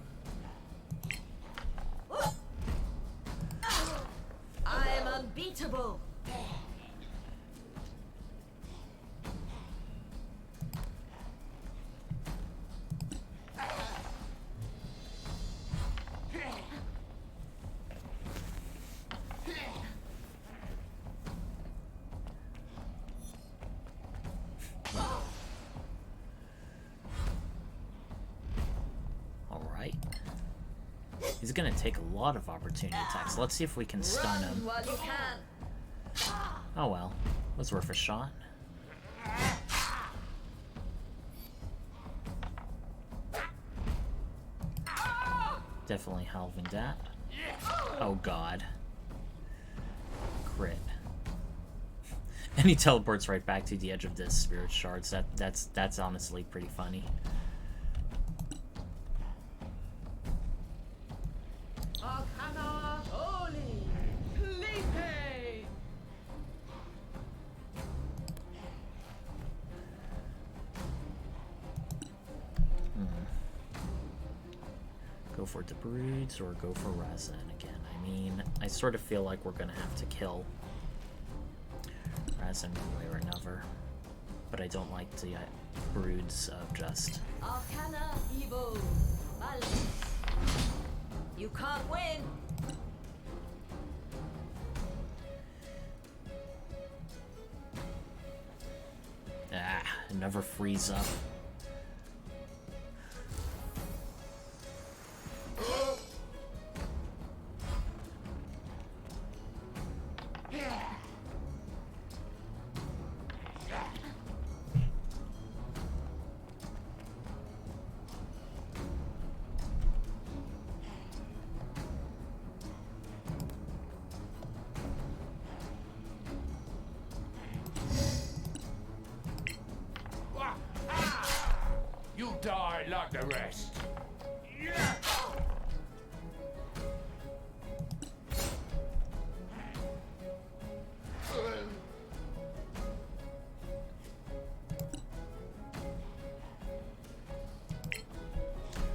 I am unbeatable. Alright. He's gonna take a lot of opportunity attacks. Let's see if we can stun him. While you can. Oh well, was worth a shot. Definitely halving that. Oh god. Crit. And he teleports right back to the edge of this spirit shards. That's honestly pretty funny. Arcana, Holy, Felipe. Go for the Broods or go for Razan again. I mean, I sort of feel like we're gonna have to kill Razan one way or another. But I don't like the Broods of just... Arcana, Evo. Vale. You can't win. Never freeze up. You'll die like the rest.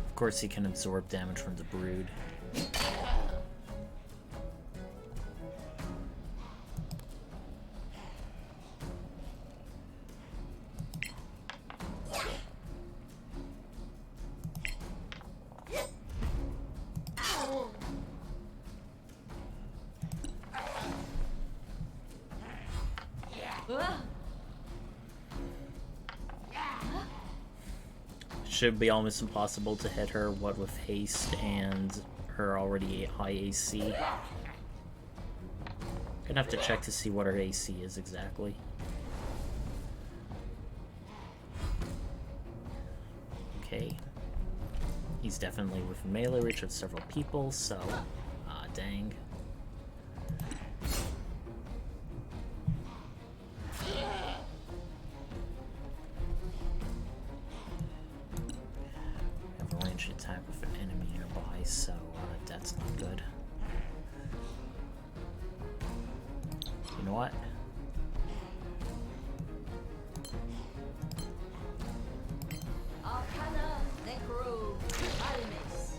Of course he can absorb damage from the Brood. should be almost impossible to hit her, what with haste and her already high AC. Gonna have to check to see what her AC is exactly. Okay. He's definitely within melee reach of several people, so... dang. Have a ranged attack with an enemy nearby, so that's not good. You know what? Arcana, Necro, Almis.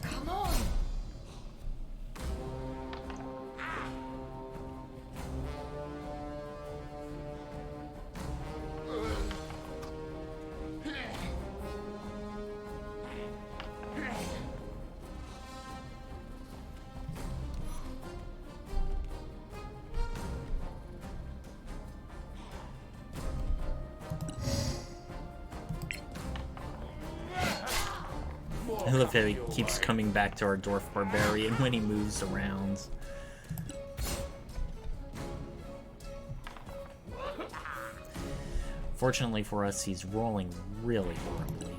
Come on! I love how he keeps coming back to our Dwarf Barbarian when he moves around. Fortunately for us, he's rolling really horribly.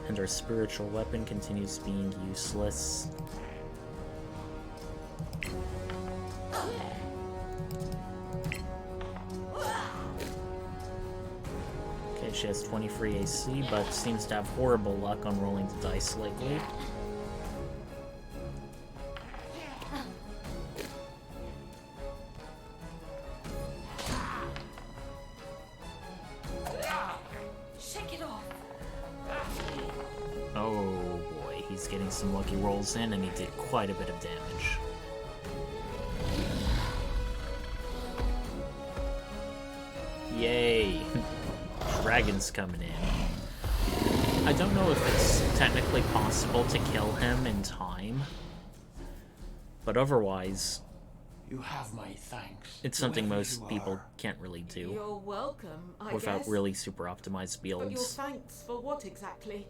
And our spiritual weapon continues being useless. Okay, she has 23 AC, but seems to have horrible luck on rolling the dice lately. Shake it off. Oh boy, he's getting some lucky rolls in, and he did quite a bit of damage. Yay! Dragon's coming in. I don't know if it's technically possible to kill him in time, but otherwise, You have my thanks. it's something whoever most you people are. can't really do You're welcome, I without guess. really super optimized But your builds. thanks for what exactly?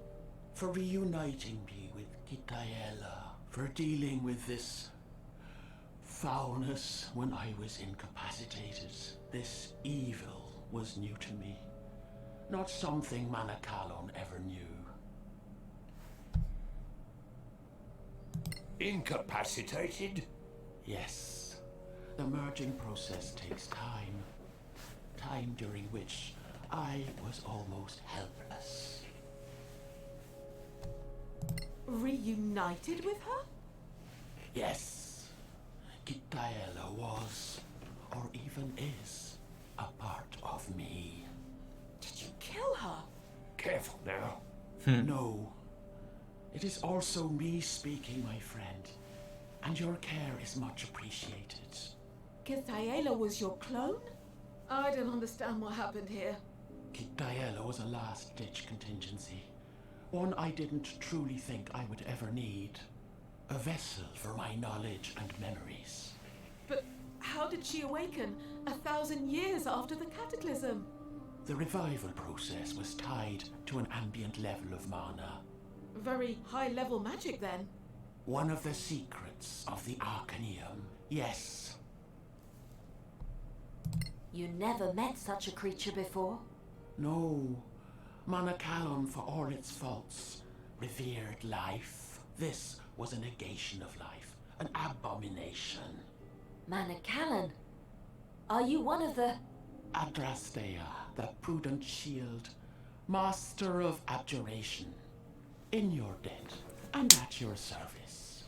For reuniting me with Kitaela. For dealing with this foulness when I was incapacitated. This evil was new to me. Not something Manacalon ever knew. Incapacitated? Yes. The merging process takes time. Time during which I was almost helpless. Reunited with her? Yes. Kitaela was, or even is, a part of me. Did you kill her? Careful now. No. It is also me speaking, my friend. And your care is much appreciated. Kitaela was your clone? I don't understand what happened here. Kitaela was a last-ditch contingency. One I didn't truly think I would ever need. A vessel for my knowledge and memories. But how did she awaken 1,000 years after the cataclysm? The revival process was tied to an ambient level of mana. Very high-level magic, then. One of the secrets of the Arcanium, yes. You never met such a creature before? No. Manacalon, for all its faults, revered life. This was a negation of life, an abomination. Manacalon? Are you one of the... Adrastea, the prudent shield, master of abjuration. In your debt, and at your service.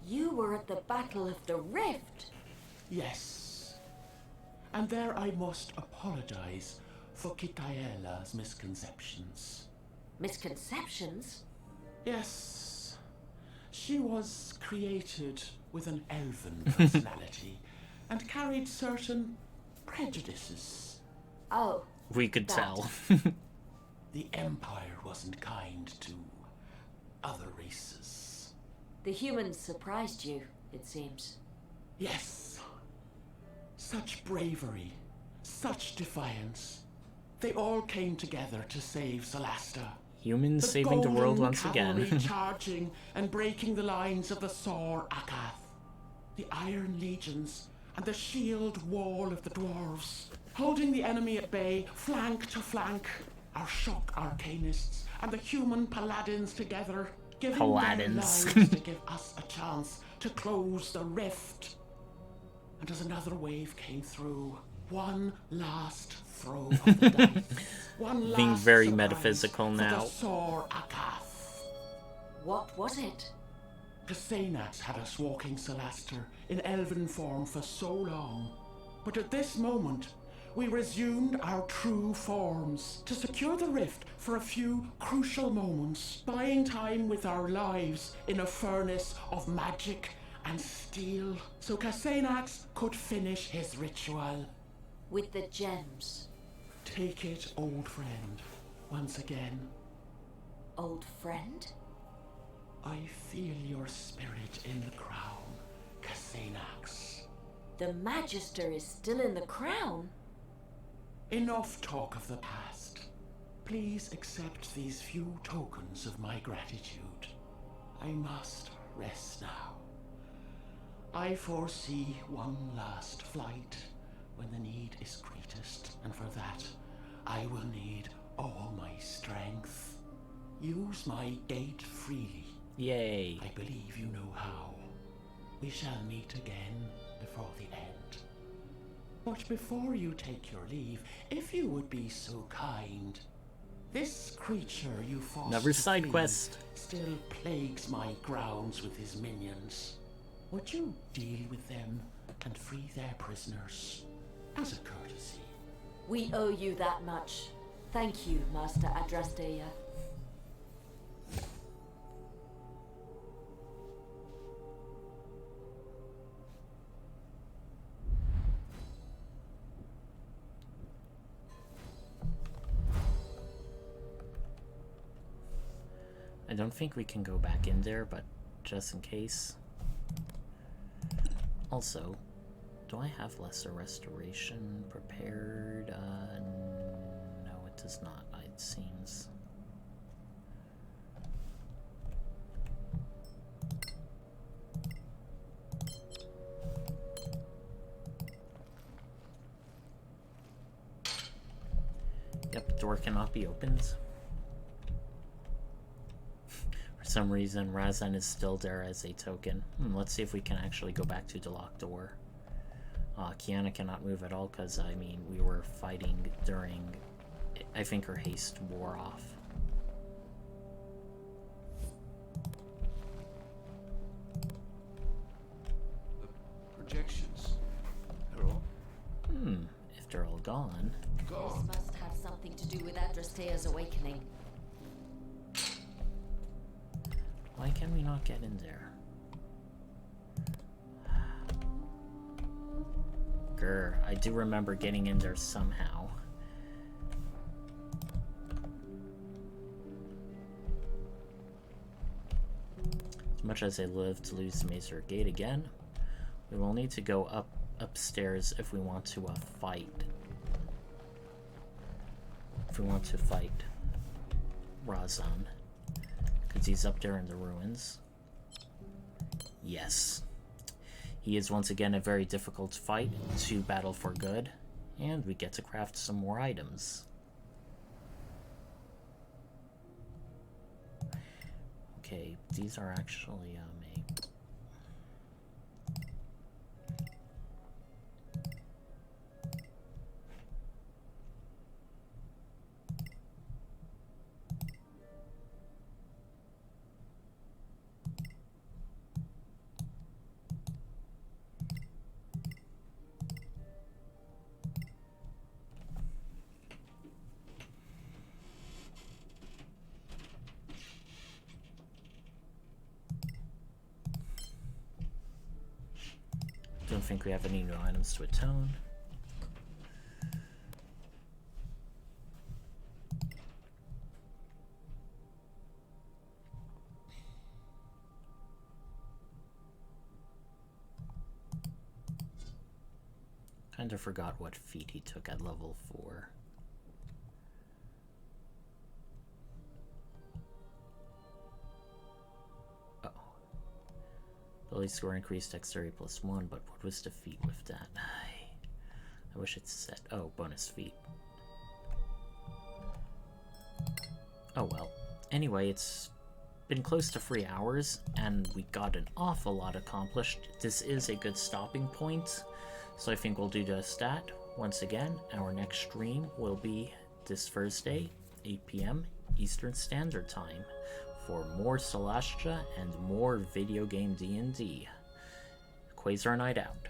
You were at the Battle of the Rift? Yes. And there I must apologize for Kitaela's misconceptions. Misconceptions? Yes. She was created with an elven personality and carried certain prejudices. Oh. We could tell. The Empire wasn't kind to other races. The humans surprised you, it seems. Yes. Such bravery, such defiance. They all came together to save Solasta. Humans saving the world once cavalry again. charging and breaking the lines of the Sor Akath. The Iron Legions and the shield wall of the dwarves. Holding the enemy at bay, flank to flank. Our shock arcanists and the human paladins together, giving Paladins. their lives to give us a chance to close the rift. And as another wave came through, one last throw of the dice. One Being last very surprise metaphysical for now. The Sor Akath. What was it? Cassanax had us walking Solaster in elven form for so long. But at this moment, we resumed our true forms to secure the rift for a few crucial moments, buying time with our lives in a furnace of magic and steel, so Cassanax could finish his ritual. With the gems. Take it, old friend, once again. Old friend? I feel your spirit in the crown, Cassanax. The Magister is still in the crown? Enough talk of the past. Please accept these few tokens of my gratitude. I must rest now. I foresee one last flight when the need is greatest, and for that, I will need all my strength. Use my gate freely. Yay. I believe you know how. We shall meet again before the end. But before you take your leave, if you would be so kind, this creature you forced Another to side flee quest. still plagues my grounds with his minions. Would you deal with them and free their prisoners as a courtesy? We owe you that much. Thank you, Master Adrastea. I don't think we can go back in there, but just in case. Also, do I have lesser restoration prepared? No, it does not, it seems. Yep, door cannot be opened. For some reason, Razan is still there as a token. Let's see if we can actually go back to the locked door. Kiana cannot move at all because, I mean, we were fighting during... I think her haste wore off. Projections. They're all... If they're all gone... This must have something to do with Adrastea's awakening. Why can we not get in there? Grr, I do remember getting in there somehow. As much as I live to lose the Mazer Gate again, we will need to go upstairs if we want to fight. If we want to fight Razan. Because he's up there in the ruins. Yes. He is once again a very difficult fight to battle for good. And we get to craft some more items. Okay, these are actually a... Don't think we have any new items to atone. Kind of forgot what feat he took at level 4. Oh. Ability score increased dexterity +1, but what was the feat with that? I wish it said. Oh, bonus feat. Oh well. Anyway, it's been close to 3 hours, and we got an awful lot accomplished. This is a good stopping point, so I think we'll do just that. Once again, our next stream will be this Thursday, 8 p.m. Eastern Standard Time, for more Celestia and more video game D&D. Quasar Night out.